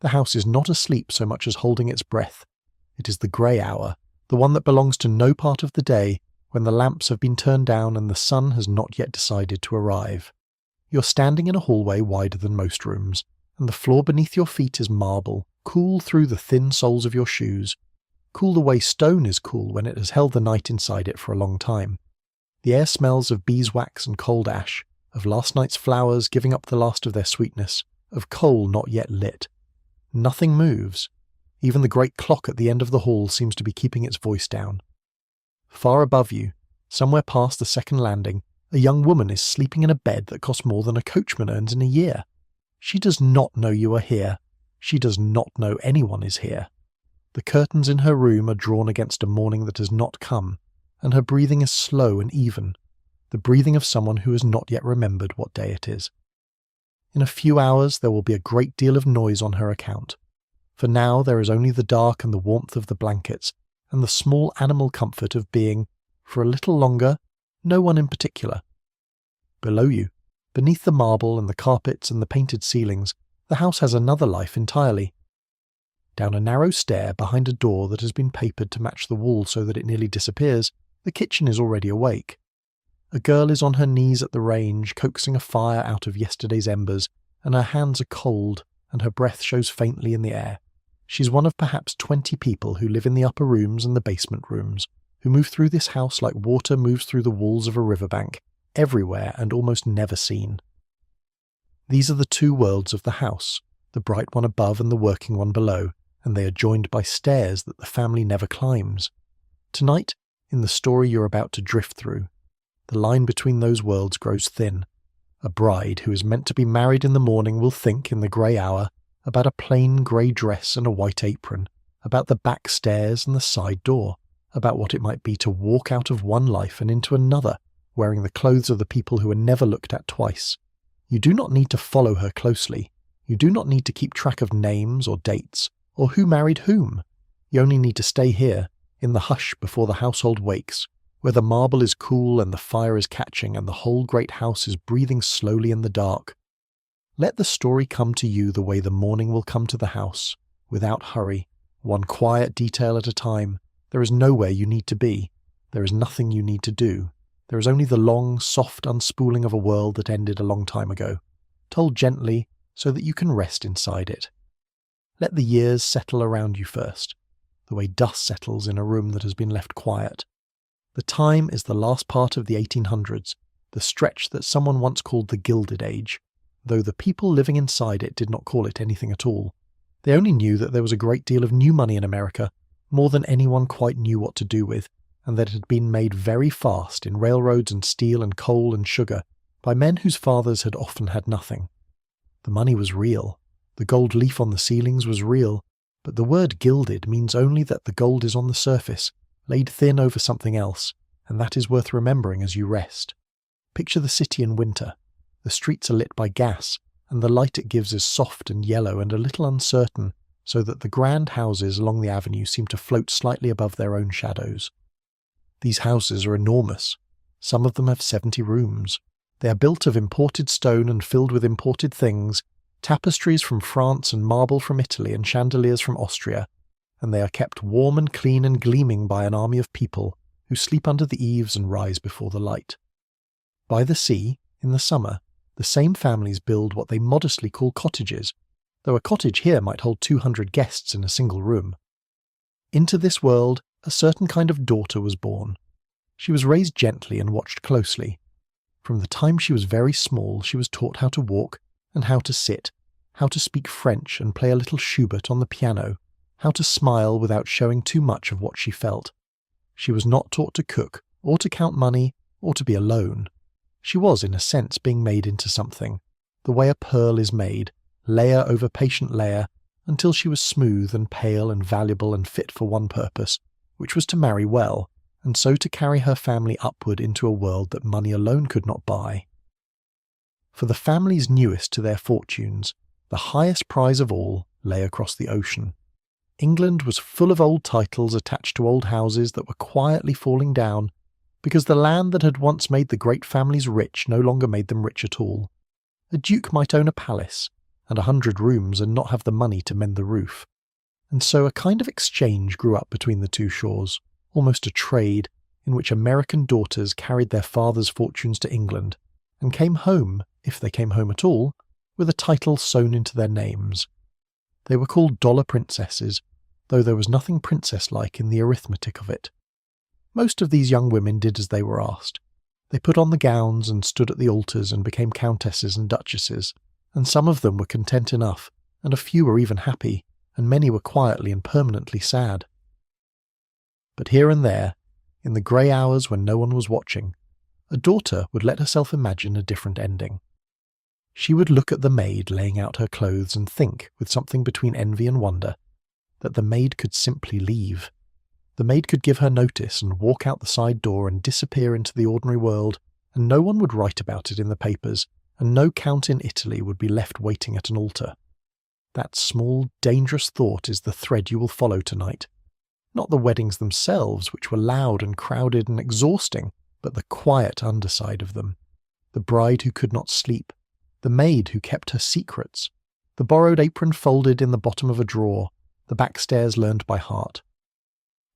The house is not asleep so much as holding its breath. It is the grey hour, the one that belongs to no part of the day, when the lamps have been turned down and the sun has not yet decided to arrive. You're standing in a hallway wider than most rooms, and the floor beneath your feet is marble, cool through the thin soles of your shoes. Cool the way stone is cool when it has held the night inside it for a long time. The air smells of beeswax and cold ash, of last night's flowers giving up the last of their sweetness, of coal not yet lit. Nothing moves. Even the great clock at the end of the hall seems to be keeping its voice down. Far above you, somewhere past the second landing, a young woman is sleeping in a bed that costs more than a coachman earns in a year. She does not know you are here. She does not know anyone is here. The curtains in her room are drawn against a morning that has not come, and her breathing is slow and even, the breathing of someone who has not yet remembered what day it is. In a few hours there will be a great deal of noise on her account. For now there is only the dark and the warmth of the blankets, and the small animal comfort of being, for a little longer, no one in particular. Below you, beneath the marble and the carpets and the painted ceilings, the house has another life entirely. Down a narrow stair behind a door that has been papered to match the wall so that it nearly disappears, the kitchen is already awake. A girl is on her knees at the range, coaxing a fire out of yesterday's embers, and her hands are cold, and her breath shows faintly in the air. She's one of perhaps 20 people who live in the upper rooms and the basement rooms, who move through this house like water moves through the walls of a riverbank, everywhere and almost never seen. These are the two worlds of the house, the bright one above and the working one below, and they are joined by stairs that the family never climbs. Tonight, in the story you're about to drift through, the line between those worlds grows thin. A bride who is meant to be married in the morning will think, in the grey hour, about a plain grey dress and a white apron, about the back stairs and the side door, about what it might be to walk out of one life and into another, wearing the clothes of the people who are never looked at twice. You do not need to follow her closely. You do not need to keep track of names or dates, or who married whom. You only need to stay here, in the hush before the household wakes, where the marble is cool and the fire is catching and the whole great house is breathing slowly in the dark. Let the story come to you the way the morning will come to the house, without hurry, one quiet detail at a time. There is nowhere you need to be. There is nothing you need to do. There is only the long, soft unspooling of a world that ended a long time ago, told gently so that you can rest inside it. Let the years settle around you first, the way dust settles in a room that has been left quiet. The time is the last part of the 1800s, the stretch that someone once called the Gilded Age, though the people living inside it did not call it anything at all. They only knew that there was a great deal of new money in America, more than anyone quite knew what to do with, and that it had been made very fast in railroads and steel and coal and sugar by men whose fathers had often had nothing. The money was real. The gold leaf on the ceilings was real, but the word gilded means only that the gold is on the surface, laid thin over something else, and that is worth remembering as you rest. Picture the city in winter. The streets are lit by gas, and the light it gives is soft and yellow and a little uncertain, so that the grand houses along the avenue seem to float slightly above their own shadows. These houses are enormous. Some of them have 70 rooms. They are built of imported stone and filled with imported things, tapestries from France and marble from Italy and chandeliers from Austria, and they are kept warm and clean and gleaming by an army of people who sleep under the eaves and rise before the light. By the sea, in the summer, the same families build what they modestly call cottages, though a cottage here might hold 200 guests in a single room. Into this world, a certain kind of daughter was born. She was raised gently and watched closely. From the time she was very small, she was taught how to walk and how to sit, how to speak French and play a little Schubert on the piano, how to smile without showing too much of what she felt. She was not taught to cook, or to count money, or to be alone. She was, in a sense, being made into something, the way a pearl is made, layer over patient layer, until she was smooth and pale and valuable and fit for one purpose, which was to marry well, and so to carry her family upward into a world that money alone could not buy. For the families newest to their fortunes, the highest prize of all lay across the ocean. England was full of old titles attached to old houses that were quietly falling down, because the land that had once made the great families rich no longer made them rich at all. A duke might own a palace, and 100 rooms and not have the money to mend the roof. And so a kind of exchange grew up between the two shores, almost a trade, in which American daughters carried their fathers' fortunes to England, and came home, if they came home at all, with a title sewn into their names. They were called dollar princesses, though there was nothing princess-like in the arithmetic of it. Most of these young women did as they were asked. They put on the gowns and stood at the altars and became countesses and duchesses, and some of them were content enough, and a few were even happy, and many were quietly and permanently sad. But here and there, in the grey hours when no one was watching, a daughter would let herself imagine a different ending. She would look at the maid laying out her clothes and think, with something between envy and wonder, that the maid could simply leave. The maid could give her notice and walk out the side door and disappear into the ordinary world, and no one would write about it in the papers, and no count in Italy would be left waiting at an altar. That small, dangerous thought is the thread you will follow tonight. Not the weddings themselves, which were loud and crowded and exhausting, but the quiet underside of them. The bride who could not sleep, the maid who kept her secrets, the borrowed apron folded in the bottom of a drawer, the backstairs learned by heart.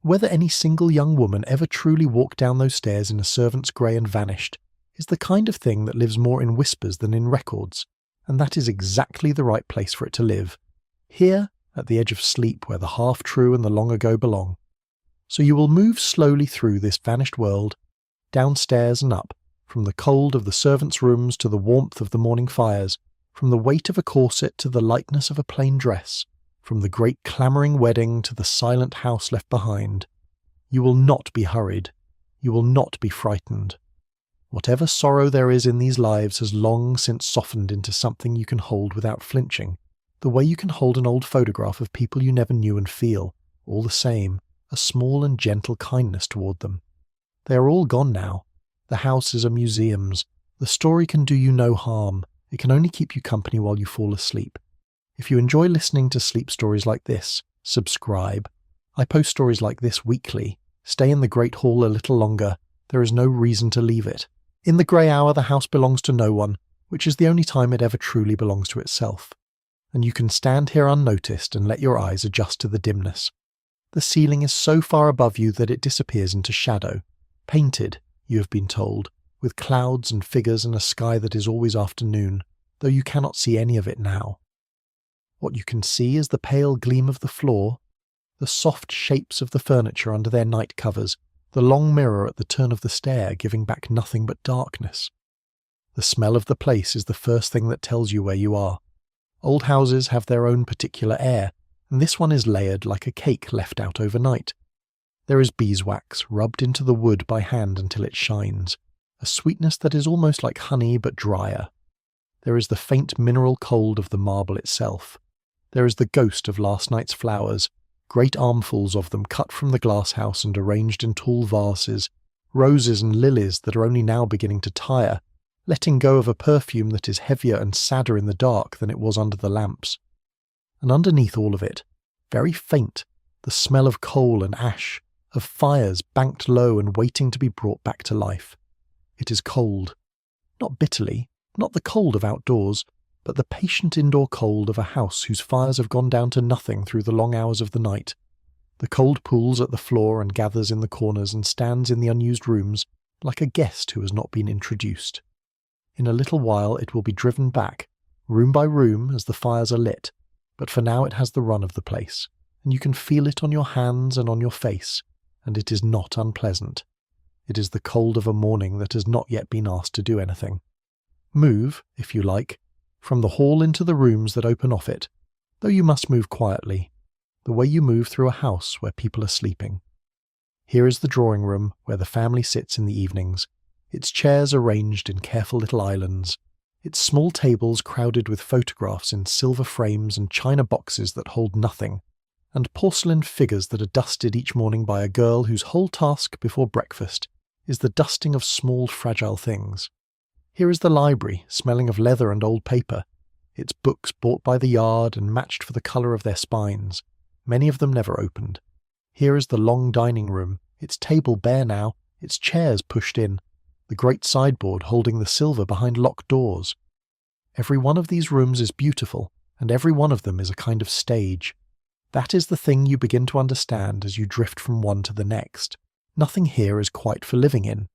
Whether any single young woman ever truly walked down those stairs in a servant's grey and vanished is the kind of thing that lives more in whispers than in records, and that is exactly the right place for it to live. Here, at the edge of sleep where the half-true and the long-ago belong. So you will move slowly through this vanished world, downstairs and up, from the cold of the servants' rooms to the warmth of the morning fires, from the weight of a corset to the lightness of a plain dress, from the great clamouring wedding to the silent house left behind. You will not be hurried. You will not be frightened. Whatever sorrow there is in these lives has long since softened into something you can hold without flinching, the way you can hold an old photograph of people you never knew and feel, all the same, a small and gentle kindness toward them. They are all gone now. The houses are museums. The story can do you no harm. It can only keep you company while you fall asleep. If you enjoy listening to sleep stories like this, subscribe. I post stories like this weekly. Stay in the Great Hall a little longer. There is no reason to leave it. In the grey hour, the house belongs to no one, which is the only time it ever truly belongs to itself. And you can stand here unnoticed and let your eyes adjust to the dimness. The ceiling is so far above you that it disappears into shadow. Painted, you have been told, with clouds and figures and a sky that is always afternoon, though you cannot see any of it now. What you can see is the pale gleam of the floor, the soft shapes of the furniture under their night covers, the long mirror at the turn of the stair giving back nothing but darkness. The smell of the place is the first thing that tells you where you are. Old houses have their own particular air, and this one is layered like a cake left out overnight. There is beeswax rubbed into the wood by hand until it shines, a sweetness that is almost like honey but drier. There is the faint mineral cold of the marble itself. There is the ghost of last night's flowers, great armfuls of them cut from the glasshouse and arranged in tall vases, roses and lilies that are only now beginning to tire, letting go of a perfume that is heavier and sadder in the dark than it was under the lamps. And underneath all of it, very faint, the smell of coal and ash, of fires banked low and waiting to be brought back to life. It is cold. Not bitterly, not the cold of outdoors, but the patient indoor cold of a house whose fires have gone down to nothing through the long hours of the night. The cold pools at the floor and gathers in the corners and stands in the unused rooms like a guest who has not been introduced. In a little while it will be driven back, room by room as the fires are lit, but for now it has the run of the place, and you can feel it on your hands and on your face, and it is not unpleasant. It is the cold of a morning that has not yet been asked to do anything. Move, if you like, from the hall into the rooms that open off it, though you must move quietly, the way you move through a house where people are sleeping. Here is the drawing room where the family sits in the evenings, its chairs arranged in careful little islands, its small tables crowded with photographs in silver frames and china boxes that hold nothing, and porcelain figures that are dusted each morning by a girl whose whole task before breakfast is the dusting of small fragile things. Here is the library, smelling of leather and old paper, its books bought by the yard and matched for the colour of their spines, many of them never opened. Here is the long dining room, its table bare now, its chairs pushed in, the great sideboard holding the silver behind locked doors. Every one of these rooms is beautiful, and every one of them is a kind of stage. That is the thing you begin to understand as you drift from one to the next. Nothing here is quite for living in.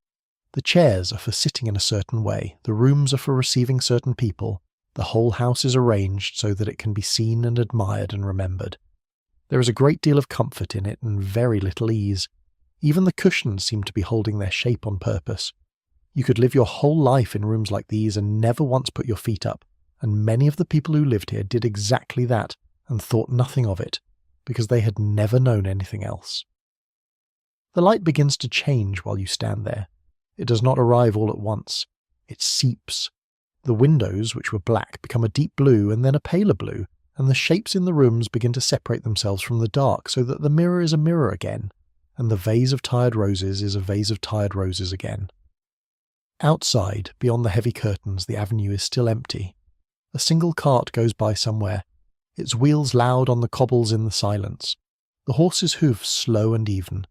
The chairs are for sitting in a certain way, the rooms are for receiving certain people, the whole house is arranged so that it can be seen and admired and remembered. There is a great deal of comfort in it and very little ease. Even the cushions seem to be holding their shape on purpose. You could live your whole life in rooms like these and never once put your feet up, and many of the people who lived here did exactly that and thought nothing of it, because they had never known anything else. The light begins to change while you stand there. It does not arrive all at once. It seeps. The windows, which were black, become a deep blue and then a paler blue, and the shapes in the rooms begin to separate themselves from the dark so that the mirror is a mirror again, and the vase of tired roses is a vase of tired roses again. Outside, beyond the heavy curtains, the avenue is still empty. A single cart goes by somewhere, its wheels loud on the cobbles in the silence, the horse's hoofs slow and even,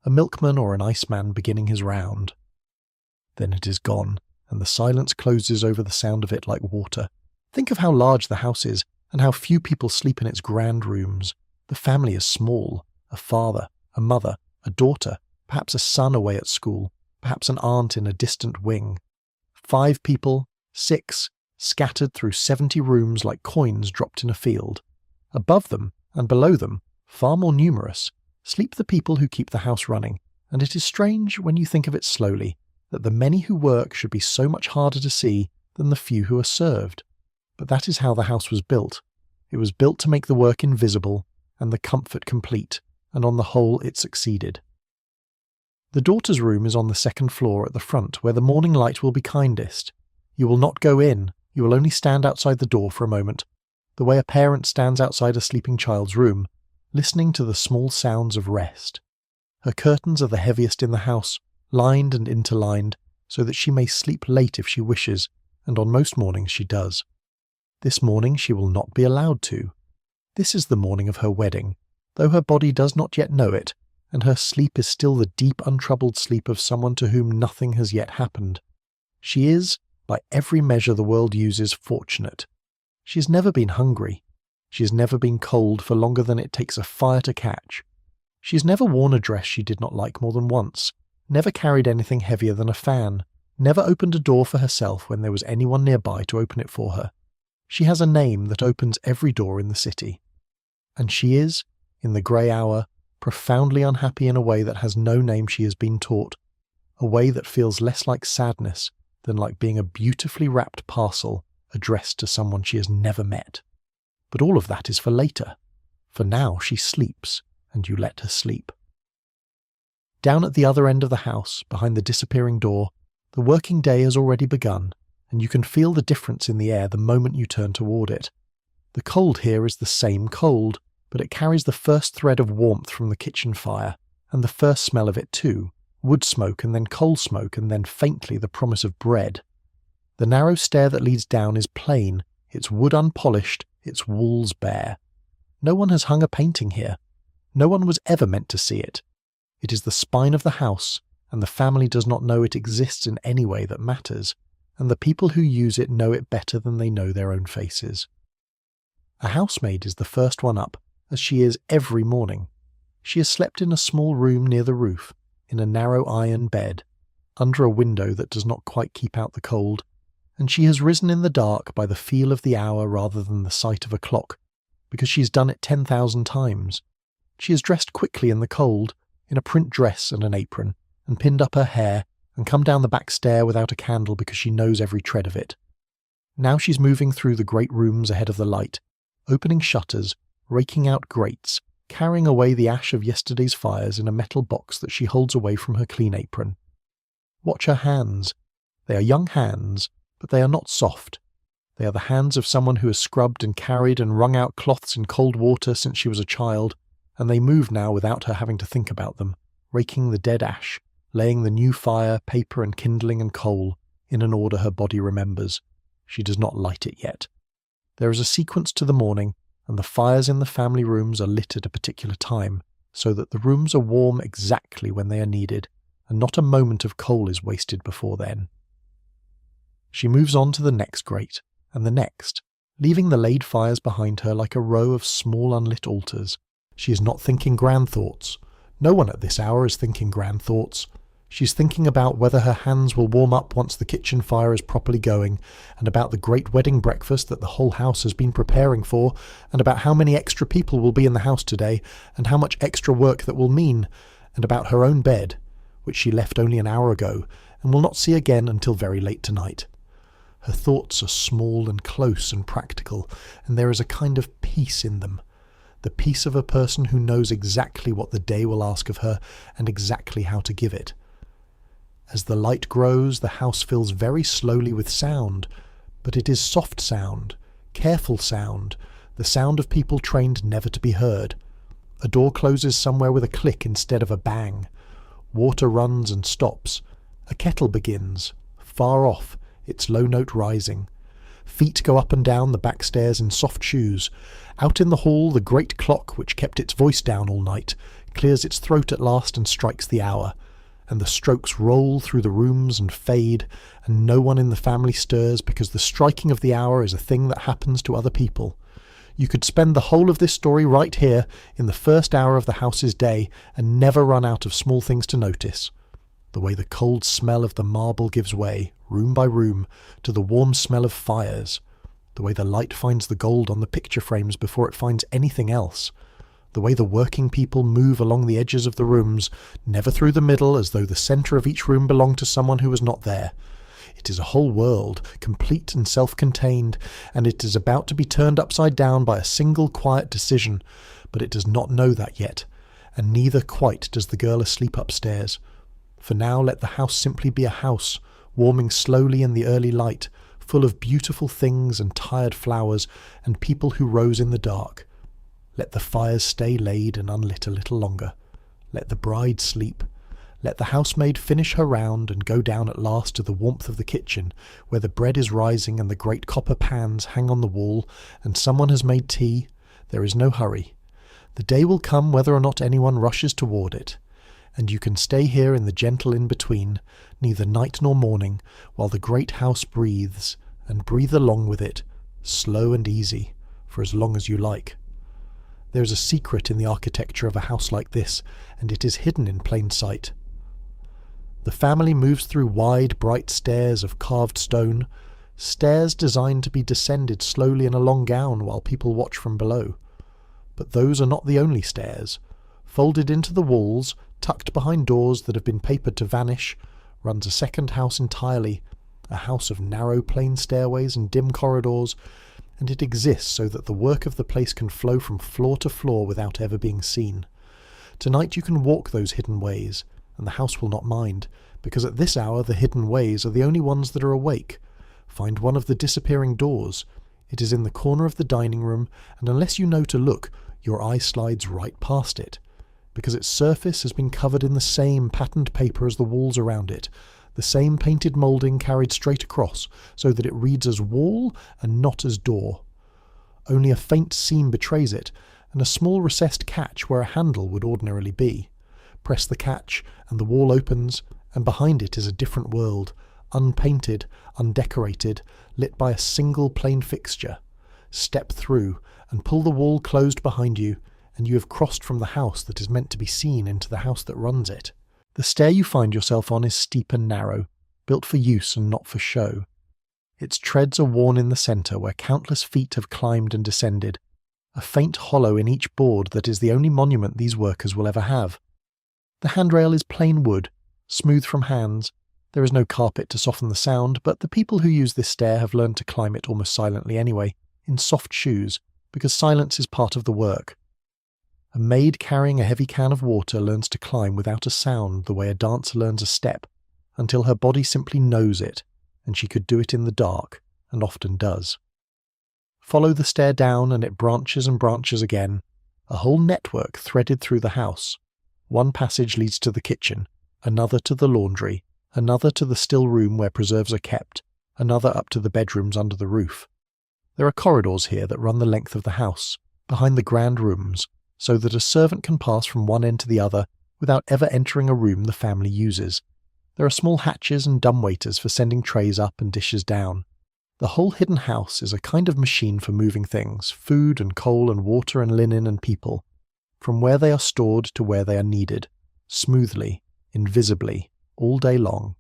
a milkman or an iceman beginning his round. Then it is gone, and the silence closes over the sound of it like water. Think of how large the house is, and how few people sleep in its grand rooms. The family is small, a father, a mother, a daughter, perhaps a son away at school, perhaps an aunt in a distant wing. 5 people, 6, scattered through 70 rooms like coins dropped in a field. Above them, and below them, far more numerous, sleep the people who keep the house running, and it is strange, when you think of it slowly, that the many who work should be so much harder to see than the few who are served. But that is how the house was built. It was built to make the work invisible, and the comfort complete, and on the whole it succeeded. The daughter's room is on the 2nd floor at the front, where the morning light will be kindest. You will not go in, you will only stand outside the door for a moment, the way a parent stands outside a sleeping child's room, listening to the small sounds of rest. Her curtains are the heaviest in the house, lined and interlined, so that she may sleep late if she wishes, and on most mornings she does. This morning she will not be allowed to. This is the morning of her wedding, though her body does not yet know it, and her sleep is still the deep untroubled sleep of someone to whom nothing has yet happened. She is, by every measure the world uses, fortunate. She has never been hungry. She has never been cold for longer than it takes a fire to catch. She has never worn a dress she did not like more than once, never carried anything heavier than a fan, never opened a door for herself when there was anyone nearby to open it for her. She has a name that opens every door in the city. And she is, in the grey hour, profoundly unhappy in a way that has no name she has been taught, a way that feels less like sadness than like being a beautifully wrapped parcel addressed to someone she has never met. But all of that is for later. For now she sleeps, and you let her sleep. Down at the other end of the house, behind the disappearing door, the working day has already begun, and you can feel the difference in the air the moment you turn toward it. The cold here is the same cold, but it carries the first thread of warmth from the kitchen fire, and the first smell of it too, wood smoke and then coal smoke and then faintly the promise of bread. The narrow stair that leads down is plain, its wood unpolished, its walls bare. No one has hung a painting here. No one was ever meant to see it. It is the spine of the house, and the family does not know it exists in any way that matters, and the people who use it know it better than they know their own faces. A housemaid is the first one up, as she is every morning. She has slept in a small room near the roof, in a narrow iron bed, under a window that does not quite keep out the cold, and she has risen in the dark by the feel of the hour rather than the sight of a clock, because she has done it 10,000 times. She is dressed quickly in the cold, in a print dress and an apron, and pinned up her hair, and come down the back stair without a candle because she knows every tread of it. Now she's moving through the great rooms ahead of the light, opening shutters, raking out grates, carrying away the ash of yesterday's fires in a metal box that she holds away from her clean apron. Watch her hands. They are young hands, but they are not soft. They are the hands of someone who has scrubbed and carried and wrung out cloths in cold water since she was a child, and they move now without her having to think about them, raking the dead ash, laying the new fire, paper and kindling and coal, in an order her body remembers. She does not light it yet. There is a sequence to the morning, and the fires in the family rooms are lit at a particular time, so that the rooms are warm exactly when they are needed, and not a moment of coal is wasted before then. She moves on to the next grate, and the next, leaving the laid fires behind her like a row of small unlit altars. She is not thinking grand thoughts. No one at this hour is thinking grand thoughts. She's thinking about whether her hands will warm up once the kitchen fire is properly going, and about the great wedding breakfast that the whole house has been preparing for, and about how many extra people will be in the house today, and how much extra work that will mean, and about her own bed, which she left only an hour ago, and will not see again until very late tonight. Her thoughts are small and close and practical, and there is a kind of peace in them. The peace of a person who knows exactly what the day will ask of her, and exactly how to give it. As the light grows, the house fills very slowly with sound, but it is soft sound, careful sound, the sound of people trained never to be heard. A door closes somewhere with a click instead of a bang. Water runs and stops. A kettle begins, far off, its low note rising. Feet go up and down the back stairs in soft shoes. Out in the hall, the great clock, which kept its voice down all night, clears its throat at last and strikes the hour. And the strokes roll through the rooms and fade, and no one in the family stirs, because the striking of the hour is a thing that happens to other people. You could spend the whole of this story right here, in the first hour of the house's day, and never run out of small things to notice. The way the cold smell of the marble gives way, room by room, to the warm smell of fires. The way the light finds the gold on the picture frames before it finds anything else. The way the working people move along the edges of the rooms, never through the middle, as though the centre of each room belonged to someone who was not there. It is a whole world, complete and self-contained, and it is about to be turned upside down by a single quiet decision, but it does not know that yet, and neither quite does the girl asleep upstairs. For now let the house simply be a house, warming slowly in the early light, full of beautiful things and tired flowers, and people who rose in the dark. Let the fires stay laid and unlit a little longer. Let the bride sleep. Let the housemaid finish her round and go down at last to the warmth of the kitchen, where the bread is rising and the great copper pans hang on the wall, and someone has made tea. There is no hurry. The day will come whether or not anyone rushes toward it, and you can stay here in the gentle in-between, neither night nor morning, while the great house breathes, and breathe along with it, slow and easy, for as long as you like. There is a secret in the architecture of a house like this, and it is hidden in plain sight. The family moves through wide, bright stairs of carved stone, stairs designed to be descended slowly in a long gown while people watch from below. But those are not the only stairs. Folded into the walls, tucked behind doors that have been papered to vanish, runs a second house entirely, a house of narrow plain stairways and dim corridors, and it exists so that the work of the place can flow from floor to floor without ever being seen. Tonight you can walk those hidden ways, and the house will not mind, because at this hour the hidden ways are the only ones that are awake. Find one of the disappearing doors. It is in the corner of the dining room, and unless you know to look, your eye slides right past it, because its surface has been covered in the same patterned paper as the walls around it, the same painted moulding carried straight across, so that it reads as wall and not as door. Only a faint seam betrays it, and a small recessed catch where a handle would ordinarily be. Press the catch, and the wall opens, and behind it is a different world, unpainted, undecorated, lit by a single plain fixture. Step through, and pull the wall closed behind you, and you have crossed from the house that is meant to be seen into the house that runs it. The stair you find yourself on is steep and narrow, built for use and not for show. Its treads are worn in the centre where countless feet have climbed and descended, a faint hollow in each board that is the only monument these workers will ever have. The handrail is plain wood, smooth from hands. There is no carpet to soften the sound, but the people who use this stair have learned to climb it almost silently anyway, in soft shoes, because silence is part of the work. A maid carrying a heavy can of water learns to climb without a sound the way a dancer learns a step, until her body simply knows it, and she could do it in the dark, and often does. Follow the stair down and it branches and branches again, a whole network threaded through the house. One passage leads to the kitchen, another to the laundry, another to the still room where preserves are kept, another up to the bedrooms under the roof. There are corridors here that run the length of the house, behind the grand rooms, so that a servant can pass from one end to the other without ever entering a room the family uses. There are small hatches and dumbwaiters for sending trays up and dishes down. The whole hidden house is a kind of machine for moving things, food and coal and water and linen and people, from where they are stored to where they are needed, smoothly, invisibly, all day long.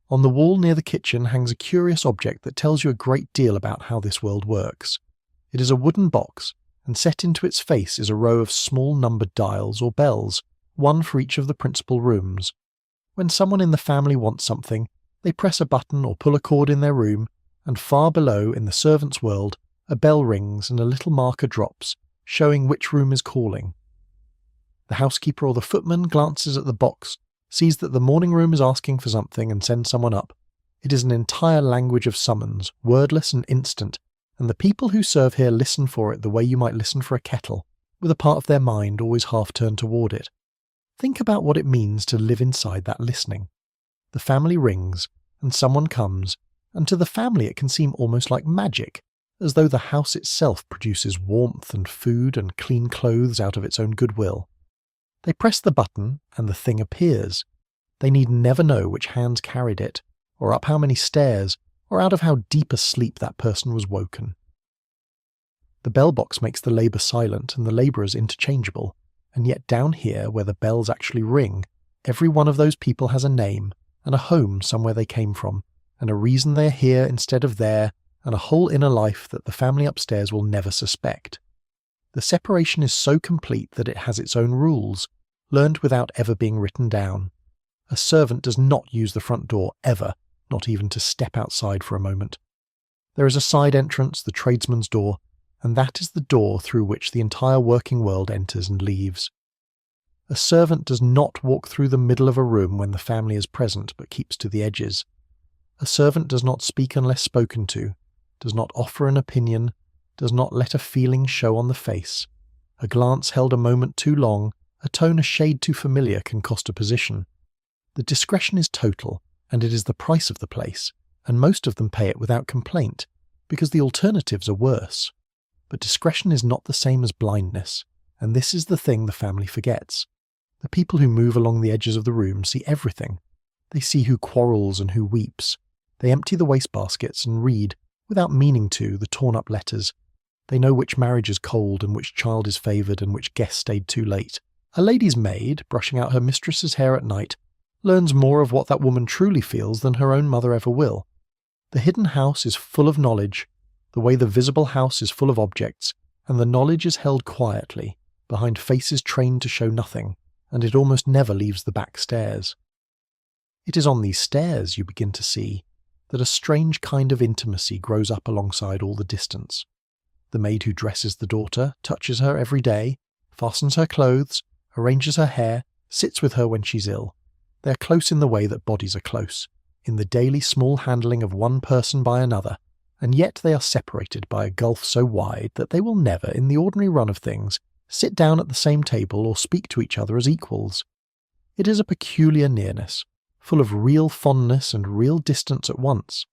On the wall near the kitchen hangs a curious object that tells you a great deal about how this world works. It is a wooden box, and set into its face is a row of small numbered dials or bells, one for each of the principal rooms. When someone in the family wants something, they press a button or pull a cord in their room, and far below in the servants' world, a bell rings and a little marker drops, showing which room is calling. The housekeeper or the footman glances at the box, sees that the morning room is asking for something and sends someone up. It is an entire language of summons, wordless and instant, and the people who serve here listen for it the way you might listen for a kettle, with a part of their mind always half turned toward it. Think about what it means to live inside that listening. The family rings, and someone comes, and to the family it can seem almost like magic, as though the house itself produces warmth and food and clean clothes out of its own goodwill. They press the button, and the thing appears. They need never know which hands carried it, or up how many stairs, or out of how deep a sleep that person was woken. The bell box makes the labour silent and the labourers interchangeable, and yet down here, where the bells actually ring, every one of those people has a name, and a home somewhere they came from, and a reason they are here instead of there, and a whole inner life that the family upstairs will never suspect. The separation is so complete that it has its own rules, learned without ever being written down. A servant does not use the front door ever, not even to step outside for a moment. There is a side entrance, the tradesman's door, and that is the door through which the entire working world enters and leaves. A servant does not walk through the middle of a room when the family is present, but keeps to the edges. A servant does not speak unless spoken to, does not offer an opinion, does not let a feeling show on the face. A glance held a moment too long, a tone a shade too familiar can cost a position. The discretion is total, and it is the price of the place, and most of them pay it without complaint, because the alternatives are worse. But discretion is not the same as blindness, and this is the thing the family forgets. The people who move along the edges of the room see everything. They see who quarrels and who weeps. They empty the wastebaskets and read, without meaning to, the torn-up letters. They know which marriage is cold and which child is favoured and which guest stayed too late. A lady's maid, brushing out her mistress's hair at night, learns more of what that woman truly feels than her own mother ever will. The hidden house is full of knowledge, the way the visible house is full of objects, and the knowledge is held quietly, behind faces trained to show nothing, and it almost never leaves the back stairs. It is on these stairs, you begin to see, that a strange kind of intimacy grows up alongside all the distance. The maid who dresses the daughter touches her every day, fastens her clothes, arranges her hair, sits with her when she's ill. They are close in the way that bodies are close, in the daily small handling of one person by another, and yet they are separated by a gulf so wide that they will never, in the ordinary run of things, sit down at the same table or speak to each other as equals. It is a peculiar nearness, full of real fondness and real distance at once,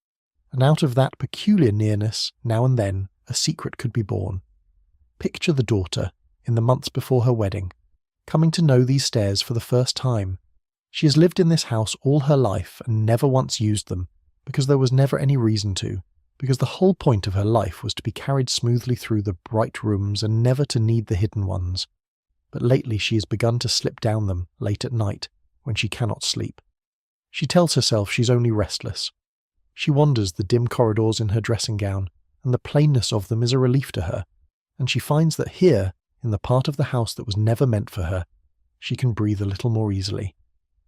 and out of that peculiar nearness, now and then, a secret could be born. Picture the daughter, in the months before her wedding, coming to know these stairs for the first time. She has lived in this house all her life and never once used them, because there was never any reason to, because the whole point of her life was to be carried smoothly through the bright rooms and never to need the hidden ones. But lately she has begun to slip down them, late at night, when she cannot sleep. She tells herself she's only restless. She wanders the dim corridors in her dressing gown, and the plainness of them is a relief to her, and she finds that here, in the part of the house that was never meant for her, she can breathe a little more easily.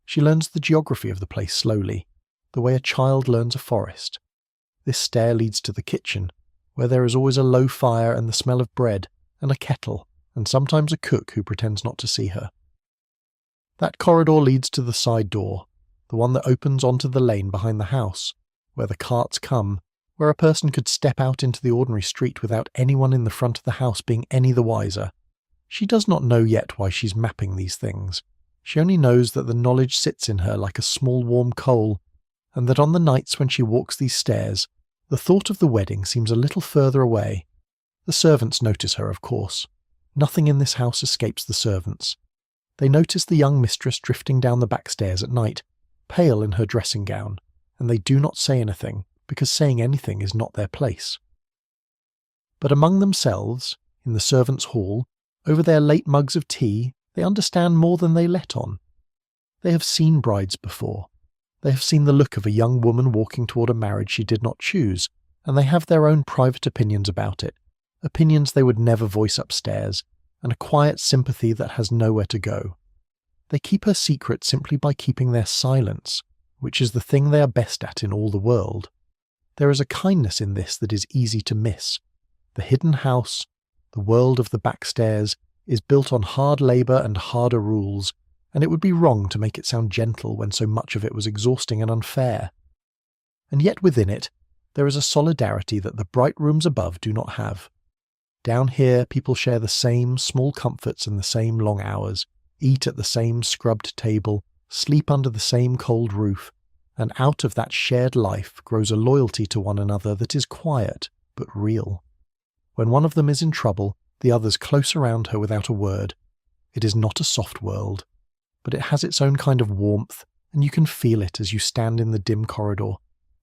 She learns the geography of the place slowly, the way a child learns a forest. This stair leads to the kitchen, where there is always a low fire and the smell of bread, and a kettle, and sometimes a cook who pretends not to see her. That corridor leads to the side door, the one that opens onto the lane behind the house, where the carts come, where a person could step out into the ordinary street without anyone in the front of the house being any the wiser. She does not know yet why she's mapping these things. She only knows that the knowledge sits in her like a small warm coal, and that on the nights when she walks these stairs, the thought of the wedding seems a little further away. The servants notice her, of course. Nothing in this house escapes the servants. They notice the young mistress drifting down the back stairs at night, pale in her dressing gown, and they do not say anything, because saying anything is not their place. But among themselves, in the servants' hall, over their late mugs of tea, they understand more than they let on. They have seen brides before. They have seen the look of a young woman walking toward a marriage she did not choose, and they have their own private opinions about it, opinions they would never voice upstairs, and a quiet sympathy that has nowhere to go. They keep her secret simply by keeping their silence, which is the thing they are best at in all the world. There is a kindness in this that is easy to miss. The hidden house, the world of the backstairs, is built on hard labour and harder rules, and it would be wrong to make it sound gentle when so much of it was exhausting and unfair. And yet within it, there is a solidarity that the bright rooms above do not have. Down here, people share the same small comforts and the same long hours, eat at the same scrubbed table, sleep under the same cold roof, and out of that shared life grows a loyalty to one another that is quiet but real. When one of them is in trouble, the others close around her without a word. It is not a soft world, but it has its own kind of warmth, and you can feel it as you stand in the dim corridor,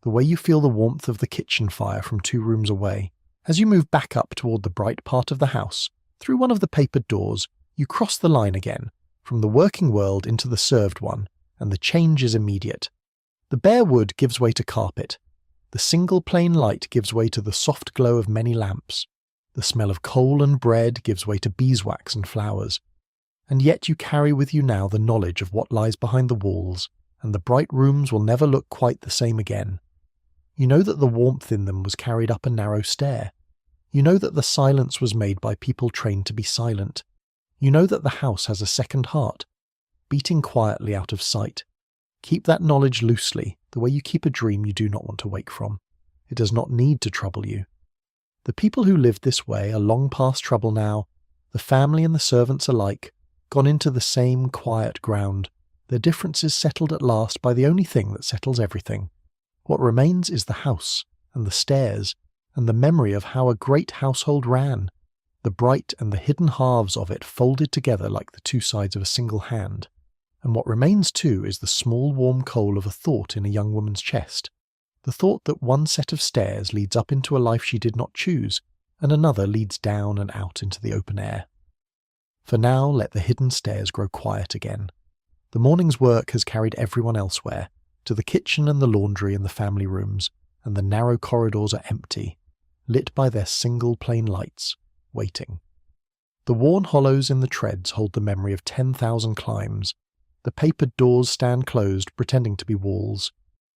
the way you feel the warmth of the kitchen fire from 2 rooms away. As you move back up toward the bright part of the house, through one of the papered doors, you cross the line again, from the working world into the served one, and the change is immediate. The bare wood gives way to carpet. The single plain light gives way to the soft glow of many lamps. The smell of coal and bread gives way to beeswax and flowers. And yet you carry with you now the knowledge of what lies behind the walls, and the bright rooms will never look quite the same again. You know that the warmth in them was carried up a narrow stair. You know that the silence was made by people trained to be silent. You know that the house has a second heart, beating quietly out of sight. Keep that knowledge loosely, the way you keep a dream you do not want to wake from. It does not need to trouble you. The people who lived this way are long past trouble now, the family and the servants alike, gone into the same quiet ground, their differences settled at last by the only thing that settles everything. What remains is the house, and the stairs, and the memory of how a great household ran, the bright and the hidden halves of it folded together like the 2 sides of a single hand. And what remains too is the small warm coal of a thought in a young woman's chest, the thought that one set of stairs leads up into a life she did not choose, and another leads down and out into the open air. For now let the hidden stairs grow quiet again. The morning's work has carried everyone elsewhere, to the kitchen and the laundry and the family rooms, and the narrow corridors are empty, lit by their single plain lights, waiting. The worn hollows in the treads hold the memory of 10,000 climbs. The papered doors stand closed, pretending to be walls,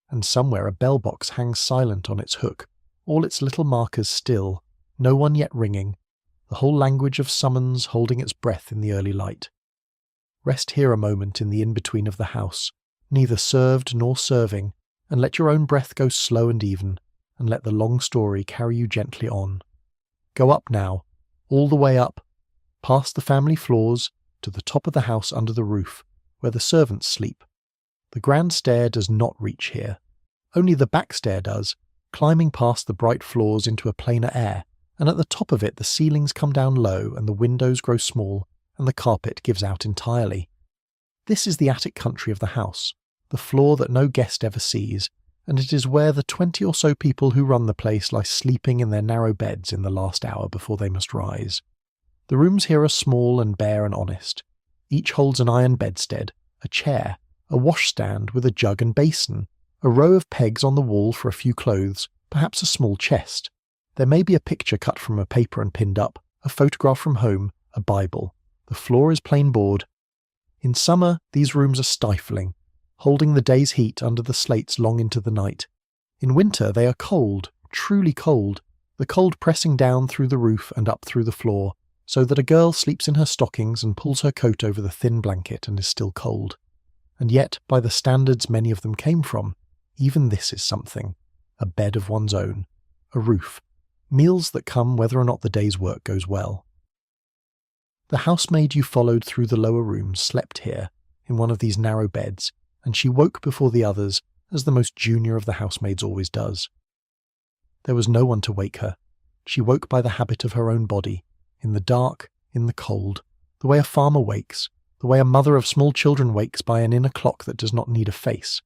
and somewhere a bell box hangs silent on its hook, all its little markers still, no one yet ringing, the whole language of summons holding its breath in the early light. Rest here a moment in the in-between of the house, neither served nor serving, and let your own breath go slow and even, and let the long story carry you gently on. Go up now, all the way up, past the family floors, to the top of the house under the roof, where the servants sleep. The grand stair does not reach here. Only the back stair does, climbing past the bright floors into a plainer air, and at the top of it the ceilings come down low and the windows grow small, and the carpet gives out entirely. This is the attic country of the house, the floor that no guest ever sees, and it is where the 20 or so people who run the place lie sleeping in their narrow beds in the last hour before they must rise. The rooms here are small and bare and honest. Each holds an iron bedstead, a chair, a washstand with a jug and basin, a row of pegs on the wall for a few clothes, perhaps a small chest. There may be a picture cut from a paper and pinned up, a photograph from home, a Bible. The floor is plain board. In summer, these rooms are stifling, holding the day's heat under the slates long into the night. In winter, they are cold, truly cold, the cold pressing down through the roof and up through the floor, so that a girl sleeps in her stockings and pulls her coat over the thin blanket and is still cold. And yet, by the standards many of them came from, even this is something. A bed of one's own, a roof, meals that come whether or not the day's work goes well. The housemaid you followed through the lower rooms slept here, in one of these narrow beds, and she woke before the others, as the most junior of the housemaids always does. There was no one to wake her. She woke by the habit of her own body, in the dark, in the cold, the way a farmer wakes, the way a mother of small children wakes by an inner clock that does not need a face.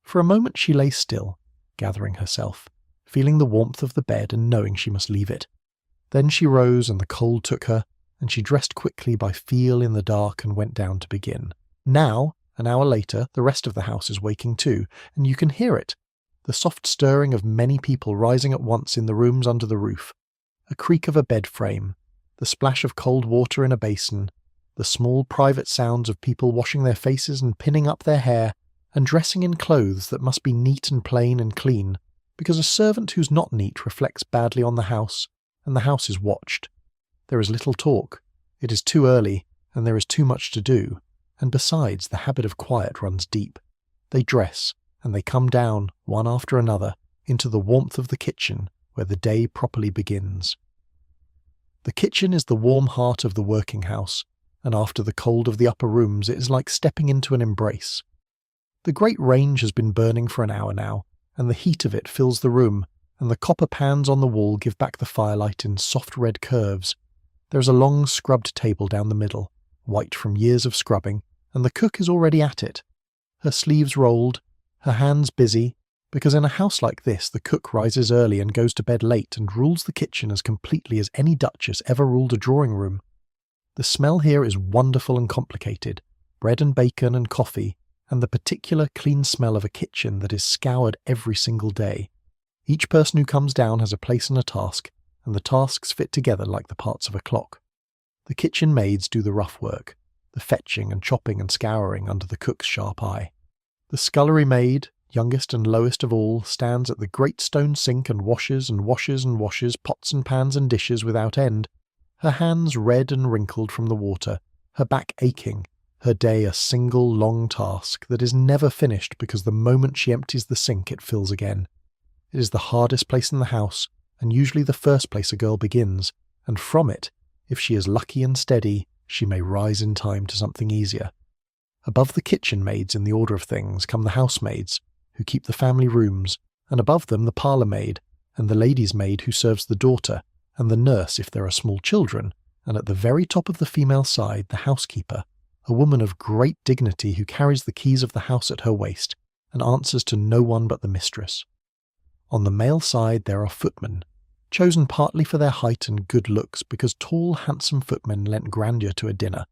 For a moment she lay still, gathering herself, feeling the warmth of the bed and knowing she must leave it. Then she rose and the cold took her, and she dressed quickly by feel in the dark and went down to begin. Now, an hour later, the rest of the house is waking too, and you can hear it. The soft stirring of many people rising at once in the rooms under the roof, a creak of a bed frame, the splash of cold water in a basin, the small private sounds of people washing their faces and pinning up their hair, and dressing in clothes that must be neat and plain and clean, because a servant who's not neat reflects badly on the house, and the house is watched. There is little talk, it is too early, and there is too much to do, and besides, the habit of quiet runs deep. They dress, and they come down, one after another, into the warmth of the kitchen, where the day properly begins. The kitchen is the warm heart of the working house, and after the cold of the upper rooms it is like stepping into an embrace. The great range has been burning for an hour now, and the heat of it fills the room, and the copper pans on the wall give back the firelight in soft red curves. There is a long scrubbed table down the middle, white from years of scrubbing, and the cook is already at it. Her sleeves rolled, her hands busy, because in a house like this the cook rises early and goes to bed late and rules the kitchen as completely as any duchess ever ruled a drawing room. The smell here is wonderful and complicated, bread and bacon and coffee, and the particular clean smell of a kitchen that is scoured every single day. Each person who comes down has a place and a task, and the tasks fit together like the parts of a clock. The kitchen maids do the rough work, the fetching and chopping and scouring under the cook's sharp eye. The scullery maid, youngest and lowest of all, stands at the great stone sink and washes and washes and washes pots and pans and dishes without end, her hands red and wrinkled from the water, her back aching, her day a single long task that is never finished because the moment she empties the sink it fills again. It is the hardest place in the house, and usually the first place a girl begins, and from it, if she is lucky and steady, she may rise in time to something easier. Above the kitchen maids in the order of things come the housemaids, who keep the family rooms, and above them the parlour maid, and the lady's maid who serves the daughter, and the nurse if there are small children, and at the very top of the female side the housekeeper, a woman of great dignity who carries the keys of the house at her waist, and answers to no one but the mistress. On the male side there are footmen, chosen partly for their height and good looks because tall, handsome footmen lent grandeur to a dinner,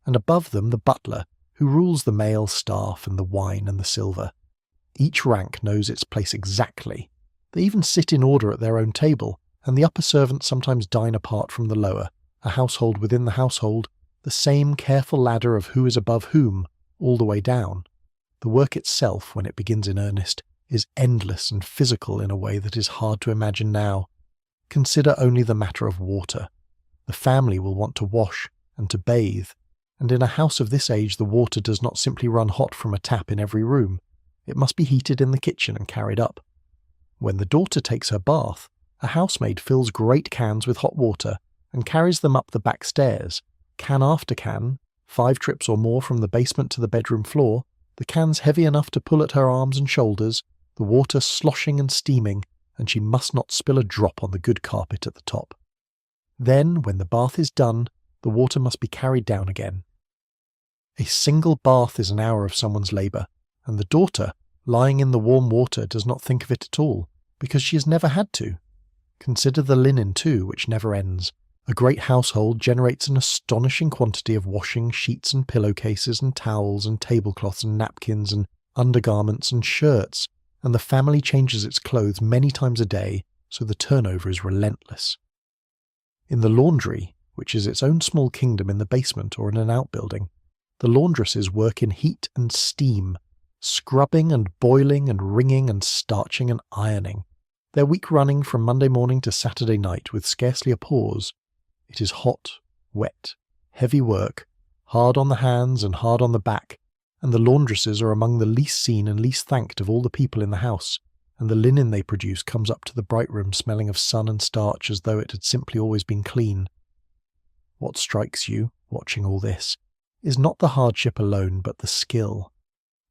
and above them the butler, who rules the male staff and the wine and the silver. Each rank knows its place exactly. They even sit in order at their own table, and the upper servants sometimes dine apart from the lower, a household within the household, the same careful ladder of who is above whom, all the way down. The work itself, when it begins in earnest, is endless and physical in a way that is hard to imagine now. Consider only the matter of water. The family will want to wash and to bathe, and in a house of this age the water does not simply run hot from a tap in every room. It must be heated in the kitchen and carried up. When the daughter takes her bath, a housemaid fills great cans with hot water and carries them up the back stairs, can after can, 5 trips or more from the basement to the bedroom floor, the cans heavy enough to pull at her arms and shoulders, the water sloshing and steaming, and she must not spill a drop on the good carpet at the top. Then, when the bath is done, the water must be carried down again. A single bath is an hour of someone's labour, and the daughter, lying in the warm water, does not think of it at all, because she has never had to. Consider the linen too, which never ends. A great household generates an astonishing quantity of washing, sheets and pillowcases and towels and tablecloths and napkins and undergarments and shirts, and the family changes its clothes many times a day, so the turnover is relentless. In the laundry, which is its own small kingdom in the basement or in an outbuilding, the laundresses work in heat and steam, scrubbing and boiling and wringing and starching and ironing, their week running from Monday morning to Saturday night with scarcely a pause. It is hot, wet, heavy work, hard on the hands and hard on the back, and the laundresses are among the least seen and least thanked of all the people in the house, and the linen they produce comes up to the bright room smelling of sun and starch as though it had simply always been clean. What strikes you, watching all this, is not the hardship alone but the skill.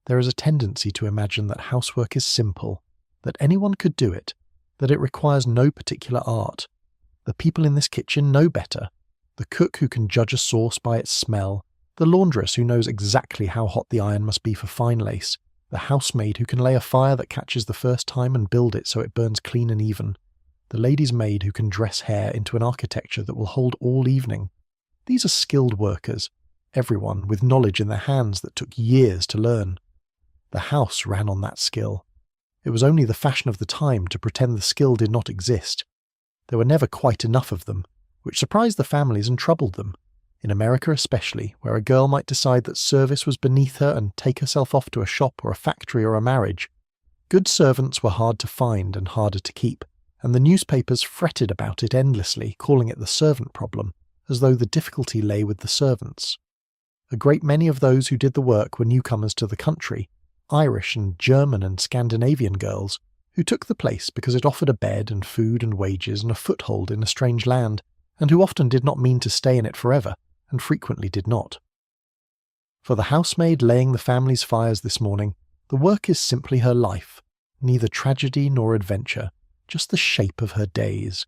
There is a tendency to imagine that housework is simple, that anyone could do it, that it requires no particular art. The people in this kitchen know better. The cook who can judge a sauce by its smell, the laundress who knows exactly how hot the iron must be for fine lace, the housemaid who can lay a fire that catches the first time and build it so it burns clean and even, the lady's maid who can dress hair into an architecture that will hold all evening. These are skilled workers, everyone with knowledge in their hands that took years to learn. The house ran on that skill. It was only the fashion of the time to pretend the skill did not exist. There were never quite enough of them, which surprised the families and troubled them. In America especially, where a girl might decide that service was beneath her and take herself off to a shop or a factory or a marriage. Good servants were hard to find and harder to keep, and the newspapers fretted about it endlessly, calling it the servant problem, as though the difficulty lay with the servants. A great many of those who did the work were newcomers to the country, Irish and German and Scandinavian girls, who took the place because it offered a bed and food and wages and a foothold in a strange land, and who often did not mean to stay in it forever, and frequently did not. For the housemaid laying the family's fires this morning, the work is simply her life, neither tragedy nor adventure, just the shape of her days.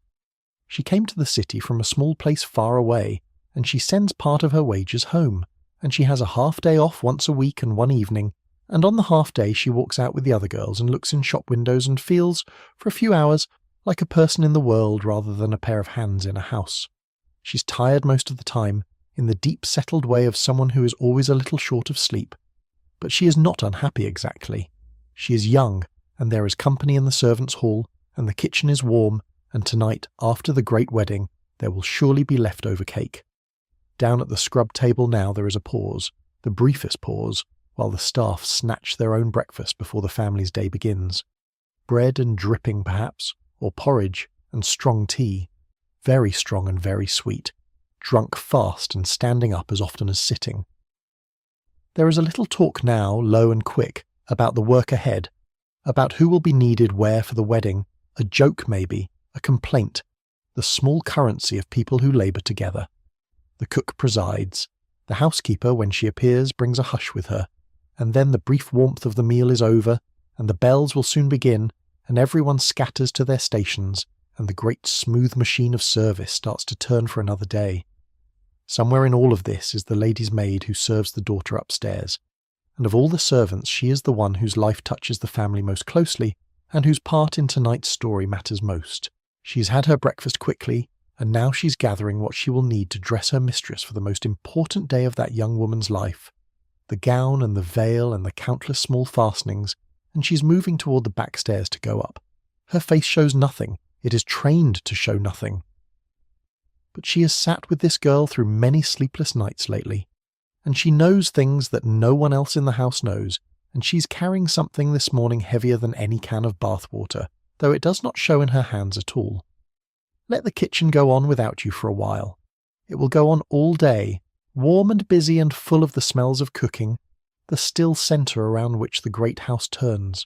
She came to the city from a small place far away, and she sends part of her wages home, and she has a half-day off once a week and one evening, and on the half-day she walks out with the other girls and looks in shop windows and feels, for a few hours, like a person in the world rather than a pair of hands in a house. She's tired most of the time, in the deep settled way of someone who is always a little short of sleep. But she is not unhappy exactly. She is young, and there is company in the servants' hall, and the kitchen is warm, and tonight, after the great wedding, there will surely be leftover cake. Down at the scrub table now there is a pause, the briefest pause, while the staff snatch their own breakfast before the family's day begins. Bread and dripping perhaps, or porridge and strong tea, very strong and very sweet, drunk fast and standing up as often as sitting. There is a little talk now, low and quick, about the work ahead, about who will be needed where for the wedding, a joke maybe, a complaint, the small currency of people who labour together. The cook presides. The housekeeper, when she appears, brings a hush with her, and then the brief warmth of the meal is over, and the bells will soon begin, and everyone scatters to their stations, and the great smooth machine of service starts to turn for another day. Somewhere in all of this is the lady's maid who serves the daughter upstairs, and of all the servants she is the one whose life touches the family most closely, and whose part in tonight's story matters most. She's had her breakfast quickly, and now she's gathering what she will need to dress her mistress for the most important day of that young woman's life. The gown and the veil and the countless small fastenings, and she's moving toward the back stairs to go up. Her face shows nothing, it is trained to show nothing. But she has sat with this girl through many sleepless nights lately, and she knows things that no one else in the house knows, and she's carrying something this morning heavier than any can of bath water, though it does not show in her hands at all. Let the kitchen go on without you for a while. It will go on all day, warm and busy and full of the smells of cooking, the still centre around which the great house turns.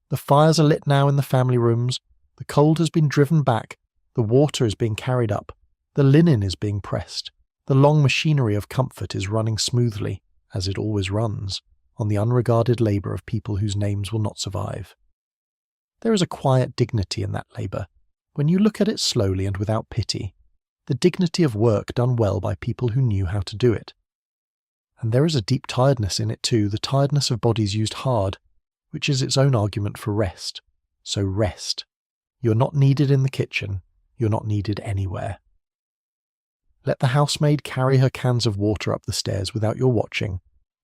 The fires are lit now in the family rooms, the cold has been driven back, the water is being carried up, the linen is being pressed, the long machinery of comfort is running smoothly, as it always runs, on the unregarded labour of people whose names will not survive. There is a quiet dignity in that labour, when you look at it slowly and without pity, the dignity of work done well by people who knew how to do it. And there is a deep tiredness in it too, the tiredness of bodies used hard, which is its own argument for rest. So rest. You're not needed in the kitchen, you're not needed anywhere. Let the housemaid carry her cans of water up the stairs without your watching.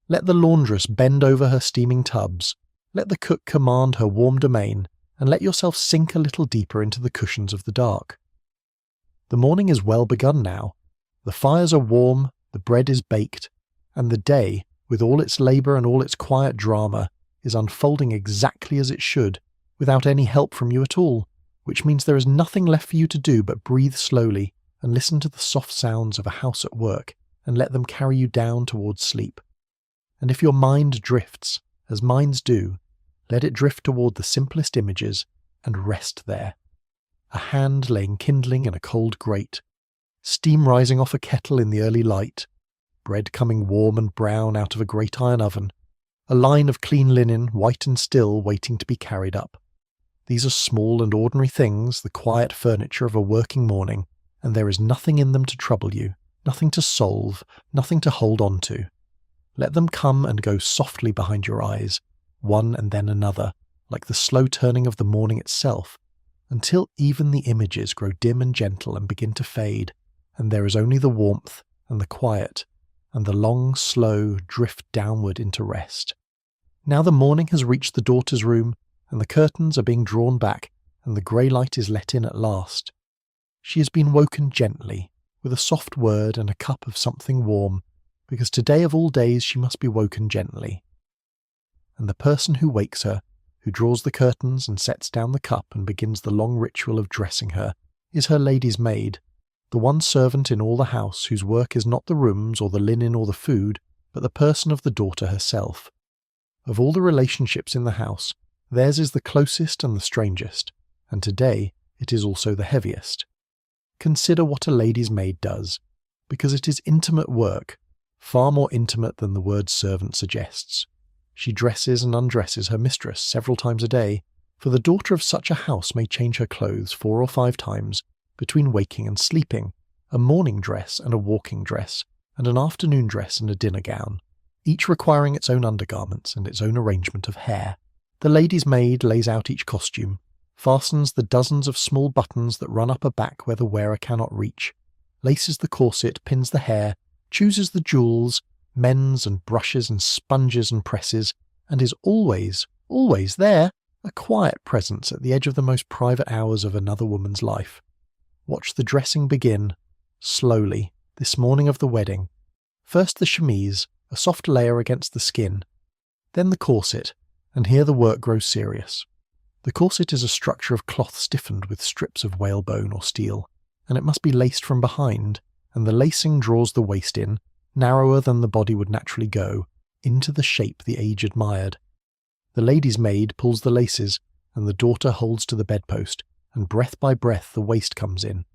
Let the laundress bend over her steaming tubs. Let the cook command her warm domain, and let yourself sink a little deeper into the cushions of the dark. The morning is well begun now. The fires are warm, the bread is baked, and the day, with all its labour and all its quiet drama, is unfolding exactly as it should, without any help from you at all, which means there is nothing left for you to do but breathe slowly and listen to the soft sounds of a house at work and let them carry you down towards sleep. And if your mind drifts, as minds do, let it drift toward the simplest images and rest there. A hand laying kindling in a cold grate, steam rising off a kettle in the early light, bread coming warm and brown out of a great iron oven, a line of clean linen, white and still, waiting to be carried up. These are small and ordinary things, the quiet furniture of a working morning, and there is nothing in them to trouble you, nothing to solve, nothing to hold on to. Let them come and go softly behind your eyes, one and then another, like the slow turning of the morning itself, until even the images grow dim and gentle and begin to fade, and there is only the warmth and the quiet, and the long, slow drift downward into rest. Now the morning has reached the daughter's room, and the curtains are being drawn back, and the grey light is let in at last. She has been woken gently, with a soft word and a cup of something warm, because today of all days she must be woken gently. And the person who wakes her, who draws the curtains and sets down the cup and begins the long ritual of dressing her, is her lady's maid, the one servant in all the house whose work is not the rooms or the linen or the food, but the person of the daughter herself. Of all the relationships in the house, theirs is the closest and the strangest, and today it is also the heaviest. Consider what a lady's maid does, because it is intimate work, far more intimate than the word servant suggests. She dresses and undresses her mistress several times a day, for the daughter of such a house may change her clothes 4 or 5 times, between waking and sleeping, a morning dress and a walking dress, and an afternoon dress and a dinner gown, each requiring its own undergarments and its own arrangement of hair. The lady's maid lays out each costume, fastens the dozens of small buttons that run up a back where the wearer cannot reach, laces the corset, pins the hair, chooses the jewels, mends and brushes and sponges and presses, and is always, always there, a quiet presence at the edge of the most private hours of another woman's life. Watch the dressing begin, slowly, this morning of the wedding. First the chemise, a soft layer against the skin, then the corset, and here the work grows serious. The corset is a structure of cloth stiffened with strips of whalebone or steel, and it must be laced from behind, and the lacing draws the waist in, narrower than the body would naturally go, into the shape the age admired. The lady's maid pulls the laces, and the daughter holds to the bedpost, and breath by breath the waist comes in.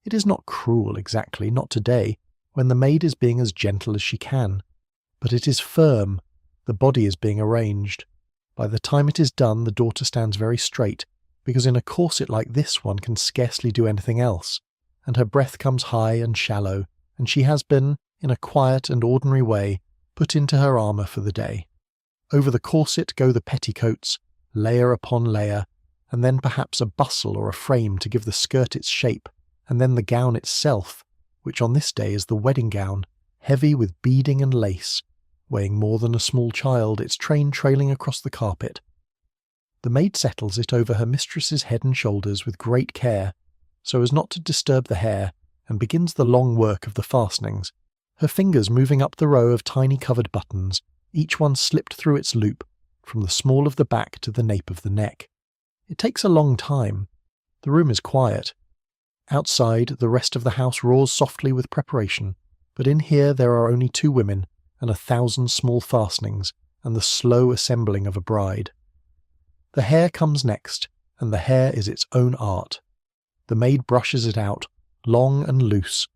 It is not cruel exactly, not today, when the maid is being as gentle as she can, but it is firm, the body is being arranged. By the time it is done, the daughter stands very straight, because in a corset like this one can scarcely do anything else, and her breath comes high and shallow, and she has been, in a quiet and ordinary way, put into her armour for the day. Over the corset go the petticoats, layer upon layer, and then perhaps a bustle or a frame to give the skirt its shape, and then the gown itself, which on this day is the wedding gown, heavy with beading and lace, weighing more than a small child, its train trailing across the carpet. The maid settles it over her mistress's head and shoulders with great care, so as not to disturb the hair, and begins the long work of the fastenings, her fingers moving up the row of tiny covered buttons, each one slipped through its loop, from the small of the back to the nape of the neck. It takes a long time. The room is quiet. Outside, the rest of the house roars softly with preparation, but in here there are only 2 women, and 1,000 small fastenings, and the slow assembling of a bride. The hair comes next, and the hair is its own art. The maid brushes it out, long and loose,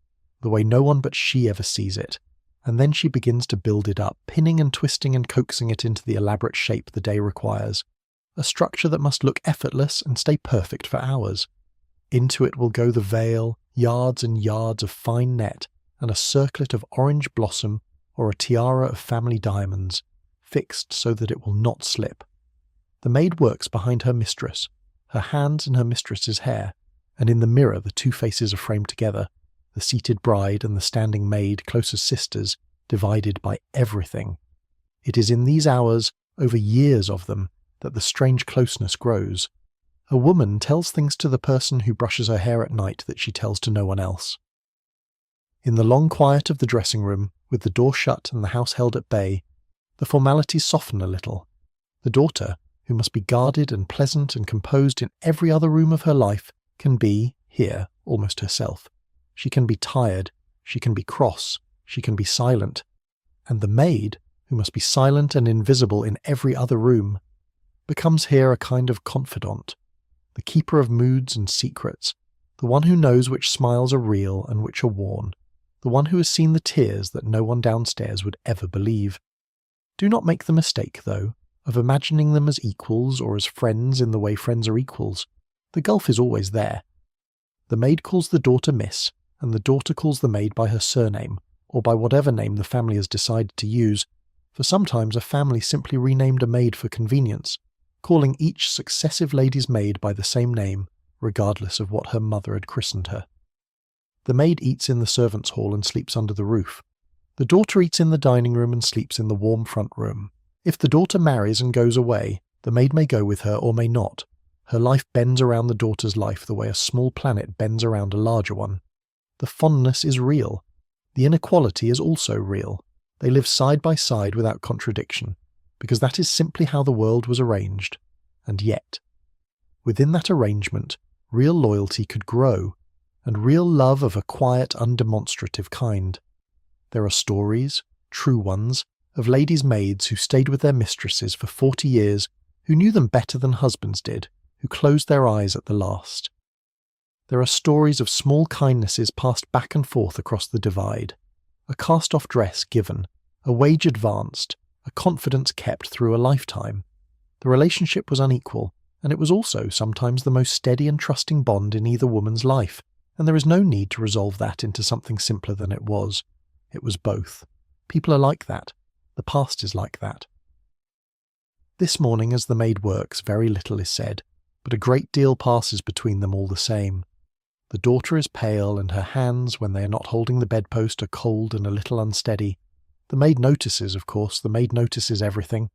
the way no one but she ever sees it, and then she begins to build it up, pinning and twisting and coaxing it into the elaborate shape the day requires, a structure that must look effortless and stay perfect for hours. Into it will go the veil, yards and yards of fine net, and a circlet of orange blossom or a tiara of family diamonds, fixed so that it will not slip. The maid works behind her mistress, her hands in her mistress's hair, and in the mirror the 2 faces are framed together, the seated bride and the standing maid close as sisters, divided by everything. It is in these hours, over years of them, that the strange closeness grows. A woman tells things to the person who brushes her hair at night that she tells to no one else. In the long quiet of the dressing room, with the door shut and the house held at bay, the formalities soften a little. The daughter, who must be guarded and pleasant and composed in every other room of her life, can be, here, almost herself. She can be tired, she can be cross, she can be silent. And the maid, who must be silent and invisible in every other room, becomes here a kind of confidant, the keeper of moods and secrets, the one who knows which smiles are real and which are worn, the one who has seen the tears that no one downstairs would ever believe. Do not make the mistake, though, of imagining them as equals or as friends in the way friends are equals. The gulf is always there. The maid calls the daughter Miss, and the daughter calls the maid by her surname, or by whatever name the family has decided to use, for sometimes a family simply renamed a maid for convenience, calling each successive lady's maid by the same name, regardless of what her mother had christened her. The maid eats in the servants' hall and sleeps under the roof. The daughter eats in the dining room and sleeps in the warm front room. If the daughter marries and goes away, the maid may go with her or may not. Her life bends around the daughter's life the way a small planet bends around a larger one. The fondness is real. The inequality is also real. They live side by side without contradiction, because that is simply how the world was arranged. And yet, within that arrangement, real loyalty could grow, and real love of a quiet, undemonstrative kind. There are stories, true ones, of ladies' maids who stayed with their mistresses for 40 years, who knew them better than husbands did, who closed their eyes at the last. There are stories of small kindnesses passed back and forth across the divide, a cast-off dress given, a wage advanced, a confidence kept through a lifetime. The relationship was unequal, and it was also sometimes the most steady and trusting bond in either woman's life, and there is no need to resolve that into something simpler than it was. It was both. People are like that. The past is like that. This morning as the maid works, very little is said, but a great deal passes between them all the same. The daughter is pale, and her hands, when they are not holding the bedpost, are cold and a little unsteady. The maid notices, of course, the maid notices everything.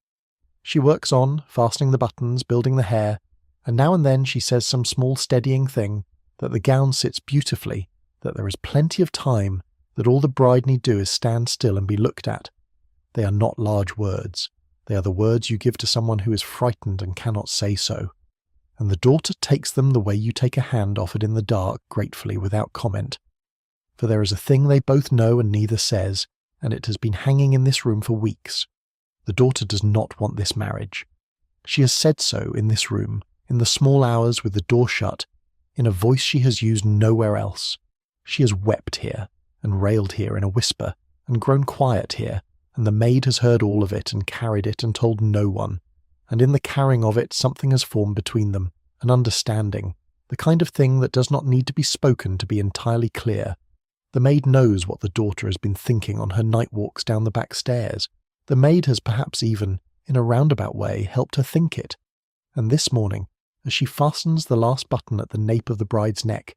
She works on, fastening the buttons, building the hair, and now and then she says some small steadying thing, that the gown sits beautifully, that there is plenty of time, that all the bride need do is stand still and be looked at. They are not large words. They are the words you give to someone who is frightened and cannot say so. And the daughter takes them the way you take a hand offered in the dark, gratefully, without comment. For there is a thing they both know and neither says, and it has been hanging in this room for weeks. The daughter does not want this marriage. She has said so in this room, in the small hours with the door shut, in a voice she has used nowhere else. She has wept here, and railed here in a whisper, and grown quiet here, and the maid has heard all of it and carried it and told no one. And in the carrying of it something has formed between them, an understanding, the kind of thing that does not need to be spoken to be entirely clear. The maid knows what the daughter has been thinking on her night walks down the back stairs. The maid has perhaps even, in a roundabout way, helped her think it. And this morning, as she fastens the last button at the nape of the bride's neck,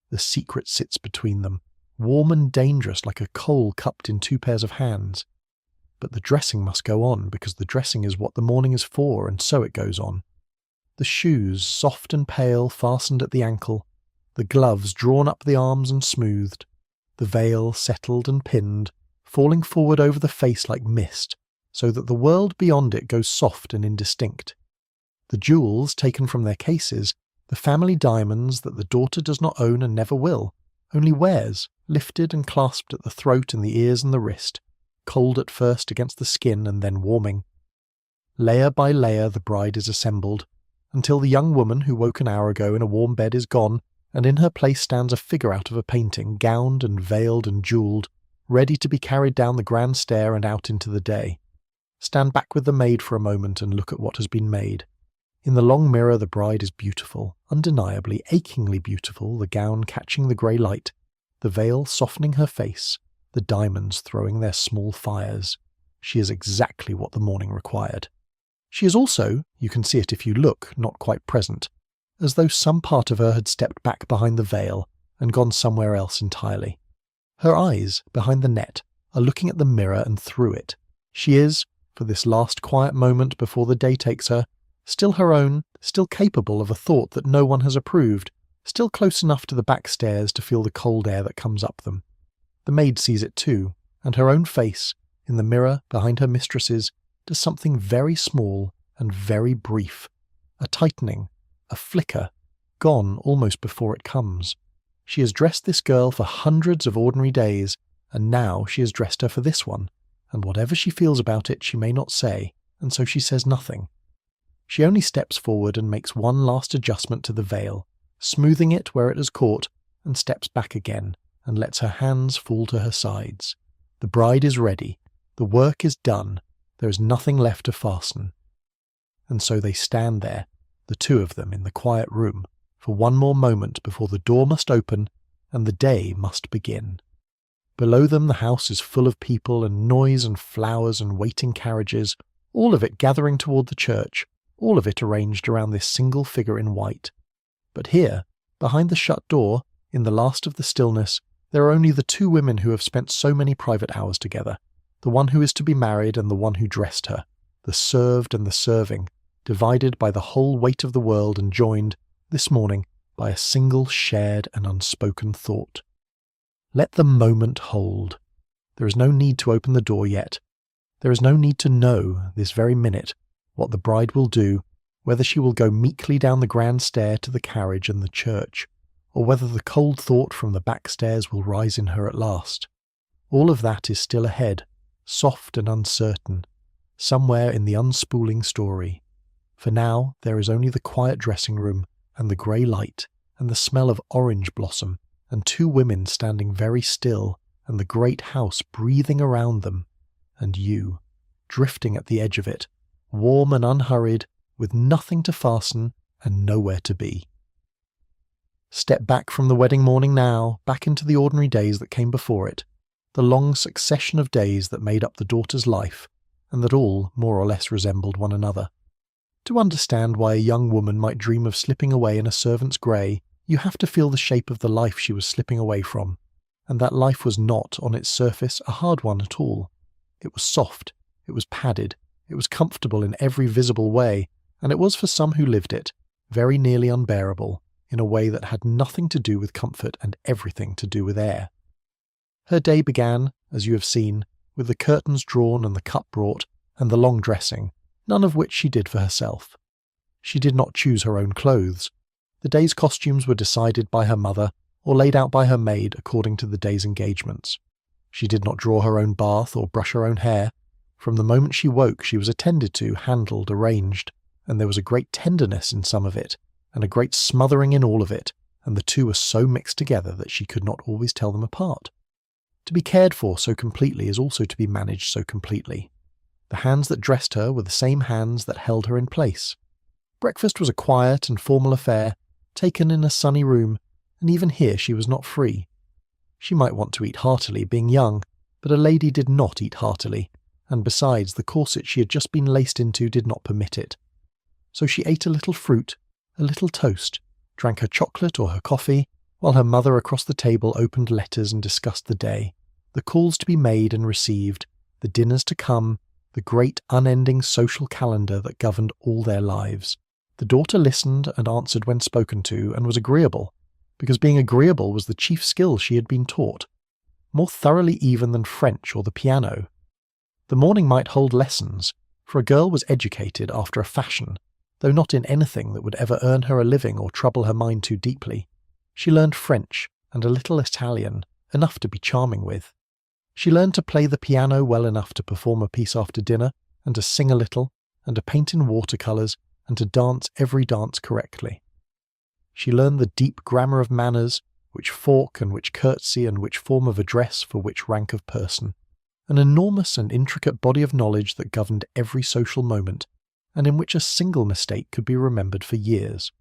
the secret sits between them, warm and dangerous like a coal cupped in two pairs of hands. But the dressing must go on, because the dressing is what the morning is for, and so it goes on. The shoes, soft and pale, fastened at the ankle, the gloves drawn up the arms and smoothed, the veil settled and pinned, falling forward over the face like mist, so that the world beyond it goes soft and indistinct. The jewels taken from their cases, the family diamonds that the daughter does not own and never will, only wears, lifted and clasped at the throat and the ears and the wrist, cold at first against the skin and then warming. Layer by layer the bride is assembled, until the young woman who woke an hour ago in a warm bed is gone, and in her place stands a figure out of a painting, gowned and veiled and jewelled, ready to be carried down the grand stair and out into the day. Stand back with the maid for a moment and look at what has been made. In the long mirror the bride is beautiful, undeniably, achingly beautiful, the gown catching the grey light, the veil softening her face, the diamonds throwing their small fires. She is exactly what the morning required. She is also, you can see it if you look, not quite present, as though some part of her had stepped back behind the veil and gone somewhere else entirely. Her eyes, behind the net, are looking at the mirror and through it. She is, for this last quiet moment before the day takes her, still her own, still capable of a thought that no one has approved, still close enough to the back stairs to feel the cold air that comes up them. The maid sees it too, and her own face, in the mirror behind her mistress's, does something very small and very brief, a tightening, a flicker, gone almost before it comes. She has dressed this girl for hundreds of ordinary days, and now she has dressed her for this one, and whatever she feels about it she may not say, and so she says nothing. She only steps forward and makes one last adjustment to the veil, smoothing it where it has caught, and steps back again, and lets her hands fall to her sides. The bride is ready. The work is done. There is nothing left to fasten. And so they stand there, the two of them in the quiet room, for one more moment before the door must open and the day must begin. Below them the house is full of people and noise and flowers and waiting carriages, all of it gathering toward the church, all of it arranged around this single figure in white. But here, behind the shut door, in the last of the stillness, there are only the two women who have spent so many private hours together, the one who is to be married and the one who dressed her, the served and the serving, divided by the whole weight of the world and joined, this morning, by a single shared and unspoken thought. Let the moment hold. There is no need to open the door yet. There is no need to know, this very minute, what the bride will do, whether she will go meekly down the grand stair to the carriage and the church, or whether the cold thought from the back stairs will rise in her at last. All of that is still ahead, soft and uncertain, somewhere in the unspooling story. For now there is only the quiet dressing room, and the grey light, and the smell of orange blossom, and two women standing very still, and the great house breathing around them, and you, drifting at the edge of it, warm and unhurried, with nothing to fasten and nowhere to be. Step back from the wedding morning now, back into the ordinary days that came before it, the long succession of days that made up the daughter's life, and that all more or less resembled one another. To understand why a young woman might dream of slipping away in a servant's grey, you have to feel the shape of the life she was slipping away from, and that life was not, on its surface, a hard one at all. It was soft, it was padded, it was comfortable in every visible way, and it was for some who lived it, very nearly unbearable, in a way that had nothing to do with comfort and everything to do with air. Her day began, as you have seen, with the curtains drawn and the cup brought, and the long dressing, none of which she did for herself. She did not choose her own clothes. The day's costumes were decided by her mother, or laid out by her maid according to the day's engagements. She did not draw her own bath or brush her own hair. From the moment she woke she was attended to, handled, arranged, and there was a great tenderness in some of it, and a great smothering in all of it, and the two were so mixed together that she could not always tell them apart. To be cared for so completely is also to be managed so completely. The hands that dressed her were the same hands that held her in place. Breakfast was a quiet and formal affair, taken in a sunny room, and even here she was not free. She might want to eat heartily, being young, but a lady did not eat heartily, and besides, the corset she had just been laced into did not permit it. So she ate a little fruit, a little toast, drank her chocolate or her coffee, while her mother across the table opened letters and discussed the day, the calls to be made and received, the dinners to come, the great unending social calendar that governed all their lives. The daughter listened and answered when spoken to, and was agreeable, because being agreeable was the chief skill she had been taught, more thoroughly even than French or the piano. The morning might hold lessons, for a girl was educated after a fashion, though not in anything that would ever earn her a living or trouble her mind too deeply. She learned French and a little Italian, enough to be charming with. She learned to play the piano well enough to perform a piece after dinner, and to sing a little, and to paint in watercolours, and to dance every dance correctly. She learned the deep grammar of manners, which fork and which curtsy and which form of address for which rank of person, an enormous and intricate body of knowledge that governed every social moment, and in which a single mistake could be remembered for years.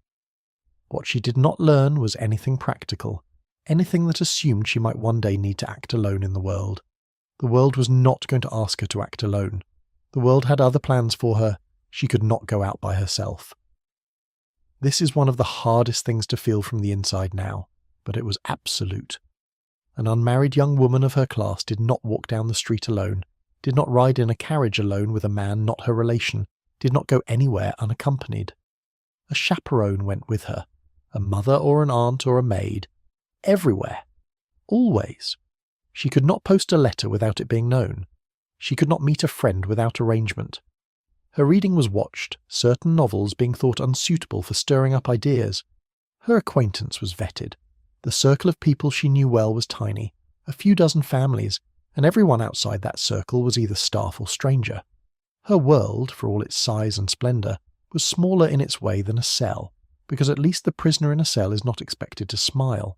What she did not learn was anything practical, anything that assumed she might one day need to act alone in the world. The world was not going to ask her to act alone. The world had other plans for her. She could not go out by herself. This is one of the hardest things to feel from the inside now, but it was absolute. An unmarried young woman of her class did not walk down the street alone, did not ride in a carriage alone with a man not her relation, did not go anywhere unaccompanied. A chaperone went with her, a mother or an aunt or a maid, everywhere, always. She could not post a letter without it being known. She could not meet a friend without arrangement. Her reading was watched, certain novels being thought unsuitable for stirring up ideas. Her acquaintance was vetted. The circle of people she knew well was tiny, a few dozen families, and everyone outside that circle was either staff or stranger. Her world, for all its size and splendour, was smaller in its way than a cell, because at least the prisoner in a cell is not expected to smile.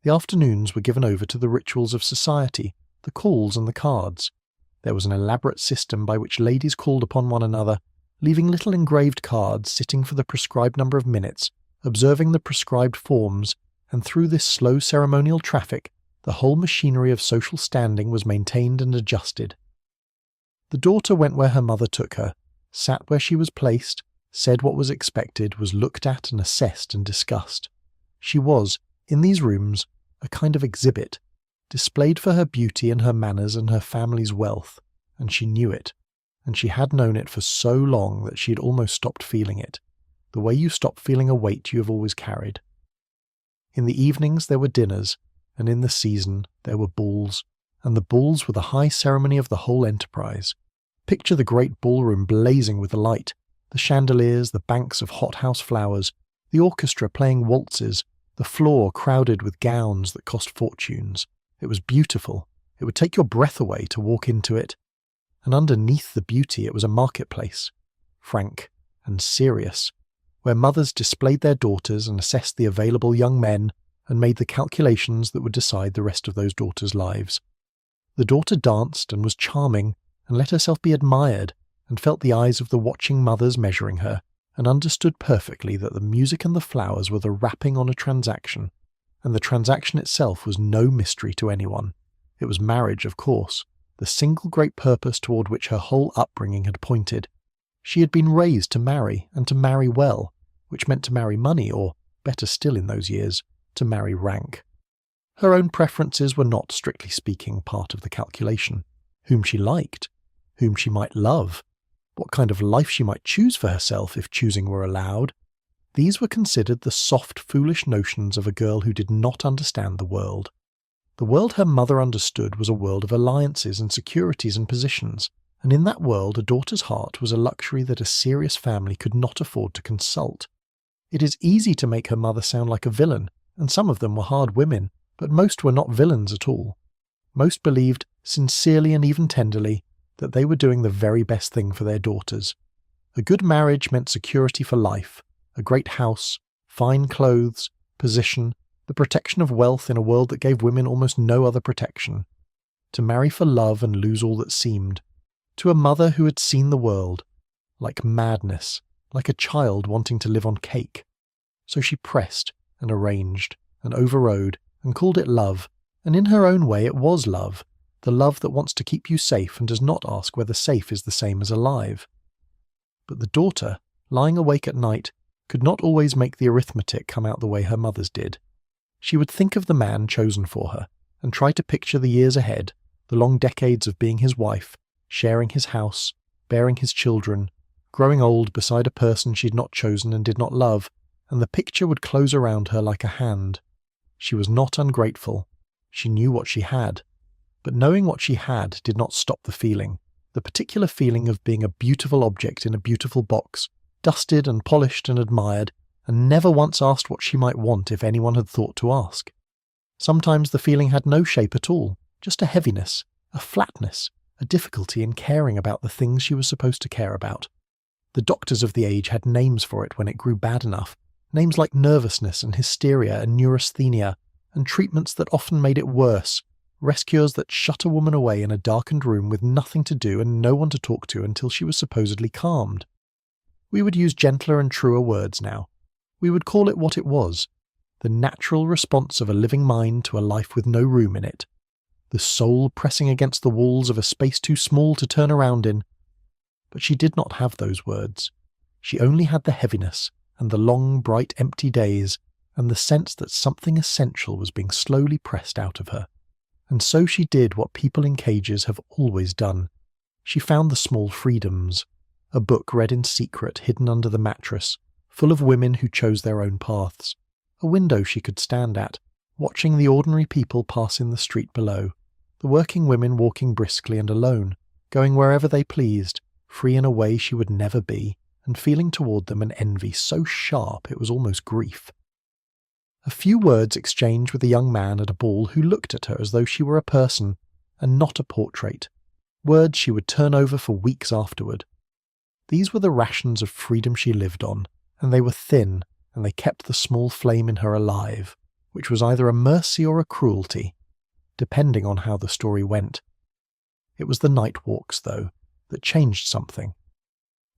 The afternoons were given over to the rituals of society, the calls and the cards. There was an elaborate system by which ladies called upon one another, leaving little engraved cards, sitting for the prescribed number of minutes, observing the prescribed forms, and through this slow ceremonial traffic, The whole machinery of social standing was maintained and adjusted. The daughter went where her mother took her, sat where she was placed, said what was expected, was looked at and assessed and discussed. She was, in these rooms, a kind of exhibit, displayed for her beauty and her manners and her family's wealth, and she knew it, and she had known it for so long that she had almost stopped feeling it, the way you stop feeling a weight you have always carried. In the evenings there were dinners, and in the season there were balls, and the balls were the high ceremony of the whole enterprise. Picture the great ballroom blazing with light, the chandeliers, the banks of hothouse flowers, the orchestra playing waltzes, the floor crowded with gowns that cost fortunes. It was beautiful. It would take your breath away to walk into it. And underneath the beauty it was a marketplace, frank and serious, where mothers displayed their daughters and assessed the available young men and made the calculations that would decide the rest of those daughters' lives. The daughter danced and was charming and let herself be admired and felt the eyes of the watching mothers measuring her, and understood perfectly that the music and the flowers were the wrapping on a transaction, and the transaction itself was no mystery to anyone. It was marriage, of course, the single great purpose toward which her whole upbringing had pointed. She had been raised to marry, and to marry well, which meant to marry money, or, better still in those years, to marry rank. Her own preferences were not, strictly speaking, part of the calculation. Whom she liked, whom she might love, what kind of life she might choose for herself if choosing were allowed, these were considered the soft, foolish notions of a girl who did not understand the world. The world her mother understood was a world of alliances and securities and positions, and in that world a daughter's heart was a luxury that a serious family could not afford to consult. It is easy to make her mother sound like a villain, and some of them were hard women, but most were not villains at all. Most believed, sincerely and even tenderly, that they were doing the very best thing for their daughters. A good marriage meant security for life, a great house, fine clothes, position, the protection of wealth in a world that gave women almost no other protection. To marry for love and lose all that seemed. To a mother who had seen the world, like madness, like a child wanting to live on cake. So she pressed and arranged and overrode and called it love, and in her own way it was love, the love that wants to keep you safe and does not ask whether safe is the same as alive. But the daughter, lying awake at night, could not always make the arithmetic come out the way her mother's did. She would think of the man chosen for her, and try to picture the years ahead, the long decades of being his wife, sharing his house, bearing his children, growing old beside a person she had not chosen and did not love, and the picture would close around her like a hand. She was not ungrateful. She knew what she had. But knowing what she had did not stop the feeling, the particular feeling of being a beautiful object in a beautiful box, dusted and polished and admired, and never once asked what she might want if anyone had thought to ask. Sometimes the feeling had no shape at all, just a heaviness, a flatness, a difficulty in caring about the things she was supposed to care about. The doctors of the age had names for it when it grew bad enough, names like nervousness and hysteria and neurasthenia, and treatments that often made it worse, rescuers that shut a woman away in a darkened room with nothing to do and no one to talk to until she was supposedly calmed. We would use gentler and truer words now. We would call it what it was, the natural response of a living mind to a life with no room in it, the soul pressing against the walls of a space too small to turn around in. But she did not have those words. She only had the heaviness, and the long, bright, empty days, and the sense that something essential was being slowly pressed out of her. And so she did what people in cages have always done. She found the small freedoms, a book read in secret hidden under the mattress, full of women who chose their own paths, a window she could stand at, watching the ordinary people pass in the street below, the working women walking briskly and alone, going wherever they pleased, free in a way she would never be, and feeling toward them an envy so sharp it was almost grief. A few words exchanged with a young man at a ball who looked at her as though she were a person, and not a portrait, words she would turn over for weeks afterward. These were the rations of freedom she lived on, and they were thin, and they kept the small flame in her alive, which was either a mercy or a cruelty, depending on how the story went. It was the night walks, though, that changed something.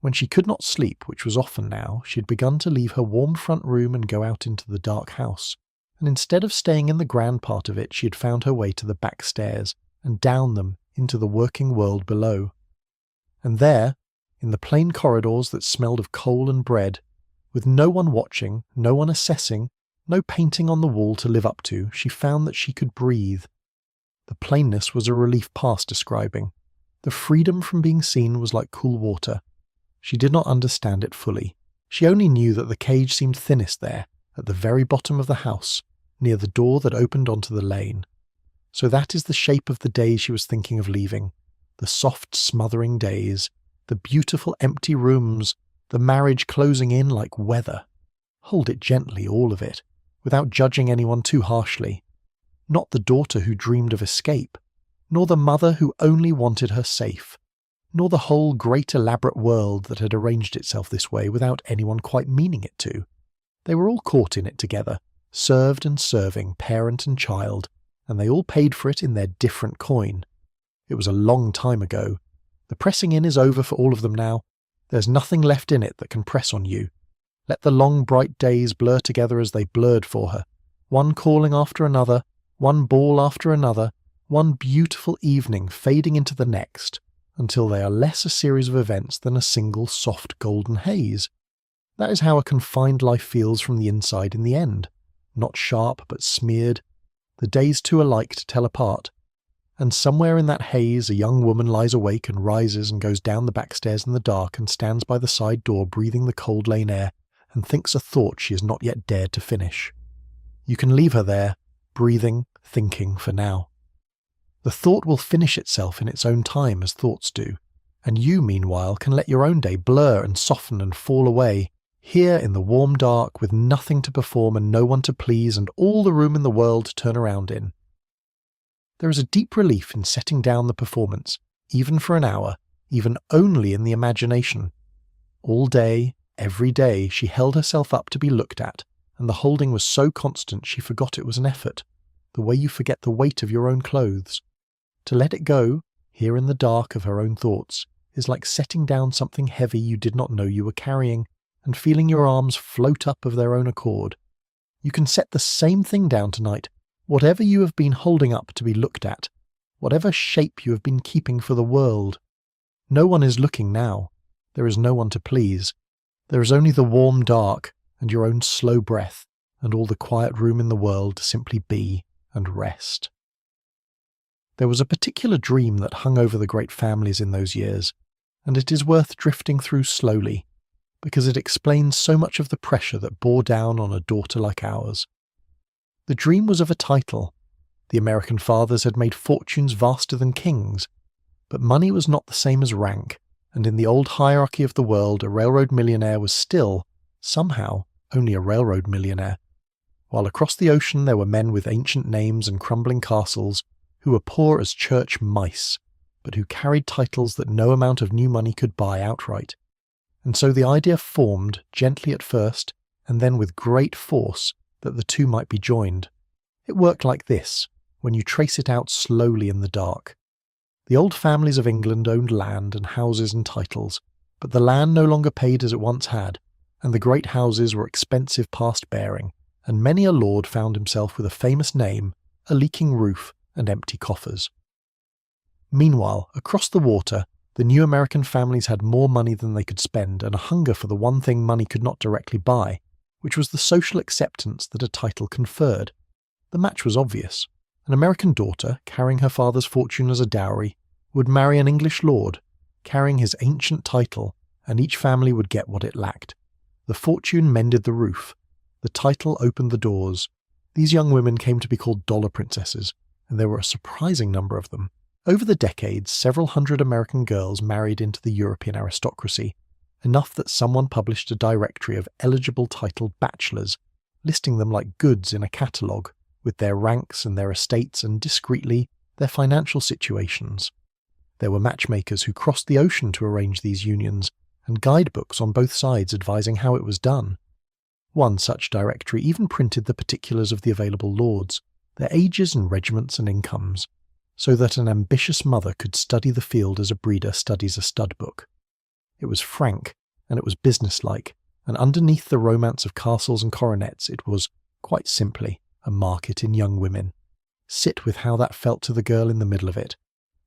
When she could not sleep, which was often now, she had begun to leave her warm front room and go out into the dark house, and instead of staying in the grand part of it, she had found her way to the back stairs and down them into the working world below. And there, in the plain corridors that smelled of coal and bread, with no one watching, no one assessing, no painting on the wall to live up to, she found that she could breathe. The plainness was a relief past describing. The freedom from being seen was like cool water. She did not understand it fully. She only knew that the cage seemed thinnest there, at the very bottom of the house, near the door that opened onto the lane. So that is the shape of the days she was thinking of leaving. The soft, smothering days, the beautiful empty rooms, the marriage closing in like weather. Hold it gently, all of it, without judging anyone too harshly. Not the daughter who dreamed of escape, nor the mother who only wanted her safe, nor the whole great elaborate world that had arranged itself this way without anyone quite meaning it to. They were all caught in it together, served and serving, parent and child, and they all paid for it in their different coin. It was a long time ago. The pressing in is over for all of them now. There's nothing left in it that can press on you. Let the long bright days blur together as they blurred for her, one calling after another, one ball after another, one beautiful evening fading into the next, until they are less a series of events than a single soft golden haze. That is how a confined life feels from the inside in the end. Not sharp, but smeared. The days too alike to tell apart. And somewhere in that haze a young woman lies awake and rises and goes down the back stairs in the dark and stands by the side door breathing the cold lane air and thinks a thought she has not yet dared to finish. You can leave her there, breathing, thinking for now. The thought will finish itself in its own time as thoughts do, and you, meanwhile, can let your own day blur and soften and fall away, here in the warm dark with nothing to perform and no one to please and all the room in the world to turn around in. There is a deep relief in setting down the performance, even for an hour, even only in the imagination. All day, every day, she held herself up to be looked at, and the holding was so constant she forgot it was an effort, the way you forget the weight of your own clothes. To let it go, here in the dark of her own thoughts, is like setting down something heavy you did not know you were carrying, and feeling your arms float up of their own accord. You can set the same thing down tonight, whatever you have been holding up to be looked at, whatever shape you have been keeping for the world. No one is looking now. There is no one to please. There is only the warm dark, and your own slow breath, and all the quiet room in the world to simply be and rest. There was a particular dream that hung over the great families in those years, and it is worth drifting through slowly, because it explains so much of the pressure that bore down on a daughter like ours. The dream was of a title. The American fathers had made fortunes vaster than kings, but money was not the same as rank, and in the old hierarchy of the world a railroad millionaire was still, somehow, only a railroad millionaire, while across the ocean there were men with ancient names and crumbling castles who were poor as church mice, but who carried titles that no amount of new money could buy outright. And so the idea formed, gently at first, and then with great force, that the two might be joined. It worked like this, when you trace it out slowly in the dark. The old families of England owned land and houses and titles, but the land no longer paid as it once had, and the great houses were expensive past bearing, and many a lord found himself with a famous name, a leaking roof, and empty coffers. Meanwhile, across the water, the new American families had more money than they could spend and a hunger for the one thing money could not directly buy, which was the social acceptance that a title conferred. The match was obvious. An American daughter, carrying her father's fortune as a dowry, would marry an English lord, carrying his ancient title, and each family would get what it lacked. The fortune mended the roof. The title opened the doors. These young women came to be called dollar princesses, and there were a surprising number of them. Over the decades, several hundred American girls married into the European aristocracy, enough that someone published a directory of eligible titled bachelors, listing them like goods in a catalogue, with their ranks and their estates and, discreetly, their financial situations. There were matchmakers who crossed the ocean to arrange these unions, and guidebooks on both sides advising how it was done. One such directory even printed the particulars of the available lords, their ages and regiments and incomes, so that an ambitious mother could study the field as a breeder studies a stud book. It was frank, and it was businesslike, and underneath the romance of castles and coronets it was, quite simply, a market in young women. Sit with how that felt to the girl in the middle of it.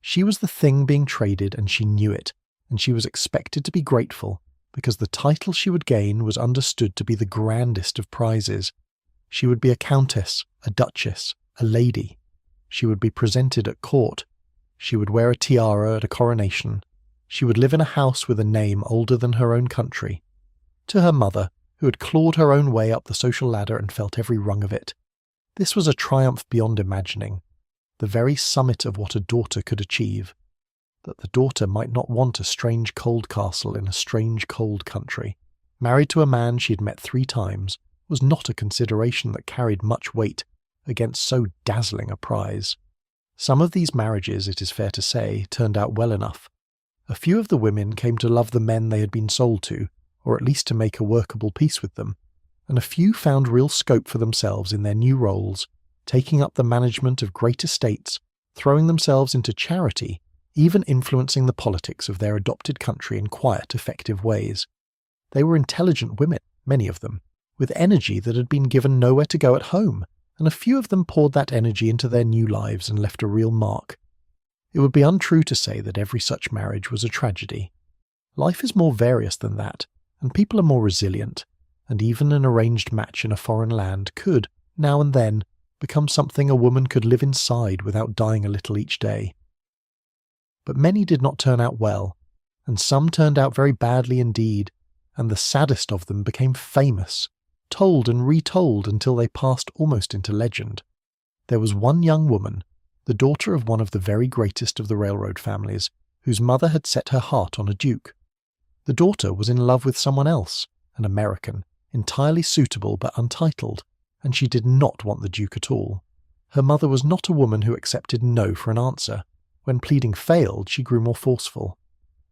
She was the thing being traded and she knew it, and she was expected to be grateful because the title she would gain was understood to be the grandest of prizes. She would be a countess, a duchess, a lady. She would be presented at court. She would wear a tiara at a coronation. She would live in a house with a name older than her own country. To her mother, who had clawed her own way up the social ladder and felt every rung of it, this was a triumph beyond imagining, the very summit of what a daughter could achieve. That the daughter might not want a strange cold castle in a strange cold country, married to a man she had met 3 times, was not a consideration that carried much weight against so dazzling a prize. Some of these marriages, it is fair to say, turned out well enough. A few of the women came to love the men they had been sold to, or at least to make a workable peace with them, and a few found real scope for themselves in their new roles, taking up the management of great estates, throwing themselves into charity, even influencing the politics of their adopted country in quiet, effective ways. They were intelligent women, many of them, with energy that had been given nowhere to go at home, and a few of them poured that energy into their new lives and left a real mark. It would be untrue to say that every such marriage was a tragedy. Life is more various than that, and people are more resilient, and even an arranged match in a foreign land could, now and then, become something a woman could live inside without dying a little each day. But many did not turn out well, and some turned out very badly indeed, and the saddest of them became famous, told and retold until they passed almost into legend. There was one young woman, the daughter of one of the very greatest of the railroad families, whose mother had set her heart on a duke. The daughter was in love with someone else, an American, entirely suitable but untitled, and she did not want the duke at all. Her mother was not a woman who accepted no for an answer. When pleading failed, she grew more forceful.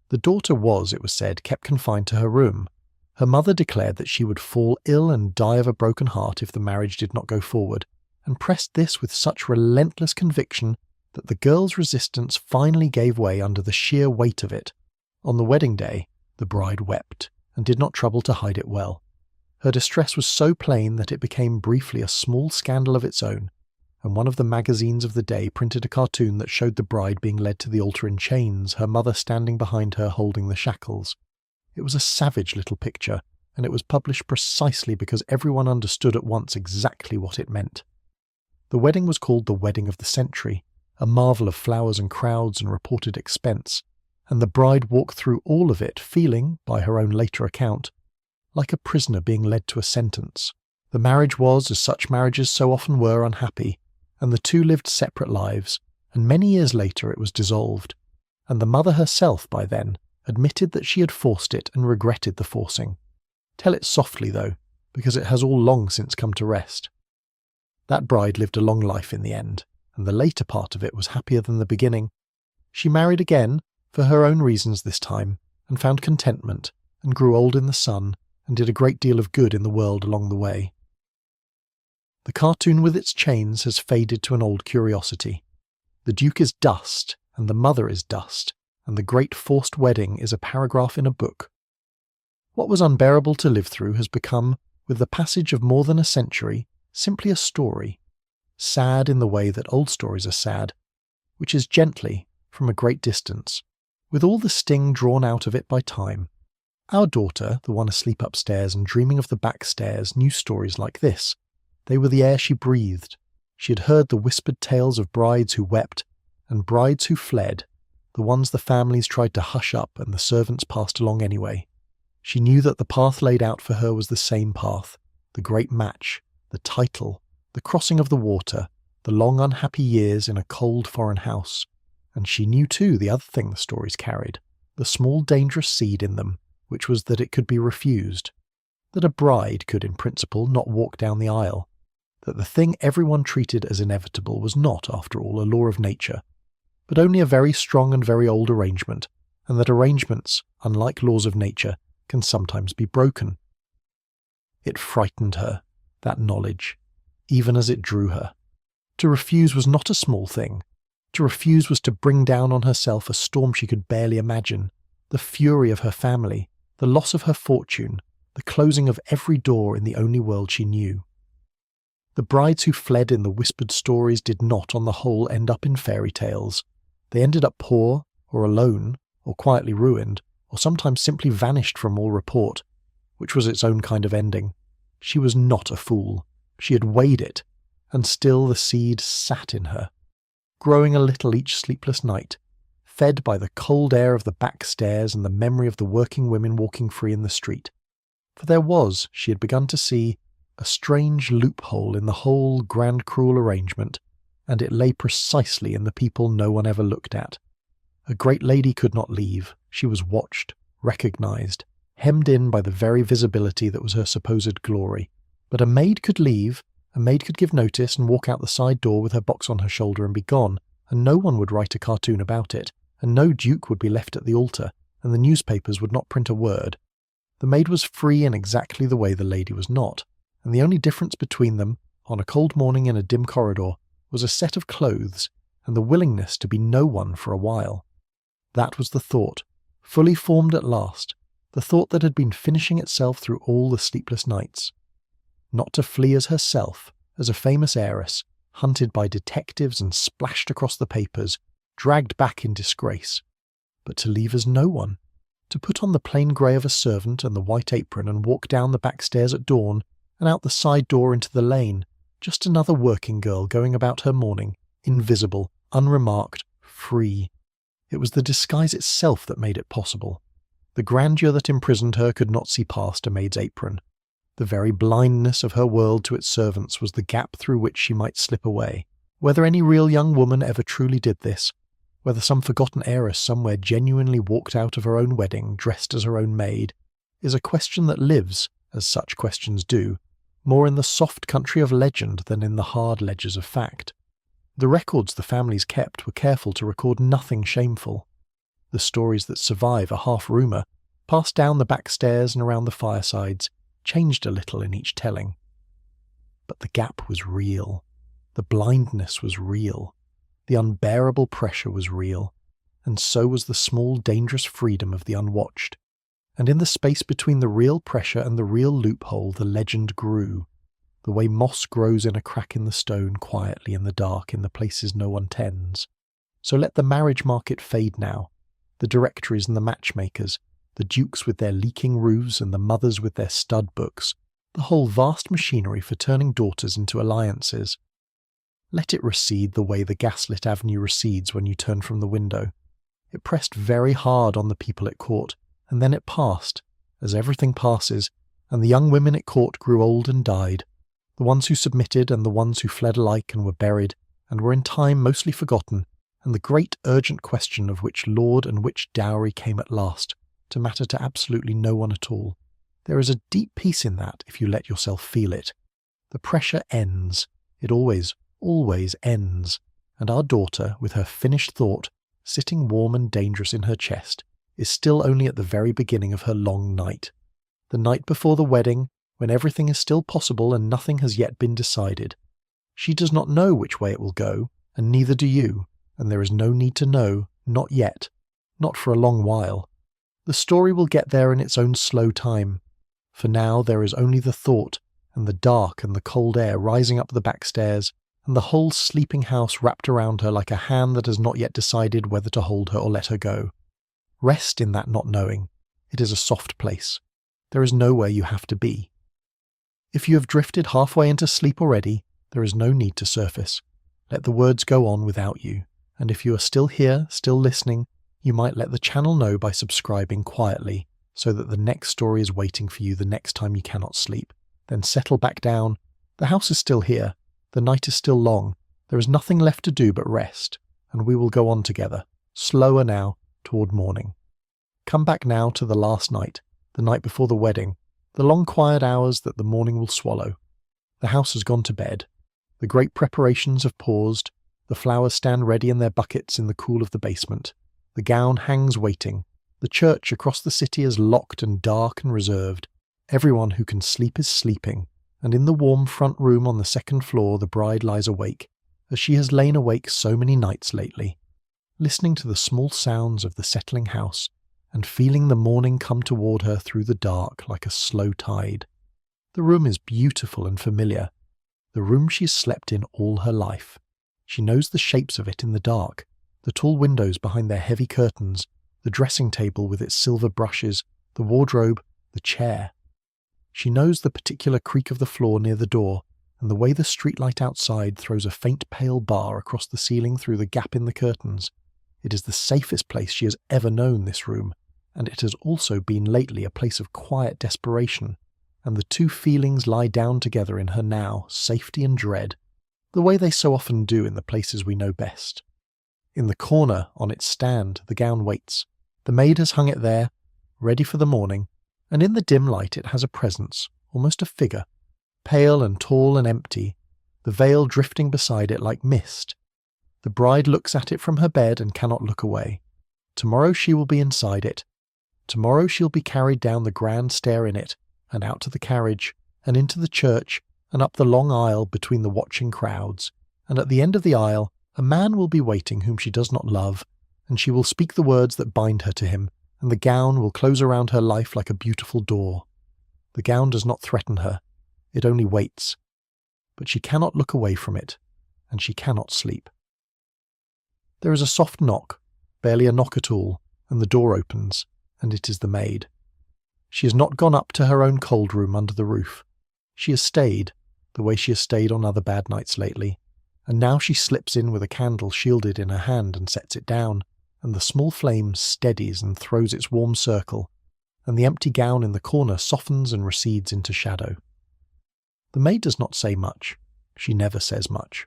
The daughter was, it was said, kept confined to her room. Her mother declared that she would fall ill and die of a broken heart if the marriage did not go forward, and pressed this with such relentless conviction that the girl's resistance finally gave way under the sheer weight of it. On the wedding day, the bride wept, and did not trouble to hide it well. Her distress was so plain that it became briefly a small scandal of its own, and one of the magazines of the day printed a cartoon that showed the bride being led to the altar in chains, her mother standing behind her holding the shackles. It was a savage little picture, and it was published precisely because everyone understood at once exactly what it meant. The wedding was called the Wedding of the Century, a marvel of flowers and crowds and reported expense, and the bride walked through all of it feeling, by her own later account, like a prisoner being led to a sentence. The marriage was, as such marriages so often were, unhappy, and the two lived separate lives, and many years later it was dissolved, and the mother herself, by then, admitted that she had forced it and regretted the forcing. Tell it softly, though, because it has all long since come to rest. That bride lived a long life in the end, and the later part of it was happier than the beginning. She married again, for her own reasons this time, and found contentment, and grew old in the sun, and did a great deal of good in the world along the way. The cartoon with its chains has faded to an old curiosity. The Duke is dust, and the mother is dust, and the great forced wedding is a paragraph in a book. What was unbearable to live through has become, with the passage of more than a century, simply a story, sad in the way that old stories are sad, which is gently, from a great distance, with all the sting drawn out of it by time. Our daughter, the one asleep upstairs and dreaming of the back stairs, knew stories like this. They were the air she breathed. She had heard the whispered tales of brides who wept, and brides who fled, the ones the families tried to hush up and the servants passed along anyway. She knew that the path laid out for her was the same path, the great match, the title, the crossing of the water, the long unhappy years in a cold foreign house. And she knew too the other thing the stories carried, the small dangerous seed in them, which was that it could be refused, that a bride could in principle not walk down the aisle, that the thing everyone treated as inevitable was not, after all, a law of nature, but only a very strong and very old arrangement, and that arrangements, unlike laws of nature, can sometimes be broken. It frightened her, that knowledge, even as it drew her. To refuse was not a small thing. To refuse was to bring down on herself a storm she could barely imagine, the fury of her family, the loss of her fortune, the closing of every door in the only world she knew. The brides who fled in the whispered stories did not, on the whole, end up in fairy tales. They ended up poor, or alone, or quietly ruined, or sometimes simply vanished from all report, which was its own kind of ending. She was not a fool. She had weighed it, and still the seed sat in her, growing a little each sleepless night, fed by the cold air of the back stairs and the memory of the working women walking free in the street. For there was, she had begun to see, a strange loophole in the whole grand cruel arrangement, and it lay precisely in the people no one ever looked at. A great lady could not leave. She was watched, recognised, hemmed in by the very visibility that was her supposed glory. But a maid could leave, a maid could give notice and walk out the side door with her box on her shoulder and be gone, and no one would write a cartoon about it, and no duke would be left at the altar, and the newspapers would not print a word. The maid was free in exactly the way the lady was not, and the only difference between them, on a cold morning in a dim corridor, was a set of clothes and the willingness to be no one for a while. That was the thought, fully formed at last, the thought that had been finishing itself through all the sleepless nights. Not to flee as herself, as a famous heiress, hunted by detectives and splashed across the papers, dragged back in disgrace, but to leave as no one, to put on the plain grey of a servant and the white apron and walk down the back stairs at dawn and out the side door into the lane, just another working girl going about her morning, invisible, unremarked, free. It was the disguise itself that made it possible. The grandeur that imprisoned her could not see past a maid's apron. The very blindness of her world to its servants was the gap through which she might slip away. Whether any real young woman ever truly did this, whether some forgotten heiress somewhere genuinely walked out of her own wedding dressed as her own maid, is a question that lives, as such questions do, more in the soft country of legend than in the hard ledgers of fact. The records the families kept were careful to record nothing shameful. The stories that survive are half rumour, passed down the back stairs and around the firesides, changed a little in each telling. But the gap was real. The blindness was real. The unbearable pressure was real. And so was the small, dangerous freedom of the unwatched. And in the space between the real pressure and the real loophole, the legend grew, the way moss grows in a crack in the stone quietly in the dark in the places no one tends. So let the marriage market fade now, the directories and the matchmakers, the dukes with their leaking roofs and the mothers with their stud books, the whole vast machinery for turning daughters into alliances. Let it recede the way the gaslit avenue recedes when you turn from the window. It pressed very hard on the people it caught, and then it passed, as everything passes, and the young women it caught grew old and died, the ones who submitted and the ones who fled alike and were buried, and were in time mostly forgotten, and the great urgent question of which lord and which dowry came at last, to matter to absolutely no one at all. There is a deep peace in that if you let yourself feel it. The pressure ends. It always ends, and our daughter, with her finished thought, sitting warm and dangerous in her chest, is still only at the very beginning of her long night. The night before the wedding, when everything is still possible and nothing has yet been decided. She does not know which way it will go, and neither do you, and there is no need to know, not yet, not for a long while. The story will get there in its own slow time. For now there is only the thought, and the dark and the cold air rising up the back stairs, and the whole sleeping house wrapped around her like a hand that has not yet decided whether to hold her or let her go. Rest in that not knowing. It is a soft place. There is nowhere you have to be. If you have drifted halfway into sleep already, there is no need to surface. Let the words go on without you, and if you are still here, still listening, you might let the channel know by subscribing quietly, so that the next story is waiting for you the next time you cannot sleep. Then settle back down. The house is still here. The night is still long. There is nothing left to do but rest, and we will go on together, slower now, toward morning. Come back now to the last night, the night before the wedding, the long quiet hours that the morning will swallow. The house has gone to bed. The great preparations have paused. The flowers stand ready in their buckets in the cool of the basement. The gown hangs waiting. The church across the city is locked and dark and reserved. Everyone who can sleep is sleeping, and in the warm front room on the second floor the bride lies awake, as she has lain awake so many nights lately, listening to the small sounds of the settling house, and feeling the morning come toward her through the dark like a slow tide. The room is beautiful and familiar. the room she's slept in all her life. She knows the shapes of it in the dark, the tall windows behind their heavy curtains, the dressing table with its silver brushes, the wardrobe, the chair. She knows the particular creak of the floor near the door, and the way the streetlight outside throws a faint pale bar across the ceiling through the gap in the curtains. It is the safest place she has ever known, this room, and it has also been lately a place of quiet desperation, and the two feelings lie down together in her now, safety and dread, the way they so often do in the places we know best. In the corner, on its stand, the gown waits. The maid has hung it there, ready for the morning, and in the dim light it has a presence, almost a figure, pale and tall and empty, the veil drifting beside it like mist. The bride looks at it from her bed and cannot look away. Tomorrow she will be inside it. Tomorrow she'll be carried down the grand stair in it, and out to the carriage, and into the church, and up the long aisle between the watching crowds, and at the end of the aisle a man will be waiting whom she does not love, and she will speak the words that bind her to him, and the gown will close around her life like a beautiful door. The gown does not threaten her, it only waits. But she cannot look away from it, and she cannot sleep. There is a soft knock, barely a knock at all, and the door opens, and it is the maid. She has not gone up to her own cold room under the roof. She has stayed, the way she has stayed on other bad nights lately, and now she slips in with a candle shielded in her hand and sets it down, and the small flame steadies and throws its warm circle, and the empty gown in the corner softens and recedes into shadow. The maid does not say much. She never says much.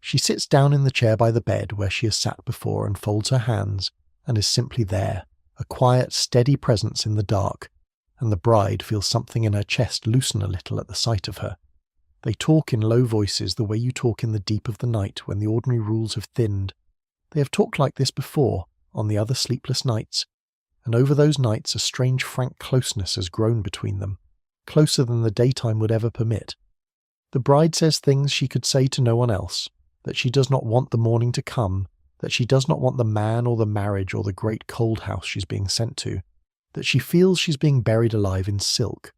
She sits down in the chair by the bed where she has sat before and folds her hands, and is simply there, a quiet, steady presence in the dark, and the bride feels something in her chest loosen a little at the sight of her. They talk in low voices the way you talk in the deep of the night when the ordinary rules have thinned. They have talked like this before, on the other sleepless nights, and over those nights a strange frank closeness has grown between them, closer than the daytime would ever permit. The bride says things she could say to no one else, that she does not want the morning to come, that she does not want the man or the marriage or the great cold house she's being sent to, that she feels she's being buried alive in silk.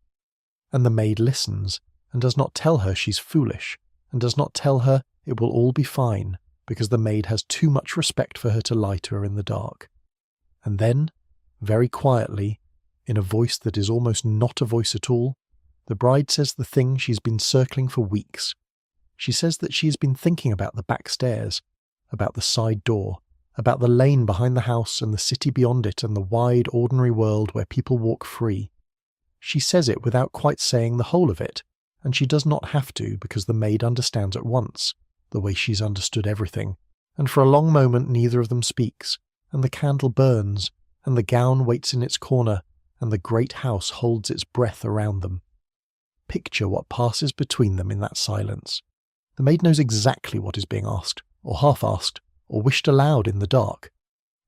And the maid listens, and does not tell her she's foolish, and does not tell her it will all be fine, because the maid has too much respect for her to lie to her in the dark. And then, very quietly, in a voice that is almost not a voice at all, the bride says the thing she's been circling for weeks. She says that she has been thinking about the back stairs, about the side door, about the lane behind the house and the city beyond it and the wide, ordinary world where people walk free. She says it without quite saying the whole of it, and she does not have to because the maid understands at once, the way she's understood everything, and for a long moment neither of them speaks, and the candle burns, and the gown waits in its corner, and the great house holds its breath around them. Picture what passes between them in that silence. The maid knows exactly what is being asked, or half-asked, or wished aloud in the dark.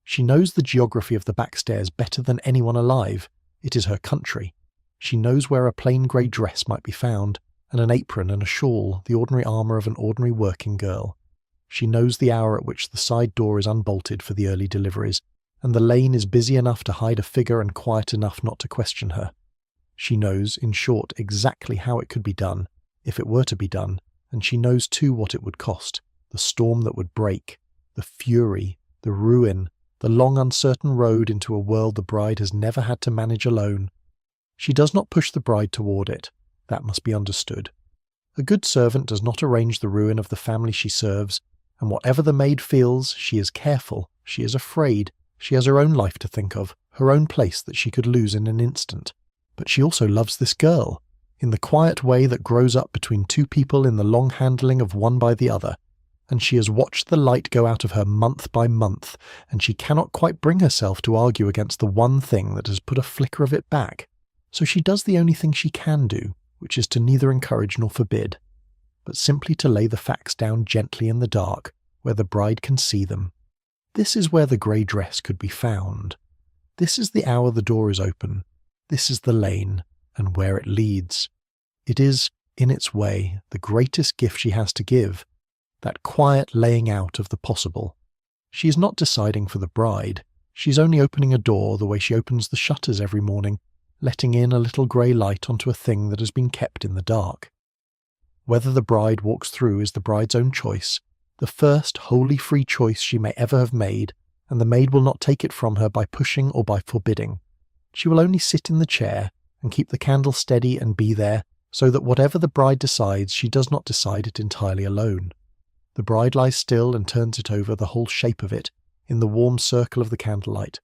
She knows the geography of the backstairs better than anyone alive. It is her country. She knows where a plain grey dress might be found, and an apron and a shawl, the ordinary armour of an ordinary working girl. She knows the hour at which the side door is unbolted for the early deliveries, and the lane is busy enough to hide a figure and quiet enough not to question her. She knows, in short, exactly how it could be done, if it were to be done, and she knows too what it would cost, the storm that would break, the fury, the ruin, the long uncertain road into a world the bride has never had to manage alone. She does not push the bride toward it, that must be understood. A good servant does not arrange the ruin of the family she serves, and whatever the maid feels, she is careful, she is afraid, she has her own life to think of, her own place that she could lose in an instant. But she also loves this girl, in the quiet way that grows up between two people in the long handling of one by the other, and she has watched the light go out of her month by month, and she cannot quite bring herself to argue against the one thing that has put a flicker of it back. So she does the only thing she can do, which is to neither encourage nor forbid, but simply to lay the facts down gently in the dark, where the bride can see them. This is where the grey dress could be found. This is the hour the door is open. This is the lane, and where it leads. It is, in its way, the greatest gift she has to give, that quiet laying out of the possible. She is not deciding for the bride. She is only opening a door the way she opens the shutters every morning, letting in a little grey light onto a thing that has been kept in the dark. Whether the bride walks through is the bride's own choice, the first wholly free choice she may ever have made, and the maid will not take it from her by pushing or by forbidding. She will only sit in the chair and keep the candle steady and be there, so that whatever the bride decides, she does not decide it entirely alone. The bride lies still and turns it over, the whole shape of it, in the warm circle of the candlelight.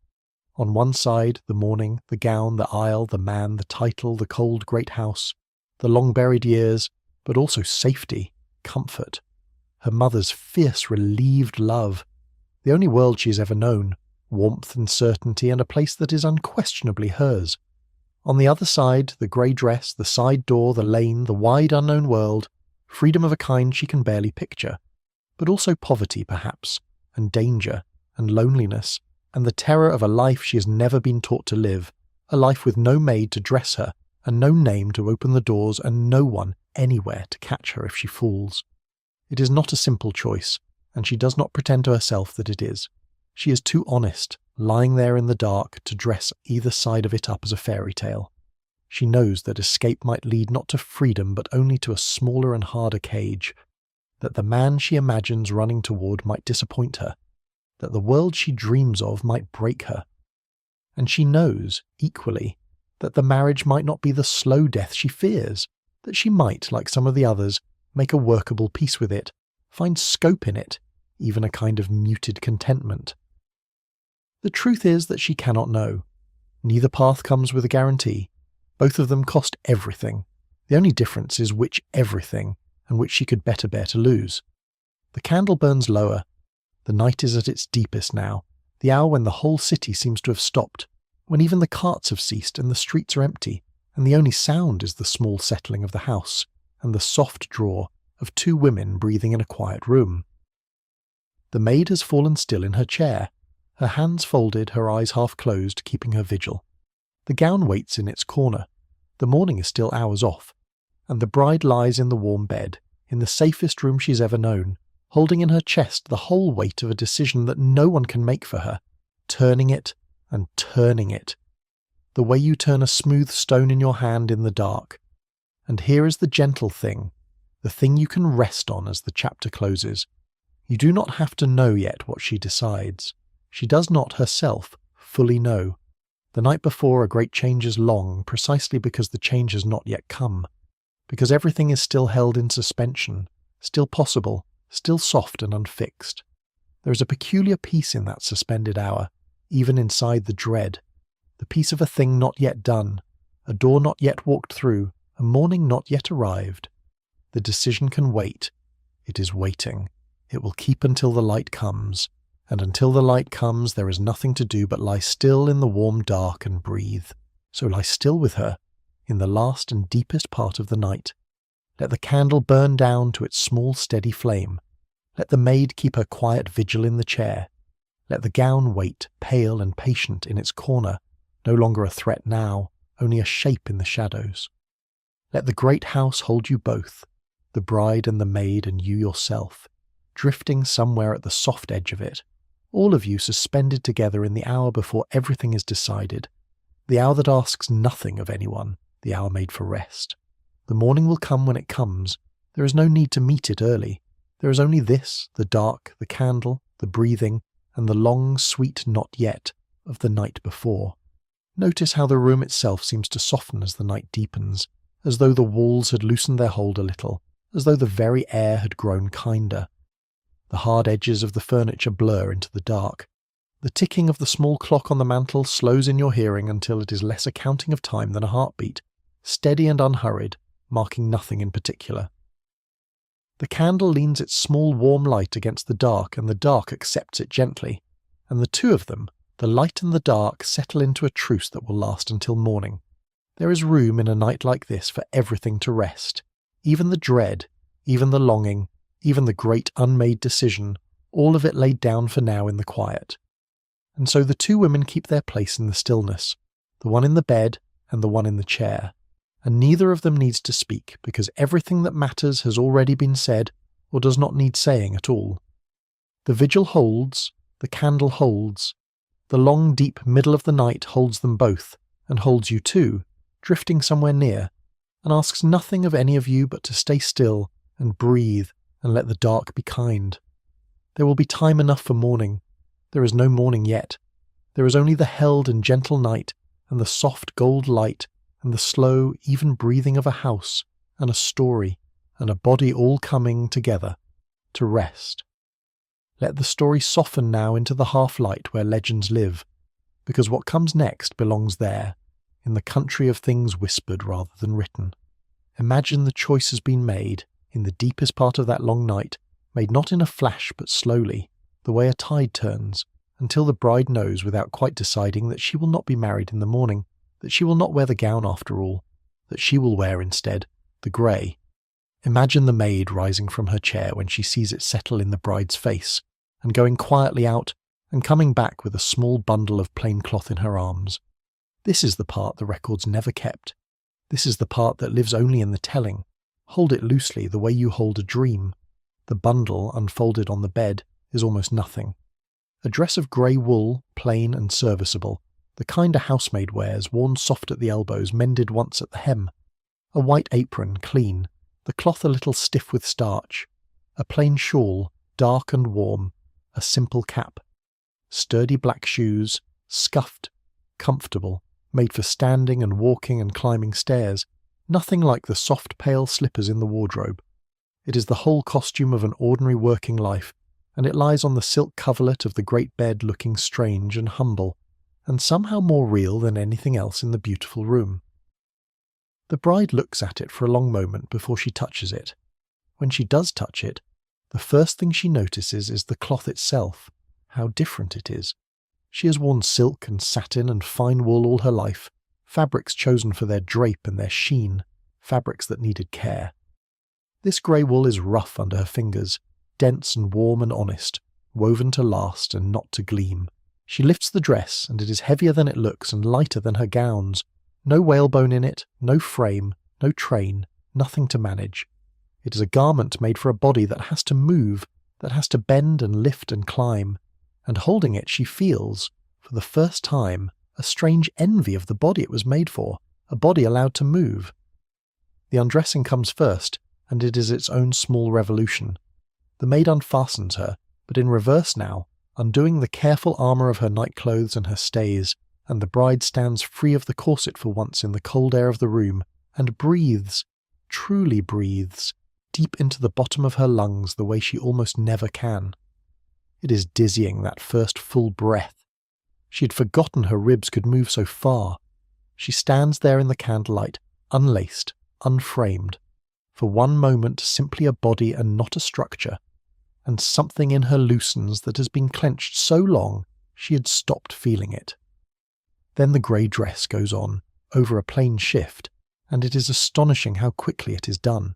On one side, the morning, the gown, the aisle, the man, the title, the cold great house, the long-buried years, but also safety, comfort, her mother's fierce, relieved love, the only world she has ever known, warmth and certainty, and a place that is unquestionably hers. On the other side, the grey dress, the side door, the lane, the wide unknown world, freedom of a kind she can barely picture, but also poverty, perhaps, and danger, and loneliness, and the terror of a life she has never been taught to live, a life with no maid to dress her, and no name to open the doors, and no one anywhere to catch her if she falls. It is not a simple choice, and she does not pretend to herself that it is. She is too honest, lying there in the dark, to dress either side of it up as a fairy tale. She knows that escape might lead not to freedom but only to a smaller and harder cage, that the man she imagines running toward might disappoint her, that the world she dreams of might break her. And she knows, equally, that the marriage might not be the slow death she fears, that she might, like some of the others, make a workable peace with it, find scope in it, even a kind of muted contentment. The truth is that she cannot know. Neither path comes with a guarantee. Both of them cost everything. The only difference is which everything, and which she could better bear to lose. The candle burns lower. The night is at its deepest now, the hour when the whole city seems to have stopped, when even the carts have ceased and the streets are empty, and the only sound is the small settling of the house, and the soft draw of two women breathing in a quiet room. The maid has fallen still in her chair, her hands folded, her eyes half closed, keeping her vigil. The gown waits in its corner. The morning is still hours off, and the bride lies in the warm bed, in the safest room she's ever known, holding in her chest the whole weight of a decision that no one can make for her, turning it and turning it, the way you turn a smooth stone in your hand in the dark. And here is the gentle thing, the thing you can rest on as the chapter closes. You do not have to know yet what she decides. She does not herself fully know. The night before a great change is long, precisely because the change has not yet come, because everything is still held in suspension, still possible, still soft and unfixed. There is a peculiar peace in that suspended hour, even inside the dread, the peace of a thing not yet done, a door not yet walked through, a morning not yet arrived. The decision can wait. It is waiting. It will keep until the light comes, and until the light comes there is nothing to do but lie still in the warm dark and breathe. So lie still with her, in the last and deepest part of the night. Let the candle burn down to its small steady flame. Let the maid keep her quiet vigil in the chair. Let the gown wait, pale and patient, in its corner, no longer a threat now, only a shape in the shadows. Let the great house hold you both, the bride and the maid and you yourself, drifting somewhere at the soft edge of it, all of you suspended together in the hour before everything is decided, the hour that asks nothing of anyone, the hour made for rest. The morning will come when it comes. There is no need to meet it early. There is only this, the dark, the candle, the breathing, and the long, sweet not yet of the night before. Notice how the room itself seems to soften as the night deepens, as though the walls had loosened their hold a little, as though the very air had grown kinder. The hard edges of the furniture blur into the dark. The ticking of the small clock on the mantel slows in your hearing until it is less a counting of time than a heartbeat, steady and unhurried, marking nothing in particular. The candle leans its small warm light against the dark, and the dark accepts it gently, and the two of them, the light and the dark, settle into a truce that will last until morning. There is room in a night like this for everything to rest, even the dread, even the longing, even the great unmade decision, all of it laid down for now in the quiet. And so the two women keep their place in the stillness, the one in the bed and the one in the chair, and neither of them needs to speak because everything that matters has already been said or does not need saying at all. The vigil holds, the candle holds, the long deep middle of the night holds them both, and holds you too, drifting somewhere near, and asks nothing of any of you but to stay still and breathe, and let the dark be kind. There will be time enough for morning. There is no morning yet. There is only the held and gentle night, and the soft gold light, and the slow, even breathing of a house, and a story, and a body all coming together to rest. Let the story soften now into the half-light where legends live, because what comes next belongs there, in the country of things whispered rather than written. Imagine the choice has been made, in the deepest part of that long night, made not in a flash but slowly, the way a tide turns, until the bride knows without quite deciding that she will not be married in the morning, that she will not wear the gown after all, that she will wear instead the grey. Imagine the maid rising from her chair when she sees it settle in the bride's face, and going quietly out, and coming back with a small bundle of plain cloth in her arms. This is the part the records never kept. This is the part that lives only in the telling. Hold it loosely the way you hold a dream. The bundle, unfolded on the bed, is almost nothing. A dress of grey wool, plain and serviceable, the kind a housemaid wears, worn soft at the elbows, mended once at the hem. A white apron, clean, the cloth a little stiff with starch. A plain shawl, dark and warm, a simple cap. Sturdy black shoes, scuffed, comfortable, made for standing and walking and climbing stairs, nothing like the soft pale slippers in the wardrobe. It is the whole costume of an ordinary working life, and it lies on the silk coverlet of the great bed looking strange and humble, and somehow more real than anything else in the beautiful room. The bride looks at it for a long moment before she touches it. When she does touch it, the first thing she notices is the cloth itself, how different it is. She has worn silk and satin and fine wool all her life, fabrics chosen for their drape and their sheen, fabrics that needed care. This grey wool is rough under her fingers, dense and warm and honest, woven to last and not to gleam. She lifts the dress, and it is heavier than it looks and lighter than her gowns. No whalebone in it, no frame, no train, nothing to manage. It is a garment made for a body that has to move, that has to bend and lift and climb, and holding it she feels, for the first time, a strange envy of the body it was made for, a body allowed to move. The undressing comes first, and it is its own small revolution. The maid unfastens her, but in reverse now, undoing the careful armour of her nightclothes and her stays, and the bride stands free of the corset for once in the cold air of the room, and breathes, truly breathes, deep into the bottom of her lungs the way she almost never can. It is dizzying, that first full breath. She had forgotten her ribs could move so far. She stands there in the candlelight, unlaced, unframed, for one moment simply a body and not a structure, and something in her loosens that has been clenched so long she had stopped feeling it. Then the grey dress goes on, over a plain shift, and it is astonishing how quickly it is done.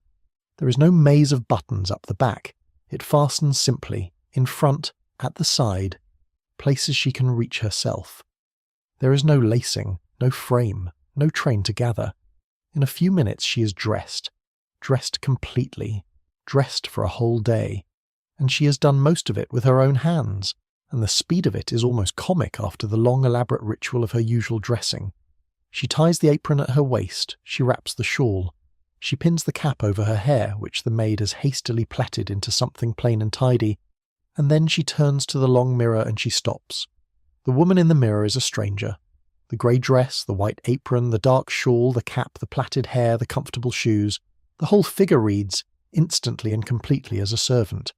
There is no maze of buttons up the back. It fastens simply, in front, at the side, places she can reach herself. There is no lacing, no frame, no train to gather. In a few minutes she is dressed completely, dressed for a whole day, and she has done most of it with her own hands, and the speed of it is almost comic after the long elaborate ritual of her usual dressing. She ties the apron at her waist, she wraps the shawl, she pins the cap over her hair, which the maid has hastily plaited into something plain and tidy, and then she turns to the long mirror and she stops. The woman in the mirror is a stranger. The grey dress, the white apron, the dark shawl, the cap, the plaited hair, the comfortable shoes, the whole figure reads, instantly and completely as a servant.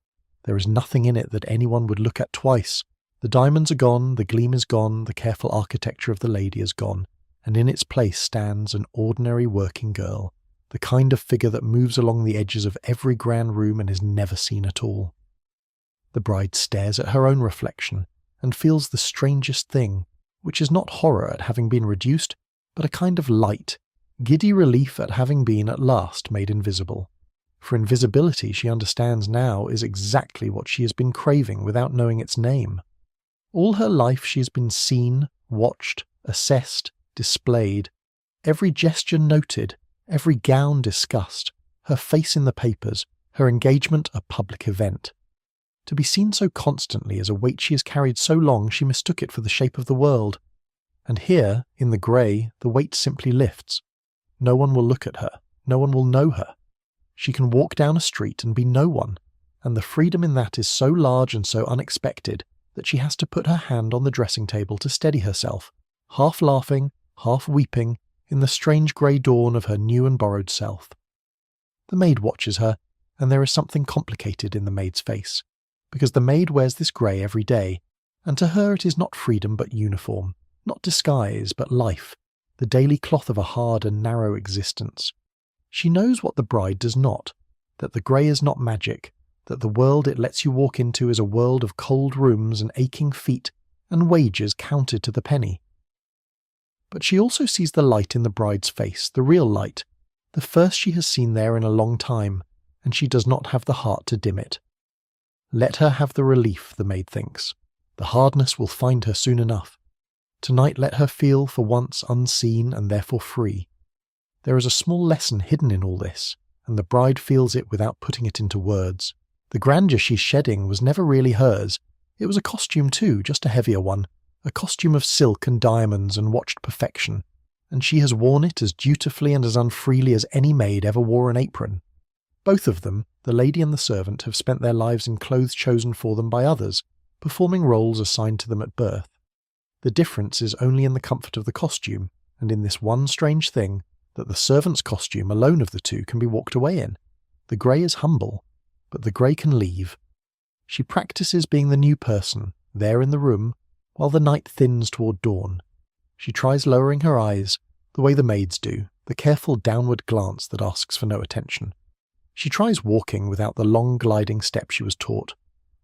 There is nothing in it that anyone would look at twice. The diamonds are gone, the gleam is gone, the careful architecture of the lady is gone, and in its place stands an ordinary working girl, the kind of figure that moves along the edges of every grand room and is never seen at all. The bride stares at her own reflection and feels the strangest thing, which is not horror at having been reduced, but a kind of light, giddy relief at having been at last made invisible. For invisibility, she understands now, is exactly what she has been craving without knowing its name. All her life she has been seen, watched, assessed, displayed, every gesture noted, every gown discussed, her face in the papers, her engagement a public event. To be seen so constantly as a weight she has carried so long she mistook it for the shape of the world. And here, in the grey, the weight simply lifts. No one will look at her, no one will know her. She can walk down a street and be no one, and the freedom in that is so large and so unexpected that she has to put her hand on the dressing table to steady herself, half laughing, half weeping, in the strange grey dawn of her new and borrowed self. The maid watches her, and there is something complicated in the maid's face, because the maid wears this grey every day, and to her it is not freedom but uniform, not disguise but life, the daily cloth of a hard and narrow existence. She knows what the bride does not, that the grey is not magic, that the world it lets you walk into is a world of cold rooms and aching feet and wages counted to the penny. But she also sees the light in the bride's face, the real light, the first she has seen there in a long time, and she does not have the heart to dim it. Let her have the relief, the maid thinks. The hardness will find her soon enough. Tonight let her feel for once unseen and therefore free. There is a small lesson hidden in all this, and the bride feels it without putting it into words. The grandeur she's shedding was never really hers. It was a costume too, just a heavier one, a costume of silk and diamonds and watched perfection, and she has worn it as dutifully and as unfreely as any maid ever wore an apron. Both of them, the lady and the servant, have spent their lives in clothes chosen for them by others, performing roles assigned to them at birth. The difference is only in the comfort of the costume, and in this one strange thing, that the servant's costume alone of the two can be walked away in. The grey is humble, but the grey can leave. She practices being the new person, there in the room, while the night thins toward dawn. She tries lowering her eyes, the way the maids do, the careful downward glance that asks for no attention. She tries walking without the long gliding step she was taught,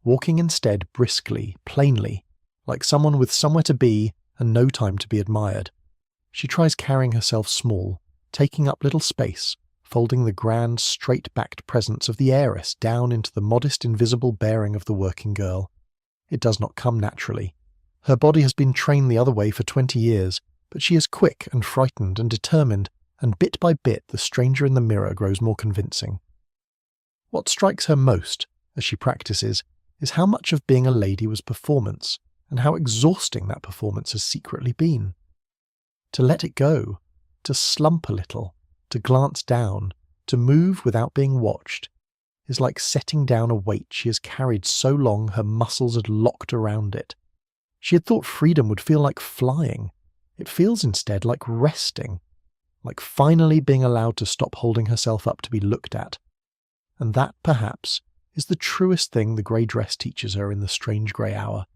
walking instead briskly, plainly, like someone with somewhere to be and no time to be admired. She tries carrying herself small, taking up little space, folding the grand, straight-backed presence of the heiress down into the modest invisible bearing of the working girl. It does not come naturally. Her body has been trained the other way for 20 years, but she is quick and frightened and determined, and bit by bit the stranger in the mirror grows more convincing. What strikes her most, as she practices, is how much of being a lady was performance, and how exhausting that performance has secretly been. To let it go, to slump a little, to glance down, to move without being watched, is like setting down a weight she has carried so long her muscles had locked around it. She had thought freedom would feel like flying. It feels instead like resting, like finally being allowed to stop holding herself up to be looked at. And that, perhaps, is the truest thing the grey dress teaches her in the strange grey hour,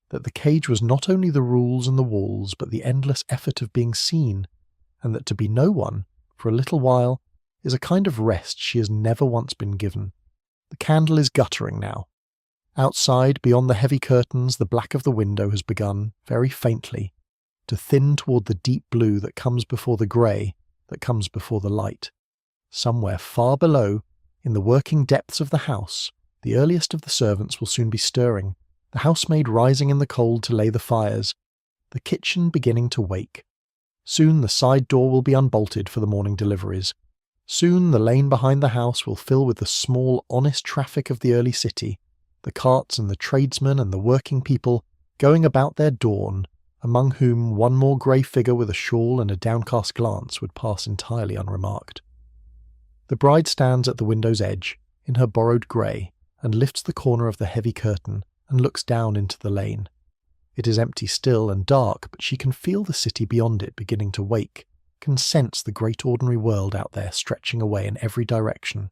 that the cage was not only the rules and the walls, but the endless effort of being seen, and that to be no one, for a little while, is a kind of rest she has never once been given. The candle is guttering now. Outside, beyond the heavy curtains, the black of the window has begun, very faintly, to thin toward the deep blue that comes before the grey, that comes before the light. Somewhere far below, in the working depths of the house, the earliest of the servants will soon be stirring, the housemaid rising in the cold to lay the fires, the kitchen beginning to wake. Soon the side door will be unbolted for the morning deliveries. Soon the lane behind the house will fill with the small, honest traffic of the early city, the carts and the tradesmen and the working people going about their dawn, among whom one more grey figure with a shawl and a downcast glance would pass entirely unremarked. The bride stands at the window's edge, in her borrowed grey, and lifts the corner of the heavy curtain and looks down into the lane. It is empty still and dark, but she can feel the city beyond it beginning to wake, can sense the great ordinary world out there stretching away in every direction,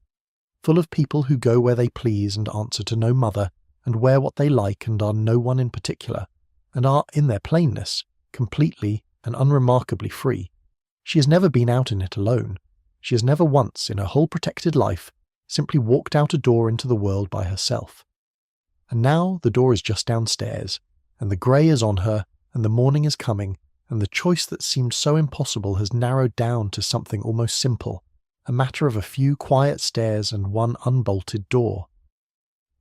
full of people who go where they please and answer to no mother, and wear what they like and are no one in particular, and are, in their plainness, completely and unremarkably free. She has never been out in it alone. She has never once, in her whole protected life, simply walked out a door into the world by herself. And now the door is just downstairs, and the grey is on her, and the morning is coming, and the choice that seemed so impossible has narrowed down to something almost simple, a matter of a few quiet stairs and one unbolted door.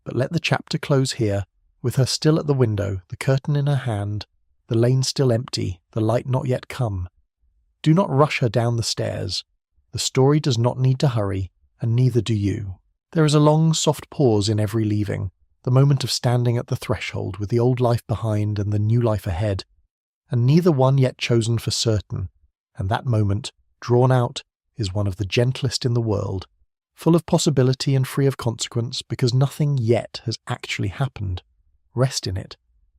But let the chapter close here, with her still at the window, the curtain in her hand, the lane still empty, the light not yet come. Do not rush her down the stairs. The story does not need to hurry, and neither do you. There is a long, soft pause in every leaving, the moment of standing at the threshold with the old life behind and the new life ahead, and neither one yet chosen for certain, and that moment, drawn out, is one of the gentlest in the world, full of possibility and free of consequence because nothing yet has actually happened. Rest in it.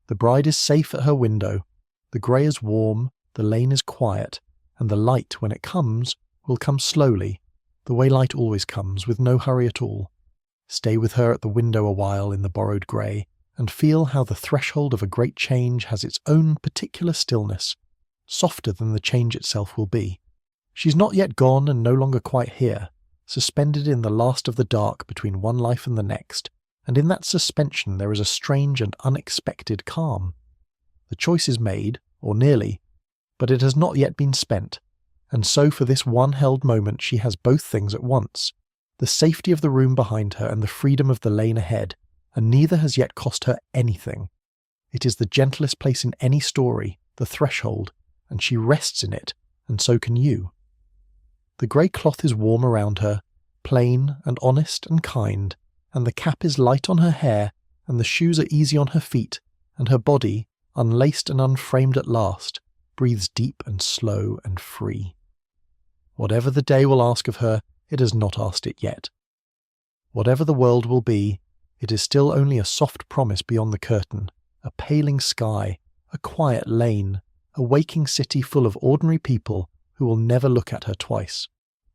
The bride is safe at her window. The grey is warm, the lane is quiet, and the light, when it comes, will come slowly, the way light always comes, with no hurry at all. Stay with her at the window a while in the borrowed grey, and feel how the threshold of a great change has its own particular stillness, softer than the change itself will be. She's not yet gone and no longer quite here, suspended in the last of the dark between one life and the next, and in that suspension there is a strange and unexpected calm. The choice is made, or nearly, but it has not yet been spent, and so for this one held moment she has both things at once, the safety of the room behind her and the freedom of the lane ahead, and neither has yet cost her anything. It is the gentlest place in any story, the threshold, and she rests in it, and so can you. The grey cloth is warm around her, plain and honest and kind, and the cap is light on her hair, and the shoes are easy on her feet, and her body, unlaced and unframed at last, breathes deep and slow and free. Whatever the day will ask of her, it has not asked it yet. Whatever the world will be, it is still only a soft promise beyond the curtain, a paling sky, a quiet lane, a waking city full of ordinary people who will never look at her twice.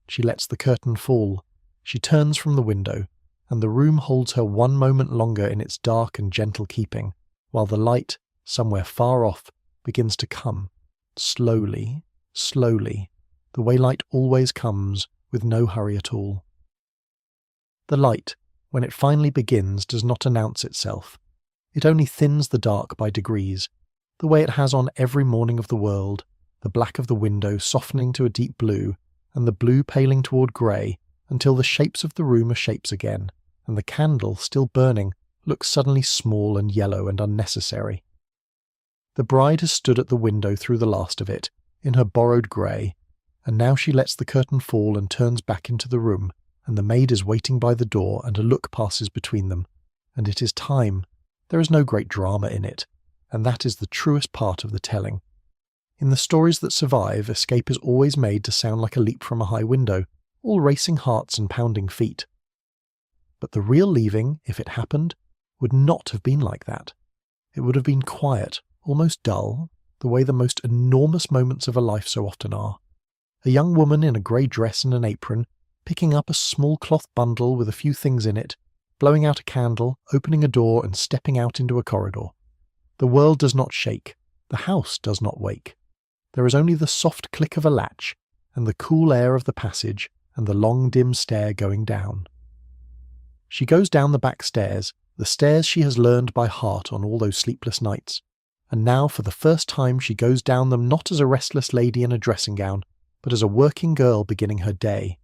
She lets the curtain fall. She turns from the window, and the room holds her one moment longer in its dark and gentle keeping, while the light, somewhere far off, begins to come, slowly, slowly, the way light always comes, with no hurry at all. The light, when it finally begins, does not announce itself. It only thins the dark by degrees, the way it has on every morning of the world, the black of the window softening to a deep blue, and the blue paling toward grey, until the shapes of the room are shapes again, and the candle, still burning, looks suddenly small and yellow and unnecessary. The bride has stood at the window through the last of it, in her borrowed grey, and now she lets the curtain fall and turns back into the room, and the maid is waiting by the door, and a look passes between them, and it is time. There is no great drama in it, and that is the truest part of the telling. In the stories that survive, escape is always made to sound like a leap from a high window, all racing hearts and pounding feet. But the real leaving, if it happened, would not have been like that. It would have been quiet, almost dull, the way the most enormous moments of a life so often are. A young woman in a grey dress and an apron, picking up a small cloth bundle with a few things in it, blowing out a candle, opening a door and stepping out into a corridor. The world does not shake, the house does not wake. There is only the soft click of a latch, and the cool air of the passage, and the long dim stair going down. She goes down the back stairs, the stairs she has learned by heart on all those sleepless nights, and now for the first time she goes down them not as a restless lady in a dressing gown, but as a working girl beginning her day,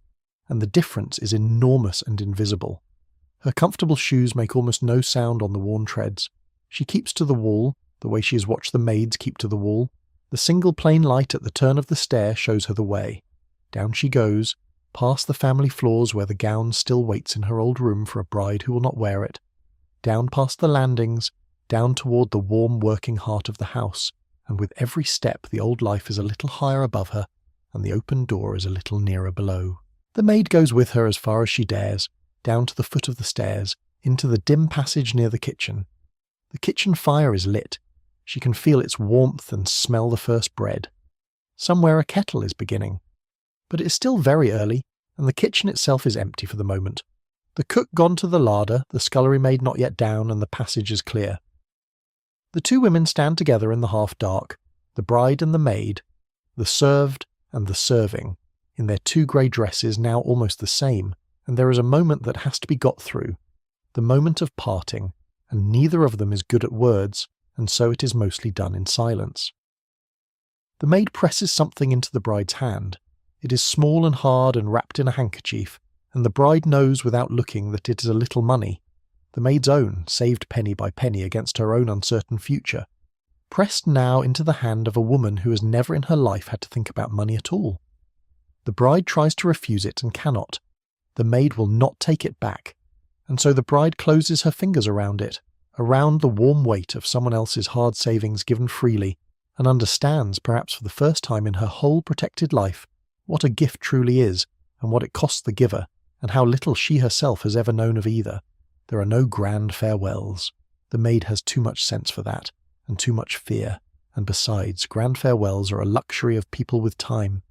and the difference is enormous and invisible. Her comfortable shoes make almost no sound on the worn treads. She keeps to the wall, the way she has watched the maids keep to the wall. The single plain light at the turn of the stair shows her the way. Down she goes, past the family floors where the gown still waits in her old room for a bride who will not wear it, down past the landings, down toward the warm working heart of the house, and with every step the old life is a little higher above her, and the open door is a little nearer below. The maid goes with her as far as she dares, down to the foot of the stairs, into the dim passage near the kitchen. The kitchen fire is lit. She can feel its warmth and smell the first bread. Somewhere a kettle is beginning. But it is still very early, and the kitchen itself is empty for the moment. The cook gone to the larder, the scullery maid not yet down, and the passage is clear. The two women stand together in the half-dark, the bride and the maid, the served and the serving, in their two grey dresses now almost the same, and there is a moment that has to be got through, the moment of parting, and neither of them is good at words, and so it is mostly done in silence. The maid presses something into the bride's hand. It is small and hard and wrapped in a handkerchief, and the bride knows without looking that it is a little money, the maid's own, saved penny by penny against her own uncertain future, pressed now into the hand of a woman who has never in her life had to think about money at all. The bride tries to refuse it and cannot. The maid will not take it back, and so the bride closes her fingers around it, around the warm weight of someone else's hard savings given freely, and understands, perhaps for the first time in her whole protected life, what a gift truly is, and what it costs the giver, and how little she herself has ever known of either. There are no grand farewells. The maid has too much sense for that, and too much fear, and besides, grand farewells are a luxury of people with time.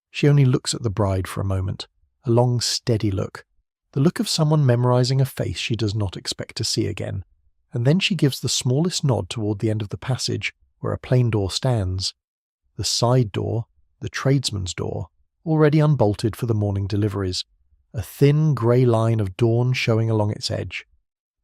She only looks at the bride for a moment, a long steady look, the look of someone memorizing a face she does not expect to see again, and then she gives the smallest nod toward the end of the passage where a plain door stands. The side door, the tradesman's door, already unbolted for the morning deliveries, a thin grey line of dawn showing along its edge.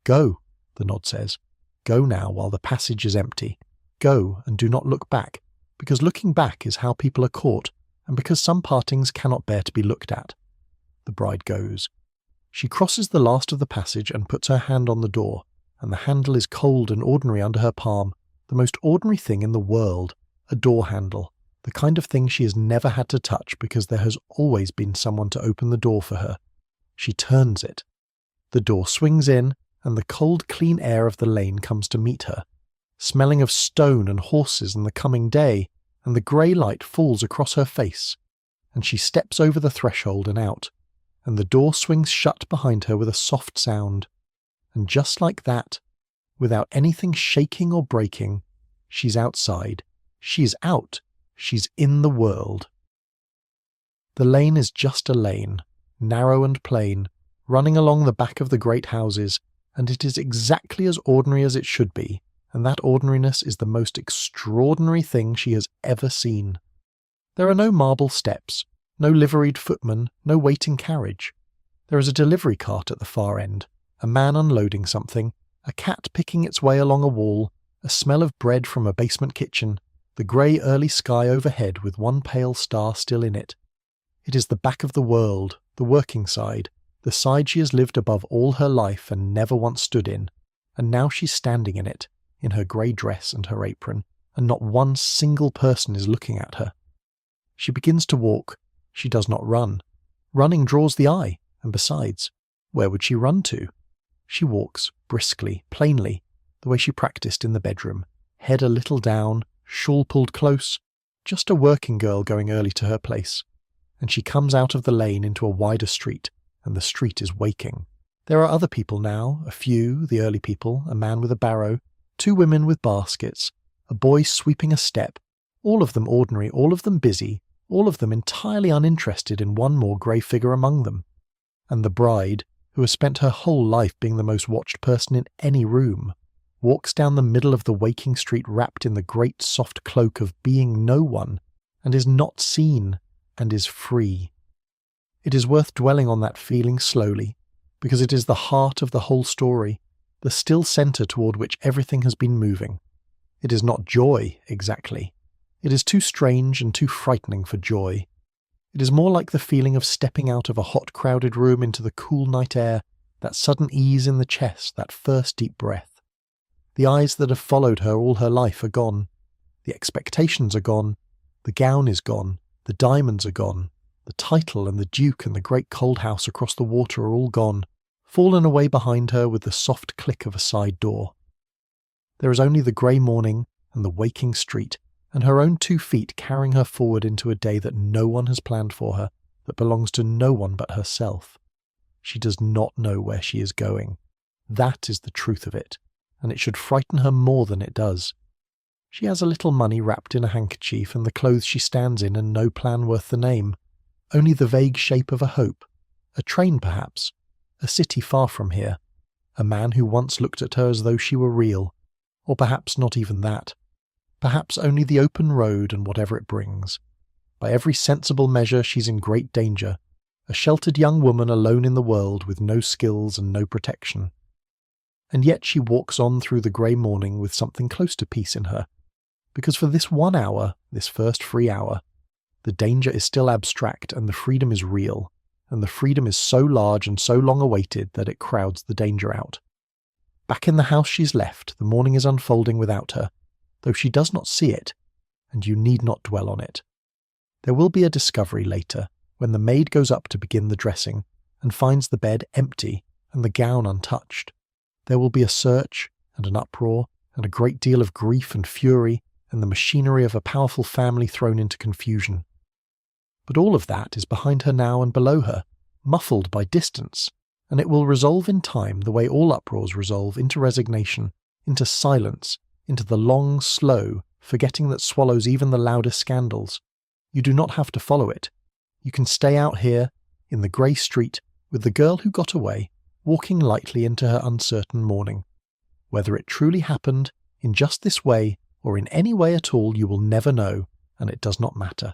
Go, the nod says. Go now while the passage is empty. Go and do not look back, because looking back is how people are caught, and because some partings cannot bear to be looked at. The bride goes. She crosses the last of the passage and puts her hand on the door, and the handle is cold and ordinary under her palm, the most ordinary thing in the world, a door handle, the kind of thing she has never had to touch because there has always been someone to open the door for her. She turns it. The door swings in, and the cold, clean air of the lane comes to meet her, smelling of stone and horses and the coming day, and the grey light falls across her face, and she steps over the threshold and out, and the door swings shut behind her with a soft sound, and just like that, without anything shaking or breaking, she's outside. She's out. She's in the world. The lane is just a lane, narrow and plain, running along the back of the great houses, and it is exactly as ordinary as it should be, and that ordinariness is the most extraordinary thing she has ever seen. There are no marble steps, no liveried footman, no waiting carriage. There is a delivery cart at the far end, a man unloading something, a cat picking its way along a wall, a smell of bread from a basement kitchen, the grey early sky overhead with one pale star still in it. It is the back of the world, the working side, the side she has lived above all her life and never once stood in, and now she's standing in it, in her grey dress and her apron, and not one single person is looking at her. She begins to walk. She does not run. Running draws the eye, and besides, where would she run to? She walks, briskly, plainly, the way she practised in the bedroom, head a little down, shawl pulled close, just a working girl going early to her place. And she comes out of the lane into a wider street, and the street is waking. There are other people now, a few, the early people, a man with a barrow, 2 women with baskets, a boy sweeping a step, all of them ordinary, all of them busy, all of them entirely uninterested in one more grey figure among them. And the bride, who has spent her whole life being the most watched person in any room, walks down the middle of the waking street wrapped in the great soft cloak of being no one, and is not seen, and is free. It is worth dwelling on that feeling slowly, because it is the heart of the whole story, the still centre toward which everything has been moving. It is not joy, exactly. It is too strange and too frightening for joy. It is more like the feeling of stepping out of a hot, crowded room into the cool night air, that sudden ease in the chest, that first deep breath. The eyes that have followed her all her life are gone. The expectations are gone. The gown is gone. The diamonds are gone. The title and the duke and the great cold house across the water are all gone, fallen away behind her with the soft click of a side door. There is only the grey morning and the waking street, and her own 2 feet carrying her forward into a day that no one has planned for her, that belongs to no one but herself. She does not know where she is going. That is the truth of it, and it should frighten her more than it does. She has a little money wrapped in a handkerchief and the clothes she stands in, and no plan worth the name. Only the vague shape of a hope. A train, perhaps. A city far from here. A man who once looked at her as though she were real. Or perhaps not even that. Perhaps only the open road and whatever it brings. By every sensible measure she's in great danger. A sheltered young woman alone in the world with no skills and no protection. And yet she walks on through the grey morning with something close to peace in her. Because for this 1 hour, this first free hour, the danger is still abstract and the freedom is real, and the freedom is so large and so long awaited that it crowds the danger out. Back in the house she's left, the morning is unfolding without her, though she does not see it, and you need not dwell on it. There will be a discovery later, when the maid goes up to begin the dressing, and finds the bed empty and the gown untouched. There will be a search, and an uproar, and a great deal of grief and fury, and the machinery of a powerful family thrown into confusion. But all of that is behind her now and below her, muffled by distance, and it will resolve in time the way all uproars resolve into resignation, into silence, into the long, slow forgetting that swallows even the loudest scandals. You do not have to follow it. You can stay out here, in the grey street, with the girl who got away, walking lightly into her uncertain morning. Whether it truly happened, in just this way, or in any way at all, you will never know, and it does not matter.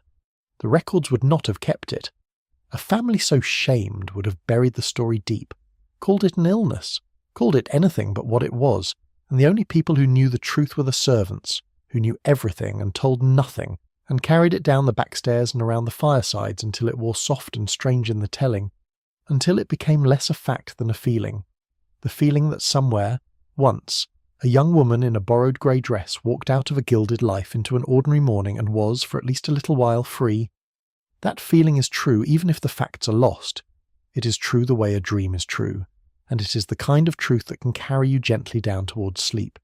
The records would not have kept it. A family so shamed would have buried the story deep, called it an illness, called it anything but what it was, and the only people who knew the truth were the servants, who knew everything and told nothing, and carried it down the backstairs and around the firesides until it wore soft and strange in the telling, until it became less a fact than a feeling. The feeling that somewhere, once, a young woman in a borrowed grey dress walked out of a gilded life into an ordinary morning and was, for at least a little while, free. That feeling is true even if the facts are lost. It is true the way a dream is true, and it is the kind of truth that can carry you gently down towards sleep.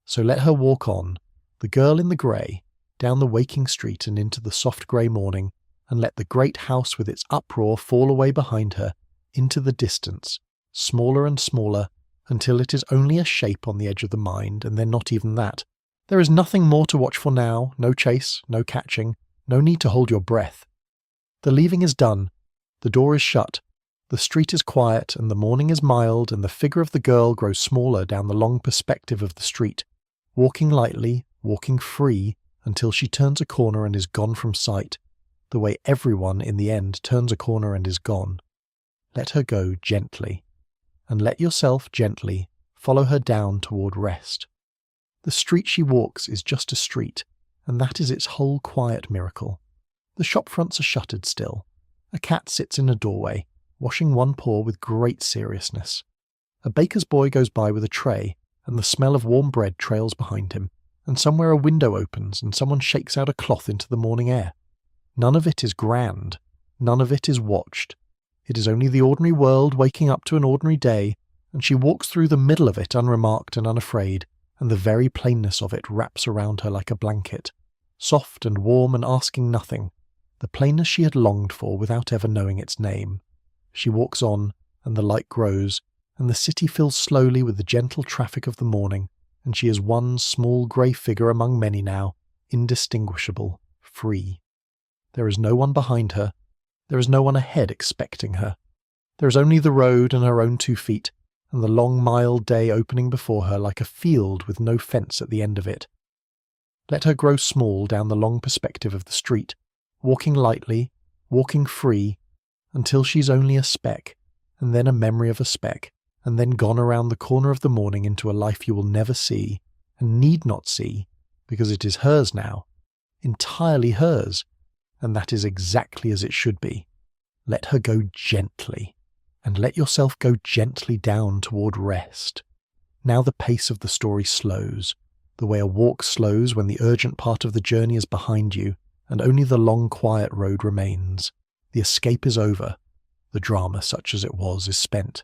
So let her walk on, the girl in the grey, down the waking street and into the soft grey morning, and let the great house with its uproar fall away behind her, into the distance, smaller and smaller, until it is only a shape on the edge of the mind, and then not even that. There is nothing more to watch for now, no chase, no catching, no need to hold your breath. The leaving is done, the door is shut, the street is quiet, and the morning is mild, and the figure of the girl grows smaller down the long perspective of the street, walking lightly, walking free, until she turns a corner and is gone from sight, the way everyone in the end turns a corner and is gone. Let her go gently, and let yourself gently follow her down toward rest. The street she walks is just a street, and that is its whole quiet miracle. The shop fronts are shuttered still. A cat sits in a doorway, washing one paw with great seriousness. A baker's boy goes by with a tray, and the smell of warm bread trails behind him, and somewhere a window opens and someone shakes out a cloth into the morning air. None of it is grand, none of it is watched. It is only the ordinary world waking up to an ordinary day, and she walks through the middle of it unremarked and unafraid, and the very plainness of it wraps around her like a blanket, soft and warm and asking nothing, the plainness she had longed for without ever knowing its name. She walks on, and the light grows, and the city fills slowly with the gentle traffic of the morning, and she is one small grey figure among many now, indistinguishable, free. There is no one behind her. There is no one ahead expecting her. There is only the road and her own 2 feet, and the long mild day opening before her like a field with no fence at the end of it. Let her grow small down the long perspective of the street, walking lightly, walking free, until she's only a speck, and then a memory of a speck, and then gone around the corner of the morning into a life you will never see, and need not see, because it is hers now, entirely hers, and that is exactly as it should be. Let her go gently, and let yourself go gently down toward rest. Now the pace of the story slows, the way a walk slows when the urgent part of the journey is behind you, and only the long quiet road remains. The escape is over. The drama, such as it was, is spent.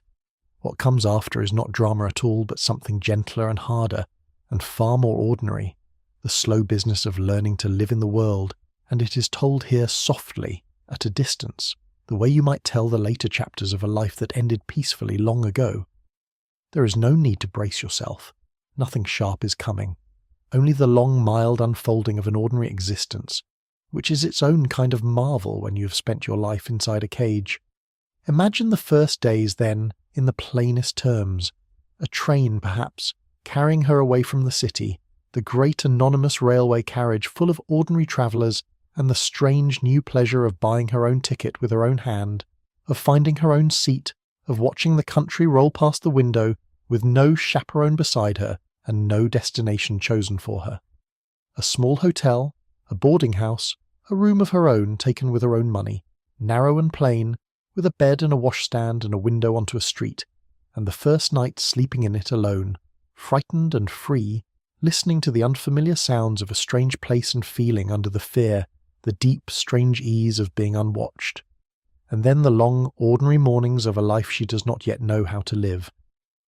What comes after is not drama at all, but something gentler and harder, and far more ordinary, the slow business of learning to live in the world, and it is told here softly, at a distance, the way you might tell the later chapters of a life that ended peacefully long ago. There is no need to brace yourself. Nothing sharp is coming. Only the long, mild unfolding of an ordinary existence, which is its own kind of marvel when you have spent your life inside a cage. Imagine the first days then, in the plainest terms. A train, perhaps, carrying her away from the city, the great anonymous railway carriage full of ordinary travellers, and the strange new pleasure of buying her own ticket with her own hand, of finding her own seat, of watching the country roll past the window with no chaperone beside her and no destination chosen for her. A small hotel, a boarding house, a room of her own taken with her own money, narrow and plain, with a bed and a washstand and a window onto a street, and the first night sleeping in it alone, frightened and free, listening to the unfamiliar sounds of a strange place and feeling under the fear, the deep, strange ease of being unwatched. And then the long, ordinary mornings of a life she does not yet know how to live.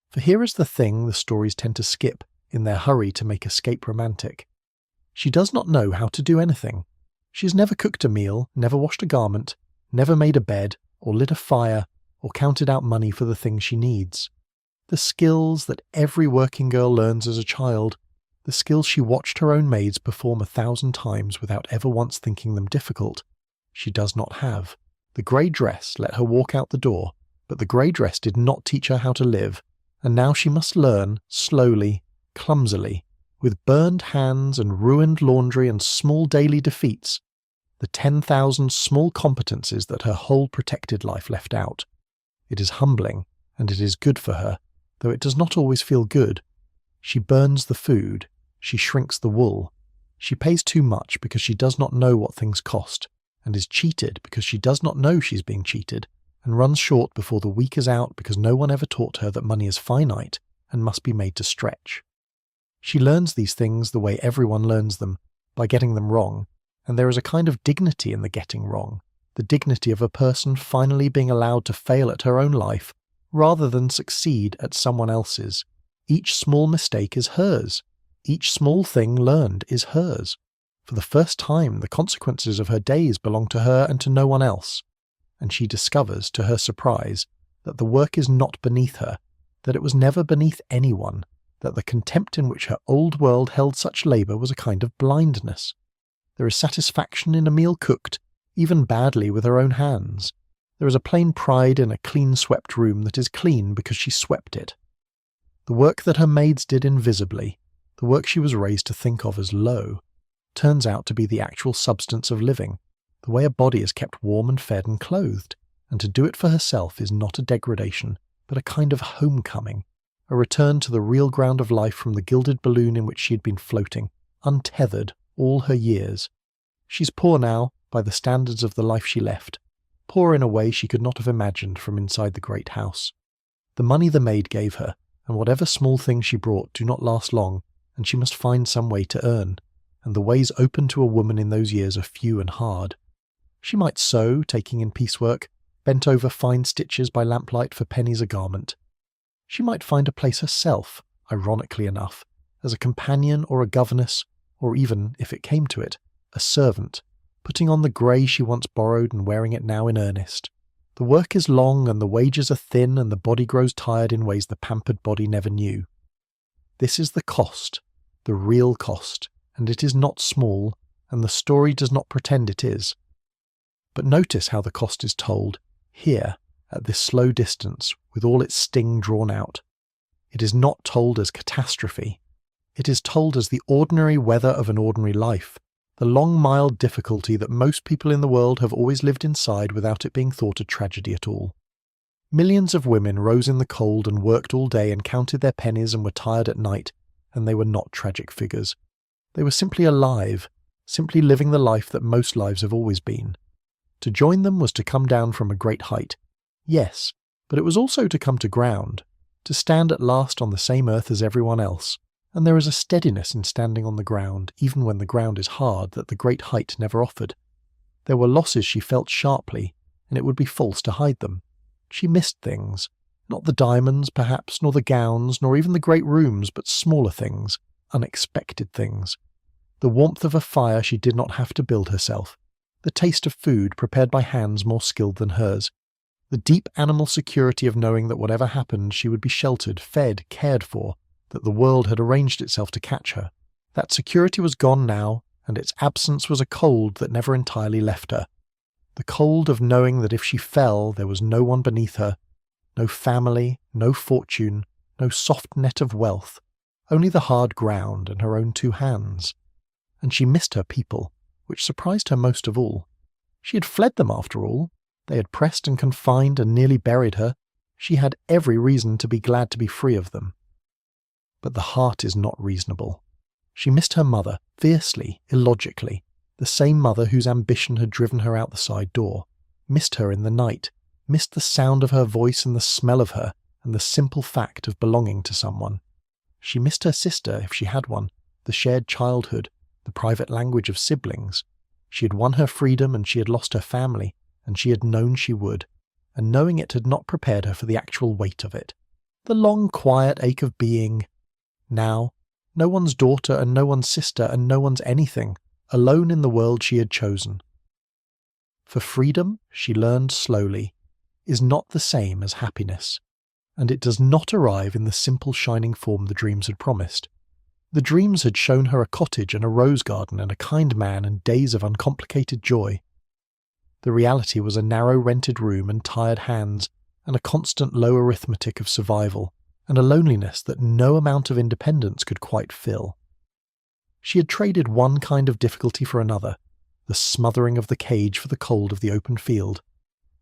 For here is the thing the stories tend to skip, in their hurry to make escape romantic. She does not know how to do anything. She has never cooked a meal, never washed a garment, never made a bed, or lit a fire, or counted out money for the things she needs. The skills that every working girl learns as a child, the skills she watched her own maids perform 1,000 times without ever once thinking them difficult, she does not have. The grey dress let her walk out the door, but the grey dress did not teach her how to live, and now she must learn, slowly, clumsily, with burned hands and ruined laundry and small daily defeats, the 10,000 small competencies that her whole protected life left out. It is humbling, and it is good for her, though it does not always feel good. She burns the food, she shrinks the wool, she pays too much because she does not know what things cost, and is cheated because she does not know she's being cheated, and runs short before the week is out because no one ever taught her that money is finite and must be made to stretch. She learns these things the way everyone learns them, by getting them wrong, and there is a kind of dignity in the getting wrong, the dignity of a person finally being allowed to fail at her own life rather than succeed at someone else's. Each small mistake is hers. Each small thing learned is hers. For the first time, the consequences of her days belong to her and to no one else. And she discovers, to her surprise, that the work is not beneath her, that it was never beneath anyone, that the contempt in which her old world held such labour was a kind of blindness. There is satisfaction in a meal cooked, even badly with her own hands. There is a plain pride in a clean-swept room that is clean because she swept it. The work that her maids did invisibly, the work she was raised to think of as low, turns out to be the actual substance of living, the way a body is kept warm and fed and clothed, and to do it for herself is not a degradation, but a kind of homecoming, a return to the real ground of life from the gilded balloon in which she had been floating, untethered, all her years. She's poor now, by the standards of the life she left, poor in a way she could not have imagined from inside the great house. The money the maid gave her, and whatever small things she brought do not last long, and she must find some way to earn, and the ways open to a woman in those years are few and hard. She might sew, taking in piecework, bent over fine stitches by lamplight for pennies a garment. She might find a place herself, ironically enough, as a companion or a governess, or even, if it came to it, a servant, putting on the grey she once borrowed and wearing it now in earnest. The work is long and the wages are thin and the body grows tired in ways the pampered body never knew. This is the cost, the real cost, and it is not small, and the story does not pretend it is. But notice how the cost is told, here, at this slow distance, with all its sting drawn out. It is not told as catastrophe. It is told as the ordinary weather of an ordinary life, the long mild difficulty that most people in the world have always lived inside without it being thought a tragedy at all. Millions of women rose in the cold and worked all day and counted their pennies and were tired at night, and they were not tragic figures. They were simply alive, simply living the life that most lives have always been. To join them was to come down from a great height. Yes, but it was also to come to ground, to stand at last on the same earth as everyone else, and there is a steadiness in standing on the ground, even when the ground is hard, that the great height never offered. There were losses she felt sharply, and it would be false to hide them. She missed things, not the diamonds, perhaps, nor the gowns, nor even the great rooms, but smaller things, unexpected things. The warmth of a fire she did not have to build herself, the taste of food prepared by hands more skilled than hers, the deep animal security of knowing that whatever happened she would be sheltered, fed, cared for, that the world had arranged itself to catch her. That security was gone now, and its absence was a cold that never entirely left her. The cold of knowing that if she fell there was no one beneath her, no family, no fortune, no soft net of wealth, only the hard ground and her own 2 hands. And she missed her people, which surprised her most of all. She had fled them after all. They had pressed and confined and nearly buried her. She had every reason to be glad to be free of them. But the heart is not reasonable. She missed her mother, fiercely, illogically, the same mother whose ambition had driven her out the side door, missed her in the night, missed the sound of her voice and the smell of her, and the simple fact of belonging to someone. She missed her sister, if she had one, the shared childhood, the private language of siblings. She had won her freedom and she had lost her family, and she had known she would, and knowing it had not prepared her for the actual weight of it. The long quiet ache of being, now, no one's daughter and no one's sister and no one's anything, alone in the world she had chosen. For freedom she learned slowly, is not the same as happiness, and it does not arrive in the simple shining form the dreams had promised. The dreams had shown her a cottage and a rose garden and a kind man and days of uncomplicated joy. The reality was a narrow rented room and tired hands and a constant low arithmetic of survival and a loneliness that no amount of independence could quite fill. She had traded one kind of difficulty for another, the smothering of the cage for the cold of the open field,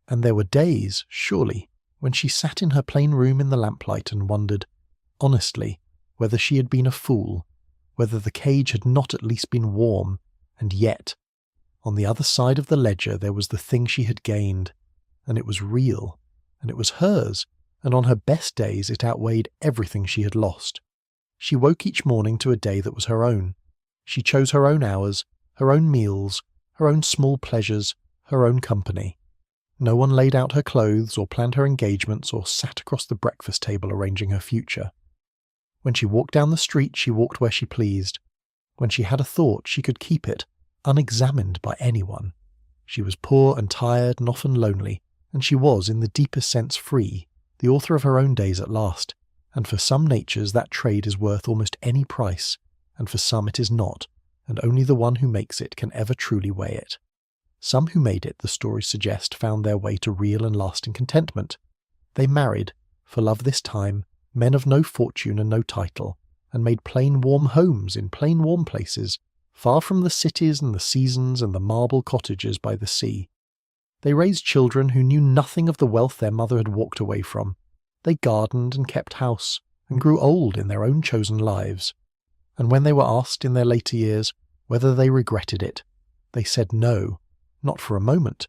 and there were days, surely, when she sat in her plain room in the lamplight and wondered, honestly, whether she had been a fool, whether the cage had not at least been warm, and yet, on the other side of the ledger there was the thing she had gained, and it was real, and it was hers, and on her best days it outweighed everything she had lost. She woke each morning to a day that was her own. She chose her own hours, her own meals, her own small pleasures, her own company. No one laid out her clothes or planned her engagements or sat across the breakfast table arranging her future. When she walked down the street, she walked where she pleased. When she had a thought, she could keep it, unexamined by anyone. She was poor and tired and often lonely, and she was, in the deepest sense, free, the author of her own days at last, and for some natures that trade is worth almost any price, and for some it is not, and only the one who makes it can ever truly weigh it. Some who made it, the stories suggest, found their way to real and lasting contentment. They married, for love this time, men of no fortune and no title, and made plain warm homes in plain warm places, far from the cities and the seasons and the marble cottages by the sea. They raised children who knew nothing of the wealth their mother had walked away from. They gardened and kept house, and grew old in their own chosen lives. And when they were asked in their later years whether they regretted it, they said no, not for a moment,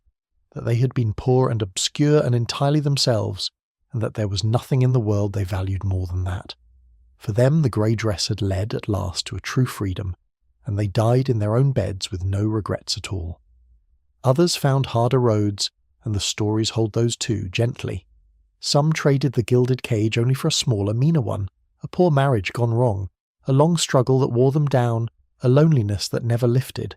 that they had been poor and obscure and entirely themselves, and that there was nothing in the world they valued more than that. For them the grey dress had led at last to a true freedom, and they died in their own beds with no regrets at all. Others found harder roads, and the stories hold those too, gently. Some traded the gilded cage only for a smaller, meaner one, a poor marriage gone wrong, a long struggle that wore them down, a loneliness that never lifted.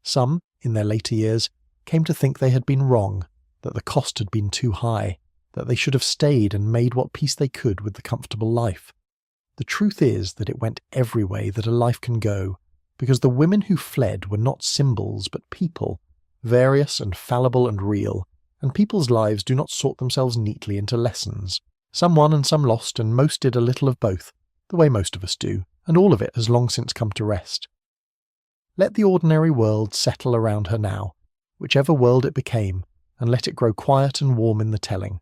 Some, in their later years, came to think they had been wrong, that the cost had been too high, that they should have stayed and made what peace they could with the comfortable life. The truth is that it went every way that a life can go, because the women who fled were not symbols but people, various and fallible and real, and people's lives do not sort themselves neatly into lessons. Some won and some lost, and most did a little of both, the way most of us do, and all of it has long since come to rest. Let the ordinary world settle around her now, whichever world it became, and let it grow quiet and warm in the telling.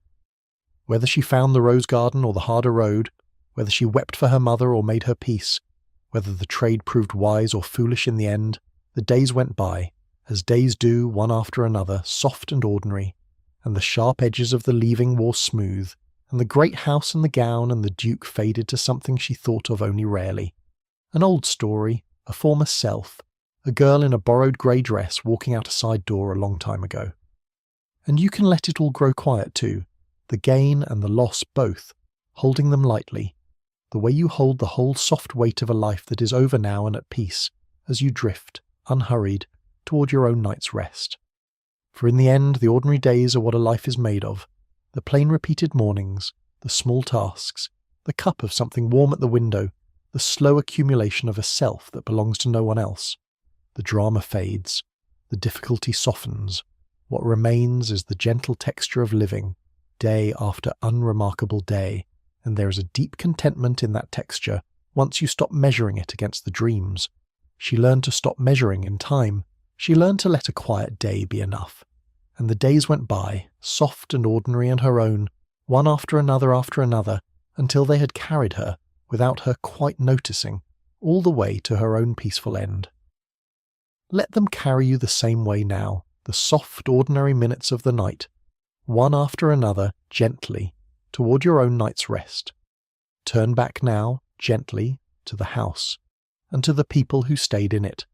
Whether she found the rose garden or the harder road, whether she wept for her mother or made her peace, whether the trade proved wise or foolish in the end, the days went by, as days do one after another, soft and ordinary, and the sharp edges of the leaving wore smooth, and the great house and the gown and the duke faded to something she thought of only rarely. An old story, a former self, a girl in a borrowed grey dress walking out a side door a long time ago. And you can let it all grow quiet too, the gain and the loss both, holding them lightly, the way you hold the whole soft weight of a life that is over now and at peace, as you drift, unhurried, toward your own night's rest. For in the end, the ordinary days are what a life is made of, the plain repeated mornings, the small tasks, the cup of something warm at the window, the slow accumulation of a self that belongs to no one else. The drama fades, the difficulty softens, what remains is the gentle texture of living, day after unremarkable day, and there is a deep contentment in that texture once you stop measuring it against the dreams. She learned to stop measuring in time. She learned to let a quiet day be enough. And the days went by, soft and ordinary and her own, one after another, until they had carried her, without her quite noticing, all the way to her own peaceful end. Let them carry you the same way now, the soft, ordinary minutes of the night, one after another, gently, toward your own night's rest. Turn back now, gently, to the house, and to the people who stayed in it,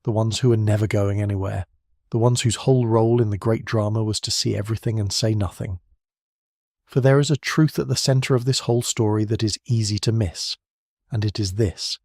the ones who were never going anywhere, the ones whose whole role in the great drama was to see everything and say nothing. For there is a truth at the centre of this whole story that is easy to miss, and it is this,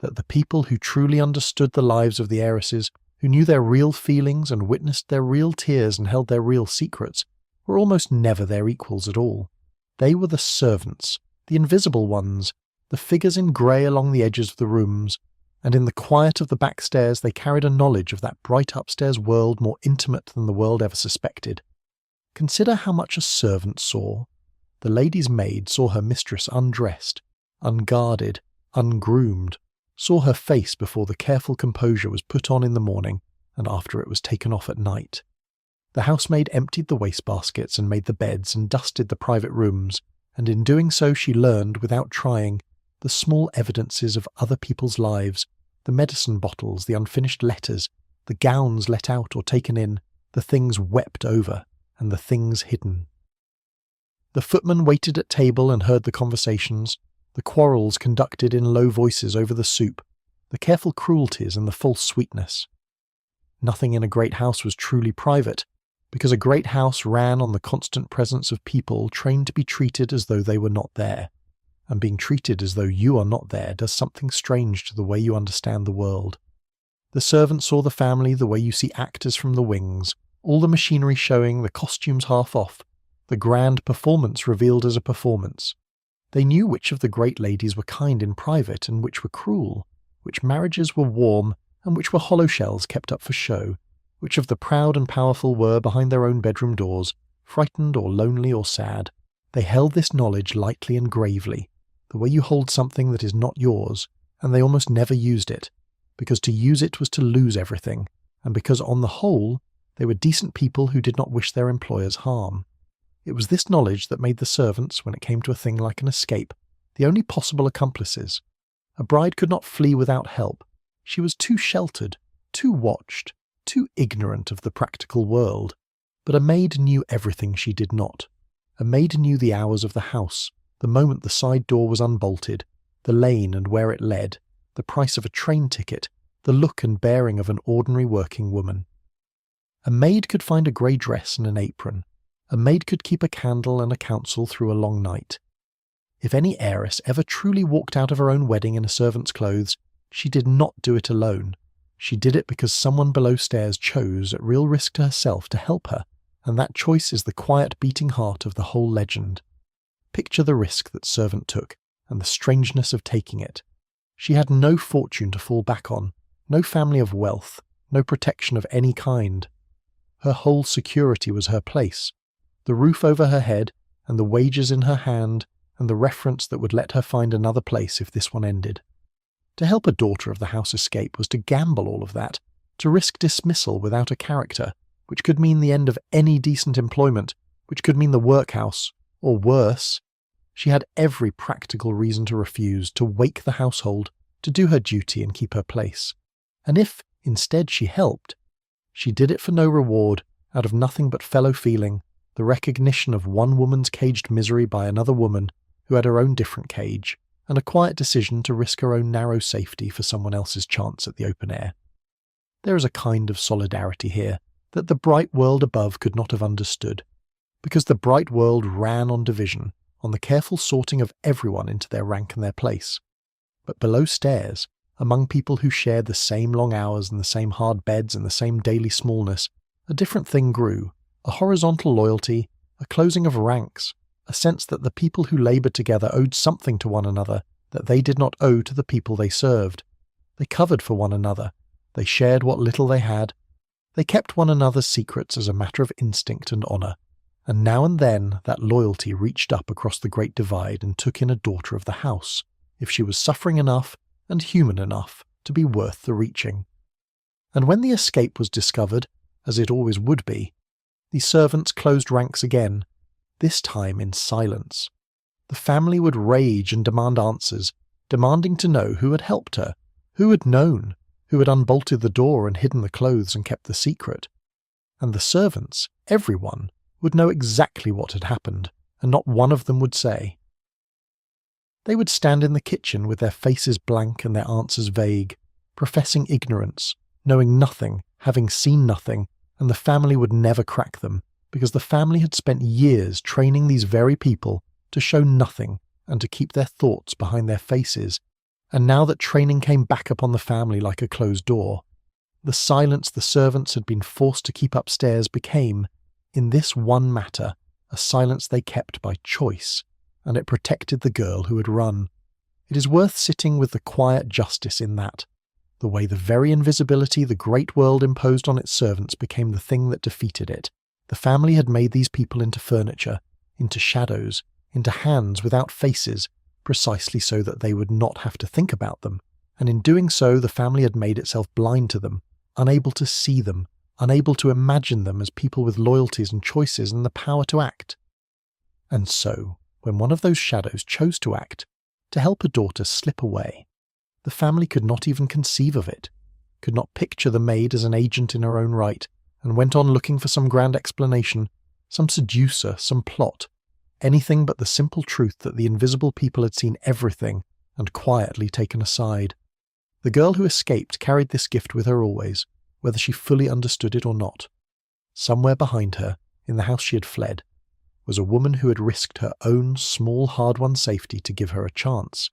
that the people who truly understood the lives of the heiresses, who knew their real feelings and witnessed their real tears and held their real secrets, were almost never their equals at all. They were the servants, the invisible ones, the figures in grey along the edges of the rooms, and in the quiet of the back stairs they carried a knowledge of that bright upstairs world more intimate than the world ever suspected. Consider how much a servant saw. The lady's maid saw her mistress undressed, unguarded, ungroomed, saw her face before the careful composure was put on in the morning and after it was taken off at night. The housemaid emptied the wastebaskets and made the beds and dusted the private rooms, and in doing so she learned, without trying, the small evidences of other people's lives, the medicine bottles, the unfinished letters, the gowns let out or taken in, the things wept over, and the things hidden. The footman waited at table and heard the conversations, the quarrels conducted in low voices over the soup, the careful cruelties and the false sweetness. Nothing in a great house was truly private, because a great house ran on the constant presence of people trained to be treated as though they were not there, and being treated as though you are not there does something strange to the way you understand the world. The servant saw the family the way you see actors from the wings, all the machinery showing, the costumes half off, the grand performance revealed as a performance. They knew which of the great ladies were kind in private and which were cruel, which marriages were warm and which were hollow shells kept up for show, which of the proud and powerful were behind their own bedroom doors, frightened or lonely or sad. They held this knowledge lightly and gravely, the way you hold something that is not yours, and they almost never used it, because to use it was to lose everything, and because on the whole they were decent people who did not wish their employers harm. It was this knowledge that made the servants, when it came to a thing like an escape, the only possible accomplices. A bride could not flee without help. She was too sheltered, too watched, too ignorant of the practical world. But a maid knew everything she did not. A maid knew the hours of the house, the moment the side door was unbolted, the lane and where it led, the price of a train ticket, the look and bearing of an ordinary working woman. A maid could find a grey dress and an apron. A maid could keep a candle and a counsel through a long night. If any heiress ever truly walked out of her own wedding in a servant's clothes, she did not do it alone. She did it because someone below stairs chose, at real risk to herself, to help her, and that choice is the quiet beating heart of the whole legend. Picture the risk that servant took, and the strangeness of taking it. She had no fortune to fall back on, no family of wealth, no protection of any kind. Her whole security was her place, the roof over her head, and the wages in her hand, and the reference that would let her find another place if this one ended. To help a daughter of the house escape was to gamble all of that, to risk dismissal without a character, which could mean the end of any decent employment, which could mean the workhouse, or worse. She had every practical reason to refuse, to wake the household, to do her duty and keep her place. And if, instead, she helped, she did it for no reward, out of nothing but fellow feeling, the recognition of one woman's caged misery by another woman who had her own different cage, and a quiet decision to risk her own narrow safety for someone else's chance at the open air. There is a kind of solidarity here that the bright world above could not have understood, because the bright world ran on division, on the careful sorting of everyone into their rank and their place. But below stairs, among people who shared the same long hours and the same hard beds and the same daily smallness, a different thing grew, a horizontal loyalty, a closing of ranks, a sense that the people who laboured together owed something to one another that they did not owe to the people they served. They covered for one another, they shared what little they had, they kept one another's secrets as a matter of instinct and honour, and now and then that loyalty reached up across the great divide and took in a daughter of the house, if she was suffering enough and human enough to be worth the reaching. And when the escape was discovered, as it always would be, the servants closed ranks again, this time in silence. The family would rage and demand answers, demanding to know who had helped her, who had known, who had unbolted the door and hidden the clothes and kept the secret. And the servants, everyone, would know exactly what had happened, and not one of them would say. They would stand in the kitchen with their faces blank and their answers vague, professing ignorance, knowing nothing, having seen nothing, and the family would never crack them, because the family had spent years training these very people to show nothing and to keep their thoughts behind their faces, and now that training came back upon the family like a closed door, the silence the servants had been forced to keep upstairs became, In this one matter, a silence they kept by choice, and it protected the girl who had run. It is worth sitting with the quiet justice in that, the way the very invisibility the great world imposed on its servants became the thing that defeated it. The family had made these people into furniture, into shadows, into hands without faces, precisely so that they would not have to think about them, and in doing so the family had made itself blind to them, unable to see them, unable to imagine them as people with loyalties and choices and the power to act. And so, when one of those shadows chose to act, to help a daughter slip away, the family could not even conceive of it, could not picture the maid as an agent in her own right, and went on looking for some grand explanation, some seducer, some plot, anything but the simple truth that the invisible people had seen everything and quietly taken aside. The girl who escaped carried this gift with her always, whether she fully understood it or not. Somewhere behind her, in the house she had fled, was a woman who had risked her own small hard-won safety to give her a chance,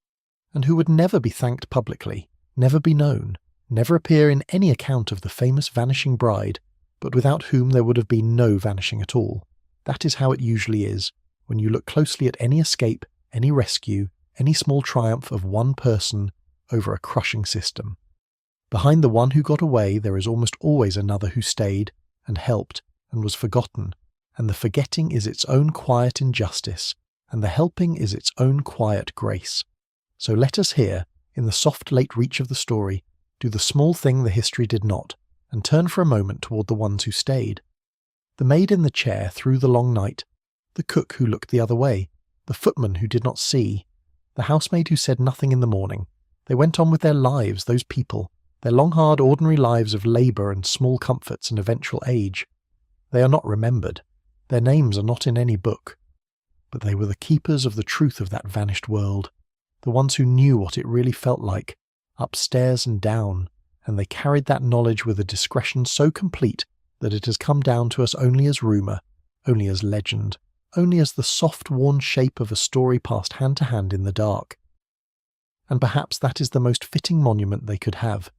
and who would never be thanked publicly, never be known, never appear in any account of the famous vanishing bride, but without whom there would have been no vanishing at all. That is how it usually is, when you look closely at any escape, any rescue, any small triumph of one person over a crushing system. Behind the one who got away there is almost always another who stayed, and helped, and was forgotten, and the forgetting is its own quiet injustice, and the helping is its own quiet grace. So let us here, in the soft late reach of the story, do the small thing the history did not, and turn for a moment toward the ones who stayed. The maid in the chair through the long night, the cook who looked the other way, the footman who did not see, the housemaid who said nothing in the morning. They went on with their lives, those people, their long hard ordinary lives of labour and small comforts and eventual age. They are not remembered. Their names are not in any book. But they were the keepers of the truth of that vanished world, the ones who knew what it really felt like, upstairs and down, and they carried that knowledge with a discretion so complete that it has come down to us only as rumour, only as legend, only as the soft worn shape of a story passed hand to hand in the dark. And perhaps that is the most fitting monument they could have,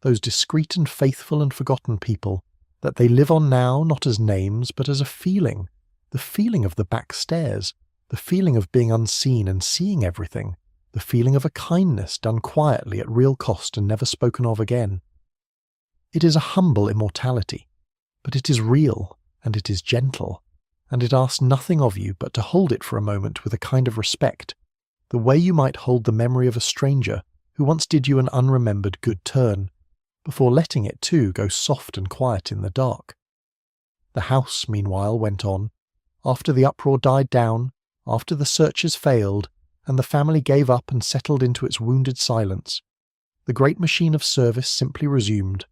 those discreet and faithful and forgotten people, that they live on now not as names but as a feeling, the feeling of the back stairs, the feeling of being unseen and seeing everything, the feeling of a kindness done quietly at real cost and never spoken of again. It is a humble immortality, but it is real, and it is gentle, and it asks nothing of you but to hold it for a moment with a kind of respect, the way you might hold the memory of a stranger who once did you an unremembered good turn, before letting it too go soft and quiet in the dark. The house, meanwhile, went on. After the uproar died down, after the searches failed, and the family gave up and settled into its wounded silence, the great machine of service simply resumed.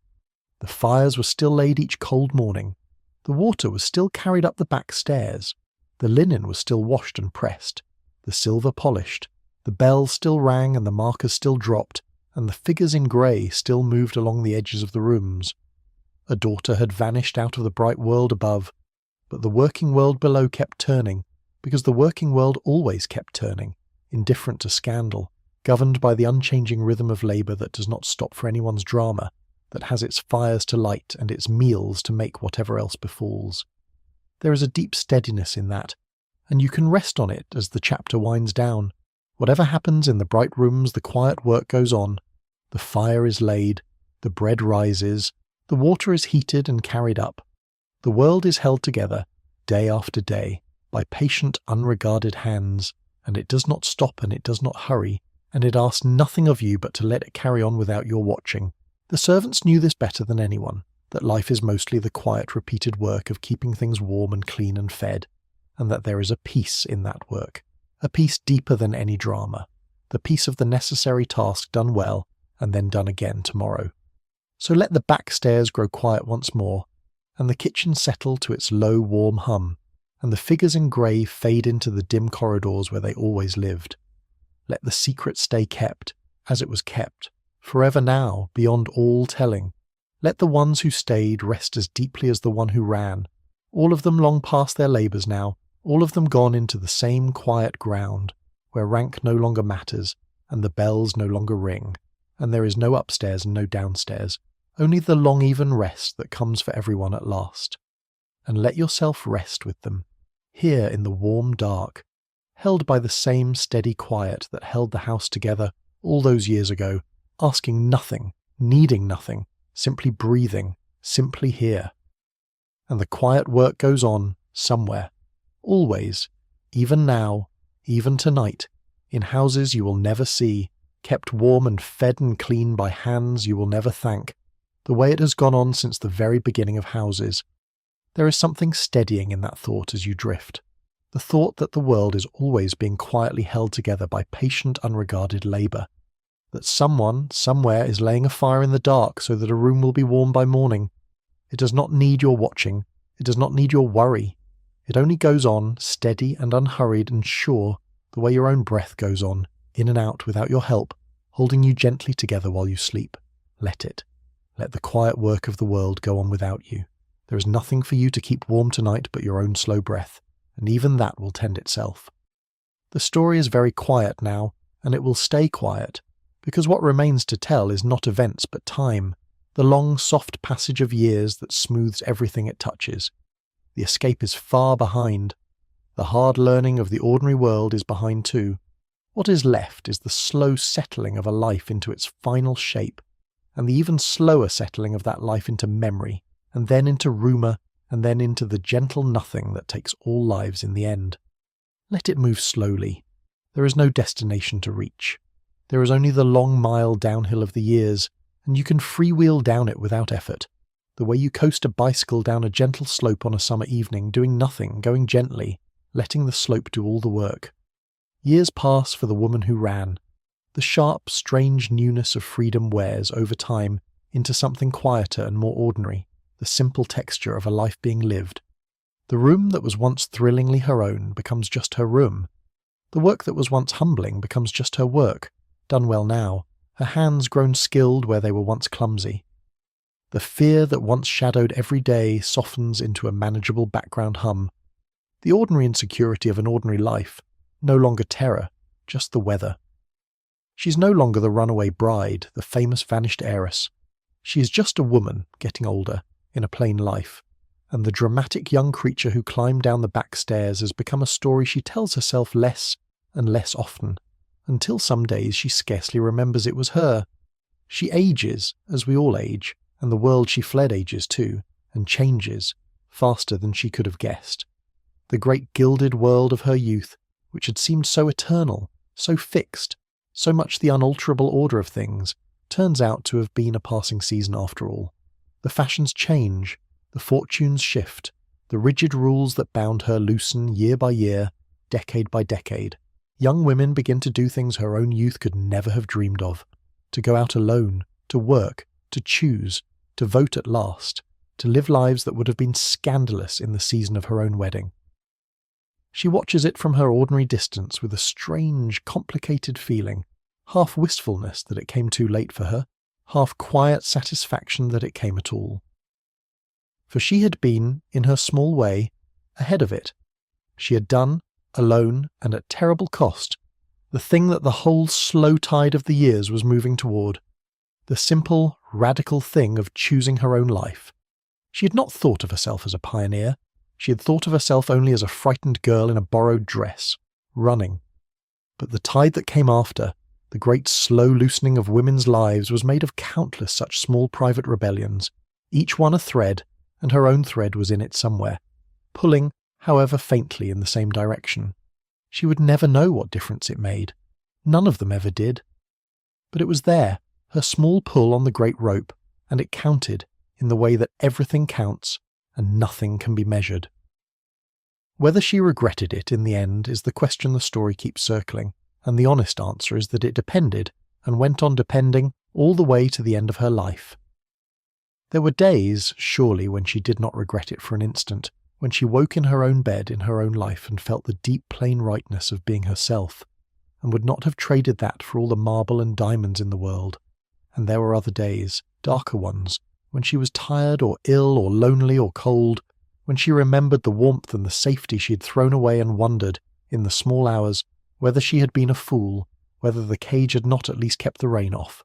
The fires were still laid each cold morning, the water was still carried up the back stairs, the linen was still washed and pressed, the silver polished, the bells still rang and the markers still dropped, and the figures in grey still moved along the edges of the rooms. A daughter had vanished out of the bright world above, but the working world below kept turning, because the working world always kept turning, indifferent to scandal, governed by the unchanging rhythm of labour that does not stop for anyone's drama, that has its fires to light and its meals to make whatever else befalls. There is a deep steadiness in that, and you can rest on it as the chapter winds down. Whatever happens in the bright rooms, the quiet work goes on. The fire is laid, the bread rises, the water is heated and carried up. The world is held together, day after day, by patient, unregarded hands, and it does not stop and it does not hurry, and it asks nothing of you but to let it carry on without your watching. The servants knew this better than anyone, that life is mostly the quiet repeated work of keeping things warm and clean and fed, and that there is a peace in that work, a peace deeper than any drama, the peace of the necessary task done well and then done again tomorrow. So let the back stairs grow quiet once more, and the kitchen settle to its low warm hum, and the figures in grey fade into the dim corridors where they always lived. Let the secret stay kept, as it was kept, forever now, beyond all telling. Let the ones who stayed rest as deeply as the one who ran, all of them long past their labours now, all of them gone into the same quiet ground, where rank no longer matters, and the bells no longer ring, and there is no upstairs and no downstairs, only the long even rest that comes for everyone at last. and let yourself rest with them, here in the warm dark, held by the same steady quiet that held the house together all those years ago, asking nothing, needing nothing, simply breathing, simply here. And the quiet work goes on, somewhere, always, even now, even tonight, in houses you will never see, kept warm and fed and clean by hands you will never thank, the way it has gone on since the very beginning of houses. There is something steadying in that thought as you drift, the thought that the world is always being quietly held together by patient, unregarded labour, that someone, somewhere, is laying a fire in the dark so that a room will be warm by morning. It does not need your watching, it does not need your worry. It only goes on, steady and unhurried and sure, the way your own breath goes on, in and out without your help, holding you gently together while you sleep. Let it. Let the quiet work of the world go on without you. There is nothing for you to keep warm tonight but your own slow breath, and even that will tend itself. The story is very quiet now, and it will stay quiet, because what remains to tell is not events but time, the long soft passage of years that smooths everything it touches. The escape is far behind. The hard learning of the ordinary world is behind too. What is left is the slow settling of a life into its final shape, and the even slower settling of that life into memory, and then into rumour, and then into the gentle nothing that takes all lives in the end. Let it move slowly. There is no destination to reach. There is only the long mile downhill of the years, and you can freewheel down it without effort, the way you coast a bicycle down a gentle slope on a summer evening, doing nothing, going gently, letting the slope do all the work. Years pass for the woman who ran. The sharp, strange newness of freedom wears, over time, into something quieter and more ordinary, the simple texture of a life being lived. The room that was once thrillingly her own becomes just her room. The work that was once humbling becomes just her work, done well now, her hands grown skilled where they were once clumsy. The fear that once shadowed every day softens into a manageable background hum. The ordinary insecurity of an ordinary life, no longer terror, just the weather. She's no longer the runaway bride, the famous vanished heiress. She is just a woman, getting older, in a plain life, and the dramatic young creature who climbed down the back stairs has become a story she tells herself less and less often, until some days she scarcely remembers it was her. She ages, as we all age, and the world she fled ages too, and changes, faster than she could have guessed. The great gilded world of her youth, which had seemed so eternal, so fixed, so much the unalterable order of things, turns out to have been a passing season after all. The fashions change, the fortunes shift, the rigid rules that bound her loosen year by year, decade by decade. Young women begin to do things her own youth could never have dreamed of, to go out alone, to work, to choose, to vote at last, to live lives that would have been scandalous in the season of her own wedding. She watches it from her ordinary distance with a strange, complicated feeling, half wistfulness that it came too late for her, half quiet satisfaction that it came at all. For she had been, in her small way, ahead of it. She had done, alone and at terrible cost, the thing that the whole slow tide of the years was moving toward, the simple, radical thing of choosing her own life. She had not thought of herself as a pioneer. She had thought of herself only as a frightened girl in a borrowed dress, running. But the tide that came after, the great slow loosening of women's lives, was made of countless such small private rebellions, each one a thread, and her own thread was in it somewhere, pulling, however faintly, in the same direction. She would never know what difference it made. None of them ever did. But it was there, her small pull on the great rope, and it counted in the way that everything counts and nothing can be measured. Whether she regretted it in the end is the question the story keeps circling, and the honest answer is that it depended, and went on depending, all the way to the end of her life. There were days, surely, when she did not regret it for an instant, when she woke in her own bed in her own life and felt the deep plain rightness of being herself, and would not have traded that for all the marble and diamonds in the world. And there were other days, darker ones, when she was tired or ill or lonely or cold, when she remembered the warmth and the safety she had thrown away and wondered, in the small hours, whether she had been a fool, whether the cage had not at least kept the rain off.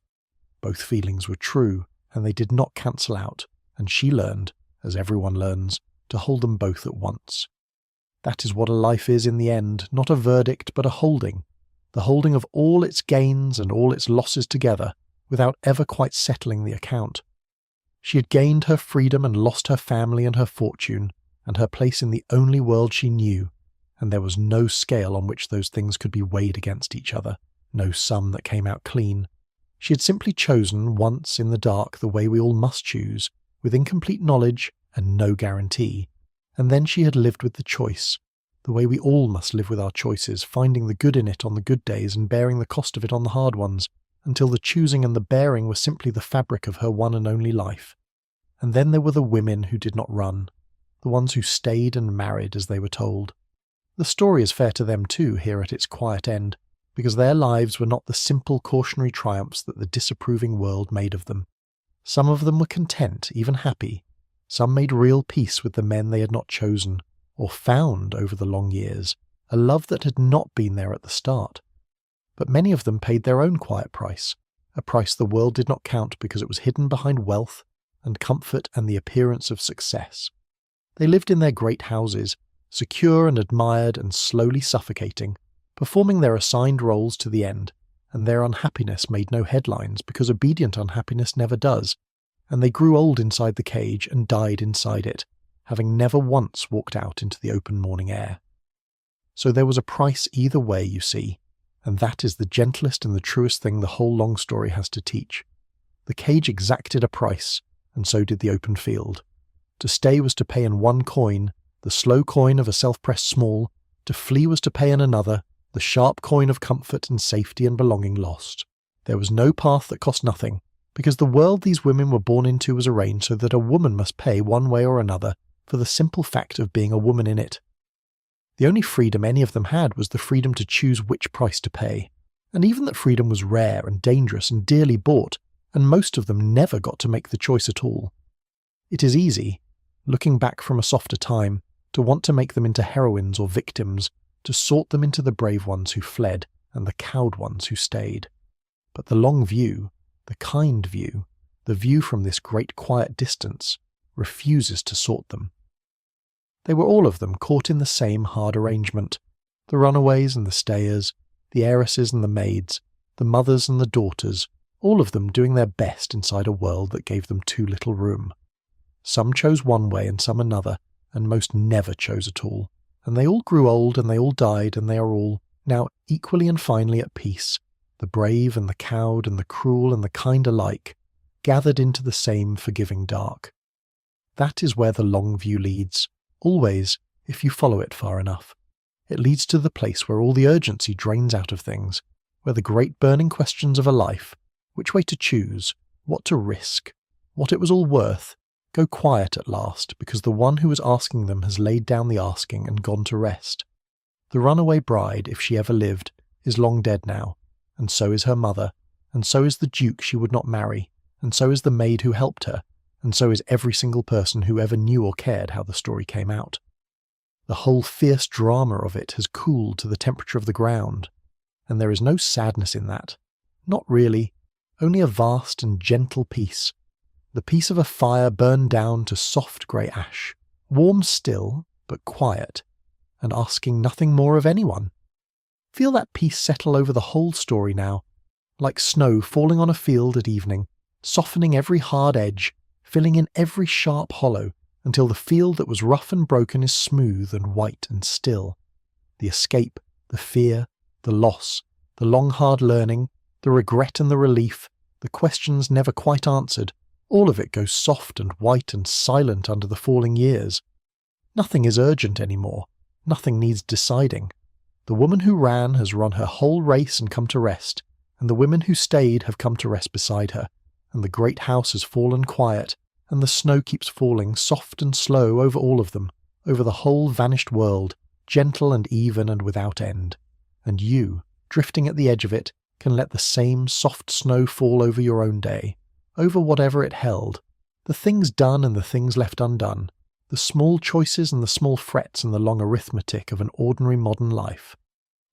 Both feelings were true, and they did not cancel out, and she learned, as everyone learns, to hold them both at once. That is what a life is in the end, not a verdict but a holding, the holding of all its gains and all its losses together, without ever quite settling the account. She had gained her freedom and lost her family and her fortune, and her place in the only world she knew, and there was no scale on which those things could be weighed against each other, no sum that came out clean. She had simply chosen once in the dark the way we all must choose, with incomplete knowledge and no guarantee, and then she had lived with the choice, the way we all must live with our choices, finding the good in it on the good days and bearing the cost of it on the hard ones, until the choosing and the bearing were simply the fabric of her one and only life. And then there were the women who did not run, the ones who stayed and married as they were told. The story is fair to them too here at its quiet end, because their lives were not the simple cautionary triumphs that the disapproving world made of them. Some of them were content, even happy. Some made real peace with the men they had not chosen, or found over the long years, a love that had not been there at the start. But many of them paid their own quiet price, a price the world did not count because it was hidden behind wealth and comfort and the appearance of success. They lived in their great houses, secure and admired and slowly suffocating, performing their assigned roles to the end, and their unhappiness made no headlines because obedient unhappiness never does, and they grew old inside the cage and died inside it, having never once walked out into the open morning air. So there was a price either way, you see, and that is the gentlest and the truest thing the whole long story has to teach. The cage exacted a price, and so did the open field. To stay was to pay in one coin, the slow coin of a self-pressed small; to flee was to pay in another, the sharp coin of comfort and safety and belonging lost. There was no path that cost nothing, because the world these women were born into was arranged so that a woman must pay one way or another for the simple fact of being a woman in it. The only freedom any of them had was the freedom to choose which price to pay, and even that freedom was rare and dangerous and dearly bought, and most of them never got to make the choice at all. It is easy, looking back from a softer time, to want to make them into heroines or victims, to sort them into the brave ones who fled and the cowed ones who stayed. But the long view, the kind view, the view from this great quiet distance, refuses to sort them. They were all of them caught in the same hard arrangement, the runaways and the stayers, the heiresses and the maids, the mothers and the daughters, all of them doing their best inside a world that gave them too little room. Some chose one way and some another, and most never chose at all, and they all grew old and they all died, and they are all, now equally and finally at peace, the brave and the cowed and the cruel and the kind alike, gathered into the same forgiving dark. That is where the long view leads, always, if you follow it far enough. It leads to the place where all the urgency drains out of things, where the great burning questions of a life, which way to choose, what to risk, what it was all worth, go quiet at last because the one who was asking them has laid down the asking and gone to rest. The runaway bride, if she ever lived, is long dead now, and so is her mother, and so is the duke she would not marry, and so is the maid who helped her, and so is every single person who ever knew or cared how the story came out. The whole fierce drama of it has cooled to the temperature of the ground, and there is no sadness in that. Not really, only a vast and gentle peace. The peace of a fire burned down to soft grey ash, warm still, but quiet, and asking nothing more of anyone. Feel that peace settle over the whole story now, like snow falling on a field at evening, softening every hard edge, filling in every sharp hollow, until the field that was rough and broken is smooth and white and still. The escape, the fear, the loss, the long hard learning, the regret and the relief, the questions never quite answered, all of it goes soft and white and silent under the falling years. Nothing is urgent anymore. Nothing needs deciding. The woman who ran has run her whole race and come to rest, and the women who stayed have come to rest beside her, and the great house has fallen quiet, and the snow keeps falling soft and slow over all of them, over the whole vanished world, gentle and even and without end. And you, drifting at the edge of it, can let the same soft snow fall over your own day, over whatever it held, the things done and the things left undone, the small choices and the small frets and the long arithmetic of an ordinary modern life.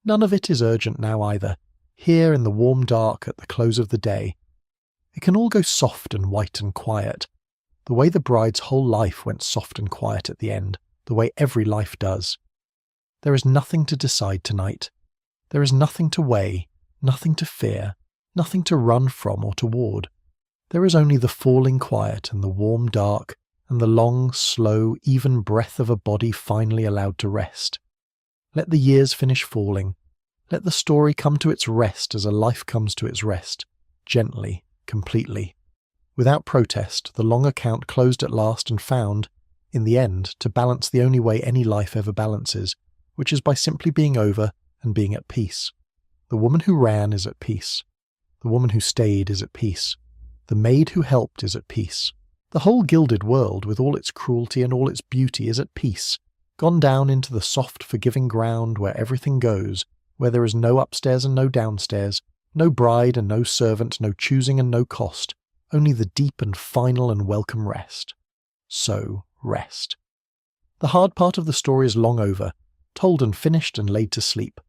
None of it is urgent now either, here in the warm dark at the close of the day. It can all go soft and white and quiet. the way the bride's whole life went soft and quiet at the end, the way every life does. There is nothing to decide tonight. There is nothing to weigh, nothing to fear, nothing to run from or toward. There is only the falling quiet and the warm dark and the long, slow, even breath of a body finally allowed to rest. Let the years finish falling. Let the story come to its rest as a life comes to its rest, gently, completely. Without protest, the long account closed at last and found, in the end, to balance the only way any life ever balances, which is by simply being over and being at peace. The woman who ran is at peace. The woman who stayed is at peace. The maid who helped is at peace. The whole gilded world, with all its cruelty and all its beauty, is at peace, gone down into the soft, forgiving ground where everything goes, where there is no upstairs and no downstairs, no bride and no servant, no choosing and no cost, only the deep and final and welcome rest. So, rest. The hard part of the story is long over, told and finished and laid to sleep.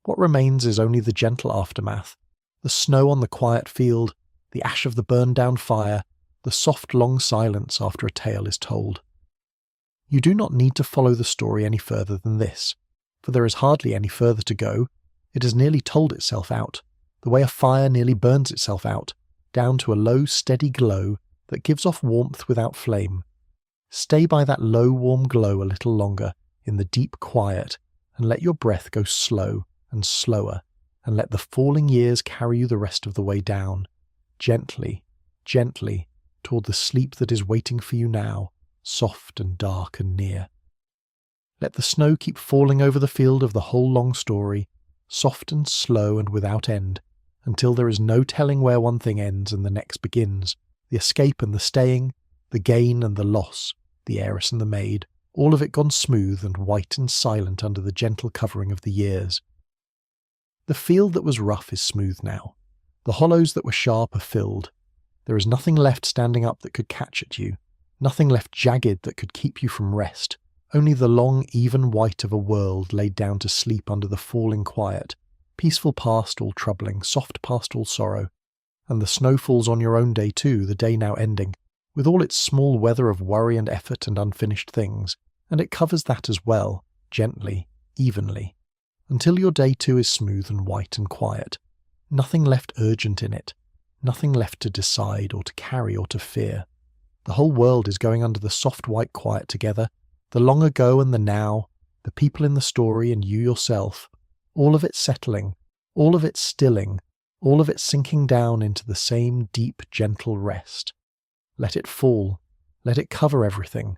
What remains is only the gentle aftermath, the snow on the quiet field, the ash of the burned-down fire, the soft long silence after a tale is told. You do not need to follow the story any further than this, for there is hardly any further to go. It has nearly told itself out, the way a fire nearly burns itself out, down to a low, steady glow that gives off warmth without flame. Stay by that low, warm glow a little longer, in the deep quiet, and let your breath go slow and slower, and let the falling years carry you the rest of the way down, gently, gently, toward the sleep that is waiting for you now, soft and dark and near. Let the snow keep falling over the field of the whole long story, soft and slow and without end, until there is no telling where one thing ends and the next begins, the escape and the staying, the gain and the loss, the heiress and the maid, all of it gone smooth and white and silent under the gentle covering of the years. The field that was rough is smooth now. The hollows that were sharp are filled. There is nothing left standing up that could catch at you, nothing left jagged that could keep you from rest, only the long, even white of a world laid down to sleep under the falling quiet, peaceful past all troubling, soft past all sorrow. And the snow falls on your own day too, the day now ending, with all its small weather of worry and effort and unfinished things, and it covers that as well, gently, evenly, until your day too is smooth and white and quiet, nothing left urgent in it, nothing left to decide or to carry or to fear. The whole world is going under the soft white quiet together, the long ago and the now, the people in the story and you yourself, all of it settling, all of it stilling, all of it sinking down into the same deep, gentle rest. Let it fall, let it cover everything,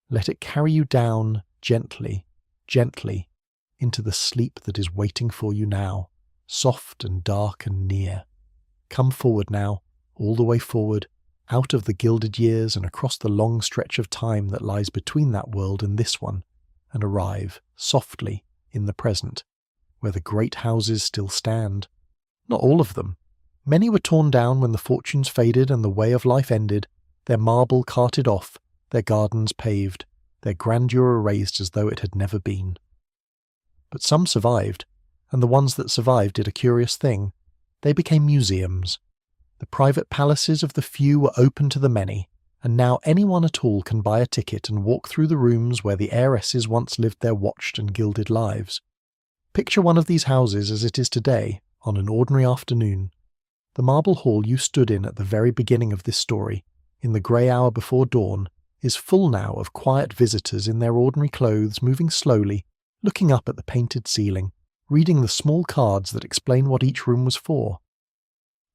let it carry you down gently, gently, into the sleep that is waiting for you now, soft and dark and near. Come forward now, all the way forward, out of the gilded years and across the long stretch of time that lies between that world and this one, and arrive, softly, in the present, where the great houses still stand. Not all of them. Many were torn down when the fortunes faded and the way of life ended, their marble carted off, their gardens paved, their grandeur erased as though it had never been. But some survived, and the ones that survived did a curious thing. They became museums. The private palaces of the few were open to the many, and now anyone at all can buy a ticket and walk through the rooms where the heiresses once lived their watched and gilded lives. Picture one of these houses as it is today, on an ordinary afternoon. The marble hall you stood in at the very beginning of this story, in the grey hour before dawn, is full now of quiet visitors in their ordinary clothes moving slowly, looking up at the painted ceiling, reading the small cards that explain what each room was for.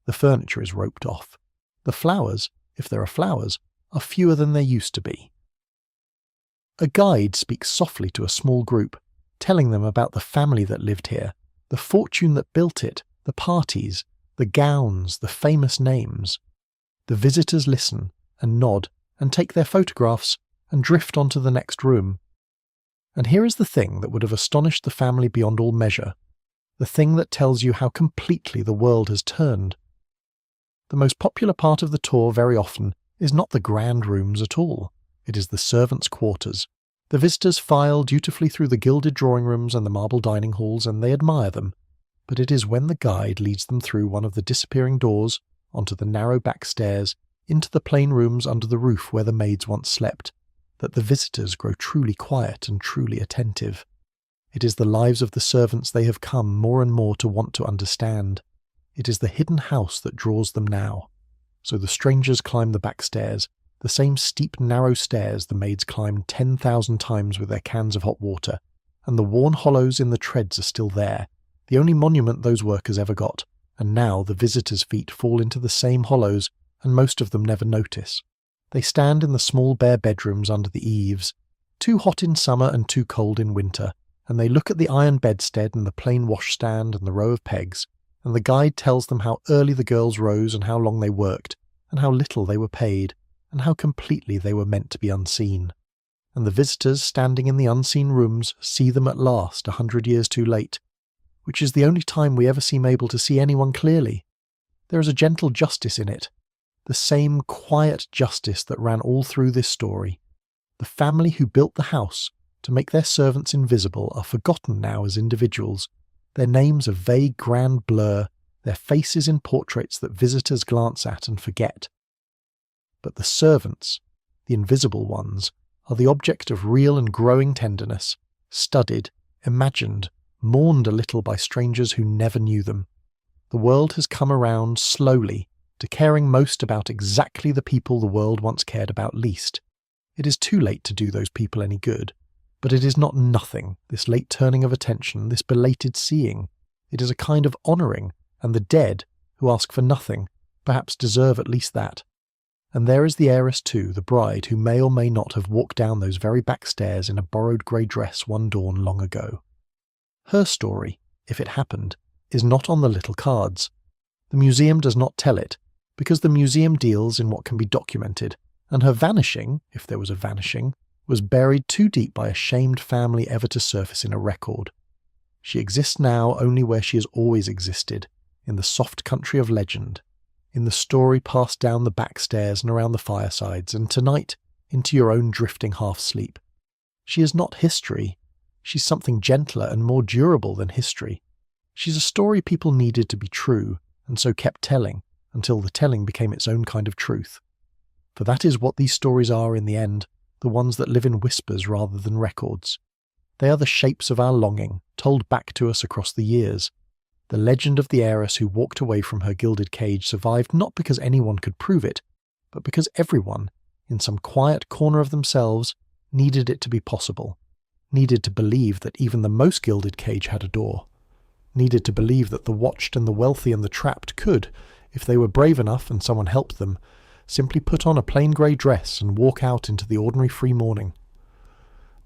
The furniture is roped off. The flowers, if there are flowers, are fewer than there used to be. A guide speaks softly to a small group, telling them about the family that lived here, the fortune that built it, the parties, the gowns, the famous names. The visitors listen and nod and take their photographs and drift on to the next room. And here is the thing that would have astonished the family beyond all measure, the thing that tells you how completely the world has turned. The most popular part of the tour very often is not the grand rooms at all. It is the servants' quarters. The visitors file dutifully through the gilded drawing rooms and the marble dining halls, and they admire them. But it is when the guide leads them through one of the disappearing doors, onto the narrow back stairs, into the plain rooms under the roof where the maids once slept, that the visitors grow truly quiet and truly attentive. It is the lives of the servants they have come more and more to want to understand. It is the hidden house that draws them now. So the strangers climb the back stairs, the same steep, narrow stairs the maids climbed 10,000 times with their cans of hot water, and the worn hollows in the treads are still there, the only monument those workers ever got, and now the visitors' feet fall into the same hollows, and most of them never notice. They stand in the small bare bedrooms under the eaves, too hot in summer and too cold in winter, and they look at the iron bedstead and the plain washstand and the row of pegs, and the guide tells them how early the girls rose and how long they worked, and how little they were paid, and how completely they were meant to be unseen. And the visitors standing in the unseen rooms see them at last 100 years too late, which is the only time we ever seem able to see anyone clearly. There is a gentle justice in it, the same quiet justice that ran all through this story. The family who built the house to make their servants invisible are forgotten now as individuals, their names a vague grand blur, their faces in portraits that visitors glance at and forget. But the servants, the invisible ones, are the object of real and growing tenderness, studied, imagined, mourned a little by strangers who never knew them. The world has come around, slowly, to caring most about exactly the people the world once cared about least. It is too late to do those people any good. But it is not nothing, this late turning of attention, this belated seeing. It is a kind of honouring, and the dead, who ask for nothing, perhaps deserve at least that. And there is the heiress too, the bride, who may or may not have walked down those very back stairs in a borrowed grey dress one dawn long ago. Her story, if it happened, is not on the little cards. The museum does not tell it, because the museum deals in what can be documented, and her vanishing, if there was a vanishing, was buried too deep by a shamed family ever to surface in a record. She exists now only where she has always existed, in the soft country of legend, in the story passed down the back stairs and around the firesides, and tonight into your own drifting half-sleep. She is not history. She's something gentler and more durable than history. She's a story people needed to be true, and so kept telling, until the telling became its own kind of truth. For that is what these stories are in the end, the ones that live in whispers rather than records. They are the shapes of our longing, told back to us across the years. The legend of the heiress who walked away from her gilded cage survived not because anyone could prove it, but because everyone, in some quiet corner of themselves, needed it to be possible, needed to believe that even the most gilded cage had a door, needed to believe that the watched and the wealthy and the trapped could, if they were brave enough and someone helped them, simply put on a plain grey dress and walk out into the ordinary free morning.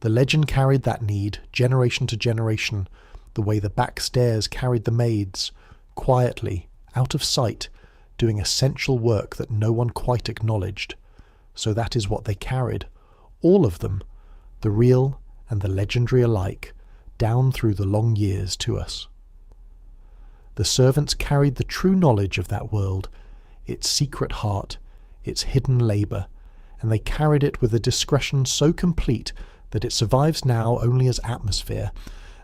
The legend carried that need, generation to generation, the way the back stairs carried the maids, quietly, out of sight, doing essential work that no one quite acknowledged. So that is what they carried, all of them, the real and the legendary alike, down through the long years to us. The servants carried the true knowledge of that world, its secret heart, its hidden labour, and they carried it with a discretion so complete that it survives now only as atmosphere,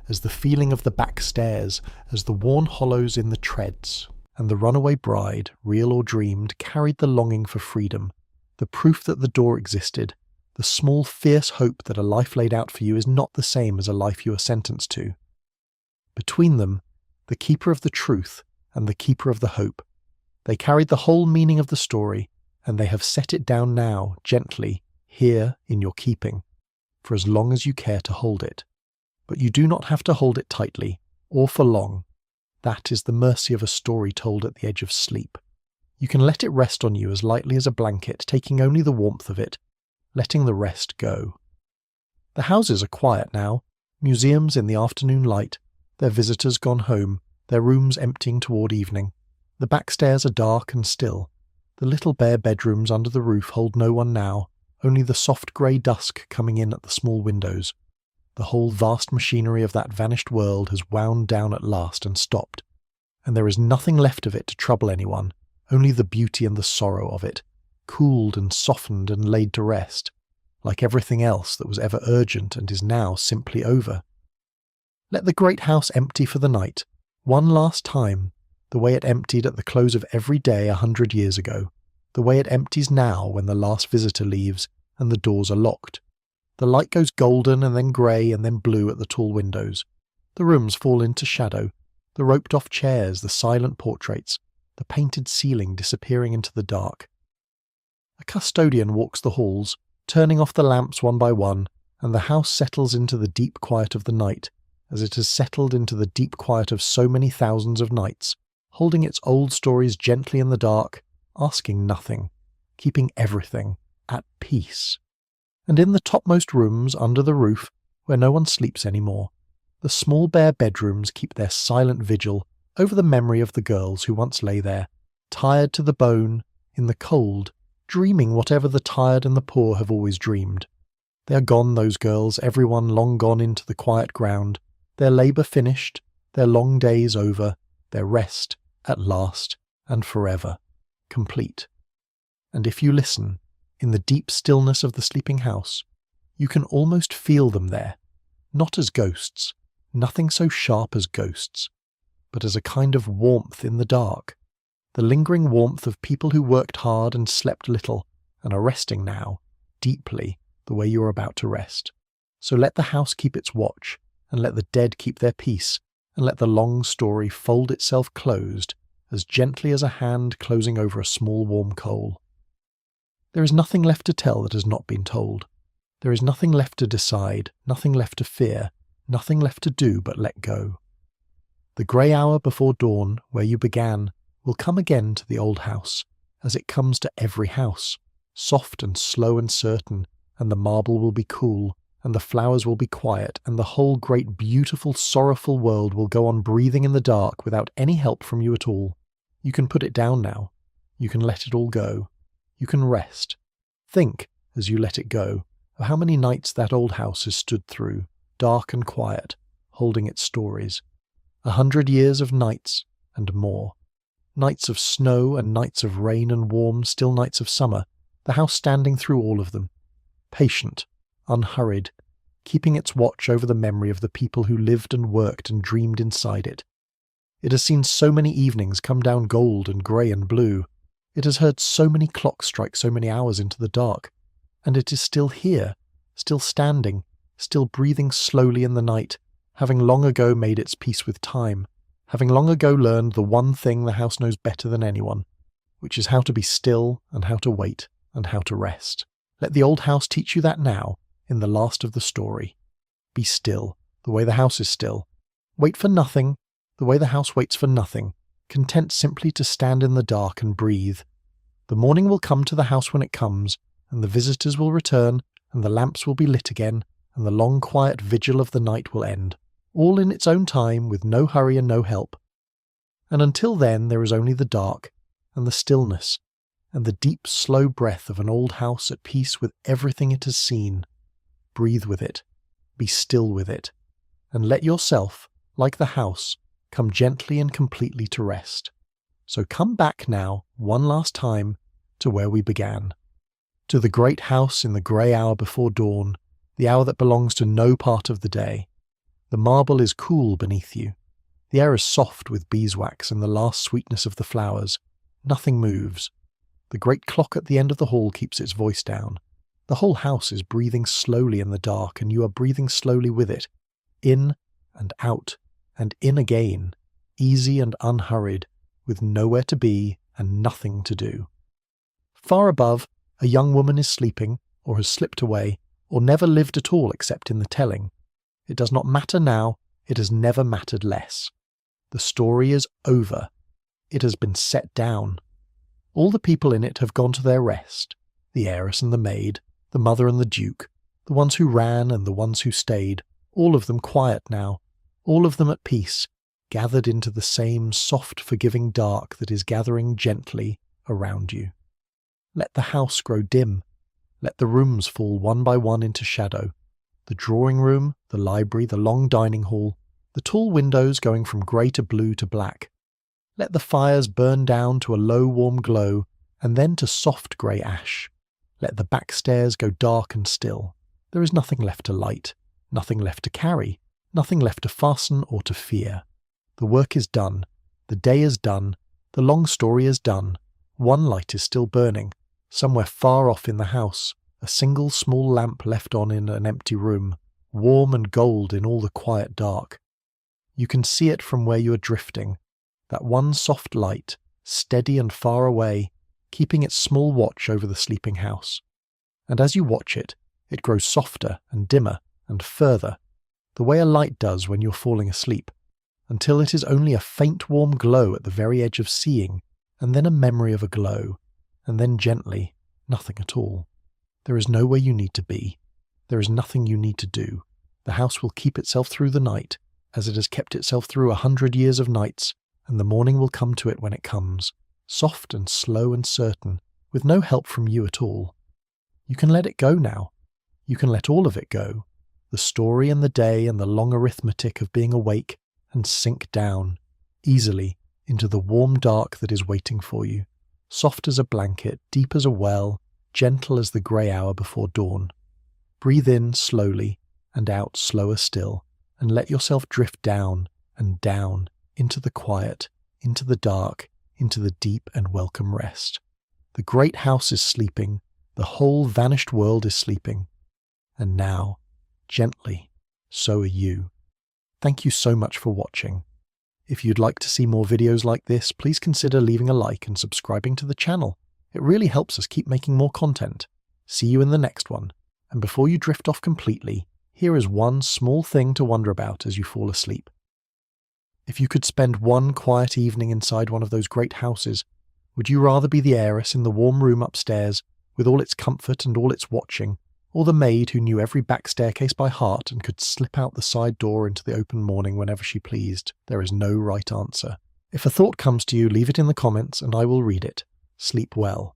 as the feeling of the back stairs, as the worn hollows in the treads. And the runaway bride, real or dreamed, carried the longing for freedom, the proof that the door existed, the small fierce hope that a life laid out for you is not the same as a life you are sentenced to. Between them, the keeper of the truth and the keeper of the hope. They carried the whole meaning of the story, and they have set it down now, gently, here in your keeping, for as long as you care to hold it. But you do not have to hold it tightly, or for long. That is the mercy of a story told at the edge of sleep. You can let it rest on you as lightly as a blanket, taking only the warmth of it, letting the rest go. The houses are quiet now, museums in the afternoon light, their visitors gone home, their rooms emptying toward evening. The back stairs are dark and still. The little bare bedrooms under the roof hold no one now, only the soft grey dusk coming in at the small windows. The whole vast machinery of that vanished world has wound down at last and stopped, and there is nothing left of it to trouble anyone, only the beauty and the sorrow of it, cooled and softened and laid to rest, like everything else that was ever urgent and is now simply over. Let the great house empty for the night, one last time, the way it emptied at the close of every day 100 years ago, the way it empties now when the last visitor leaves and the doors are locked. The light goes golden and then grey and then blue at the tall windows. The rooms fall into shadow, the roped-off chairs, the silent portraits, the painted ceiling disappearing into the dark. A custodian walks the halls, turning off the lamps one by one, and the house settles into the deep quiet of the night, as it has settled into the deep quiet of so many thousands of nights, holding its old stories gently in the dark, asking nothing, keeping everything at peace. And in the topmost rooms under the roof, where no one sleeps anymore, the small bare bedrooms keep their silent vigil over the memory of the girls who once lay there, tired to the bone, in the cold, dreaming whatever the tired and the poor have always dreamed. They are gone, those girls, everyone long gone into the quiet ground, their labour finished, their long days over, their rest, at last and forever, complete. And if you listen, in the deep stillness of the sleeping house, you can almost feel them there, not as ghosts, nothing so sharp as ghosts, but as a kind of warmth in the dark, the lingering warmth of people who worked hard and slept little and are resting now, deeply, the way you are about to rest. So let the house keep its watch, and let the dead keep their peace, and let the long story fold itself closed, as gently as a hand closing over a small warm coal. There is nothing left to tell that has not been told. There is nothing left to decide, nothing left to fear, nothing left to do but let go. The grey hour before dawn, where you began, will come again to the old house, as it comes to every house, soft and slow and certain, and the marble will be cool, and the flowers will be quiet, and the whole great beautiful sorrowful world will go on breathing in the dark without any help from you at all. You can put it down now. You can let it all go. You can rest. Think, as you let it go, of how many nights that old house has stood through, dark and quiet, holding its stories. 100 years of nights, and more. Nights of snow and nights of rain and warm, still nights of summer, the house standing through all of them. Patient, unhurried, keeping its watch over the memory of the people who lived and worked and dreamed inside it. It has seen so many evenings come down gold and grey and blue. It has heard so many clocks strike so many hours into the dark. And it is still here, still standing, still breathing slowly in the night, having long ago made its peace with time, having long ago learned the one thing the house knows better than anyone, which is how to be still and how to wait and how to rest. Let the old house teach you that now, in the last of the story. Be still, the way the house is still. Wait for nothing, the way the house waits for nothing, content simply to stand in the dark and breathe. The morning will come to the house when it comes, and the visitors will return, and the lamps will be lit again, and the long quiet vigil of the night will end, all in its own time, with no hurry and no help. And until then there is only the dark, and the stillness, and the deep slow breath of an old house at peace with everything it has seen. Breathe with it, be still with it, and let yourself, like the house, come gently and completely to rest. So come back now, one last time, to where we began. To the great house in the grey hour before dawn, the hour that belongs to no part of the day. The marble is cool beneath you. The air is soft with beeswax and the last sweetness of the flowers. Nothing moves. The great clock at the end of the hall keeps its voice down. The whole house is breathing slowly in the dark, and you are breathing slowly with it, in and out, and in again, easy and unhurried, with nowhere to be and nothing to do. Far above, a young woman is sleeping, or has slipped away, or never lived at all except in the telling. It does not matter now, it has never mattered less. The story is over. It has been set down. All the people in it have gone to their rest, the heiress and the maid, the mother and the duke, the ones who ran and the ones who stayed, all of them quiet now, all of them at peace, gathered into the same soft forgiving dark that is gathering gently around you. Let the house grow dim. Let the rooms fall one by one into shadow. The drawing room, the library, the long dining hall, the tall windows going from grey to blue to black. Let the fires burn down to a low warm glow, and then to soft grey ash. Let the back stairs go dark and still. There is nothing left to light, nothing left to carry, nothing left to fasten or to fear. The work is done. The day is done. The long story is done. One light is still burning, somewhere far off in the house, a single small lamp left on in an empty room, warm and gold in all the quiet dark. You can see it from where you are drifting, that one soft light, steady and far away, keeping its small watch over the sleeping house. And as you watch it, it grows softer and dimmer and further, the way a light does when you're falling asleep, until it is only a faint warm glow at the very edge of seeing, and then a memory of a glow, and then gently, nothing at all. There is nowhere you need to be. There is nothing you need to do. The house will keep itself through the night, as it has kept itself through 100 years of nights, and the morning will come to it when it comes, soft and slow and certain, with no help from you at all. You can let it go now. You can let all of it go, the story and the day and the long arithmetic of being awake, and sink down, easily, into the warm dark that is waiting for you, soft as a blanket, deep as a well, gentle as the grey hour before dawn. Breathe in slowly, and out slower still, and let yourself drift down and down into the quiet, into the dark, into the deep and welcome rest. The great house is sleeping, the whole vanished world is sleeping. And now, gently, so are you. Thank you so much for watching. If you'd like to see more videos like this, please consider leaving a like and subscribing to the channel. It really helps us keep making more content. See you in the next one. And before you drift off completely, here is one small thing to wonder about as you fall asleep. If you could spend one quiet evening inside one of those great houses, would you rather be the heiress in the warm room upstairs, with all its comfort and all its watching, or the maid who knew every back staircase by heart and could slip out the side door into the open morning whenever she pleased? There is no right answer. If a thought comes to you, leave it in the comments and I will read it. Sleep well.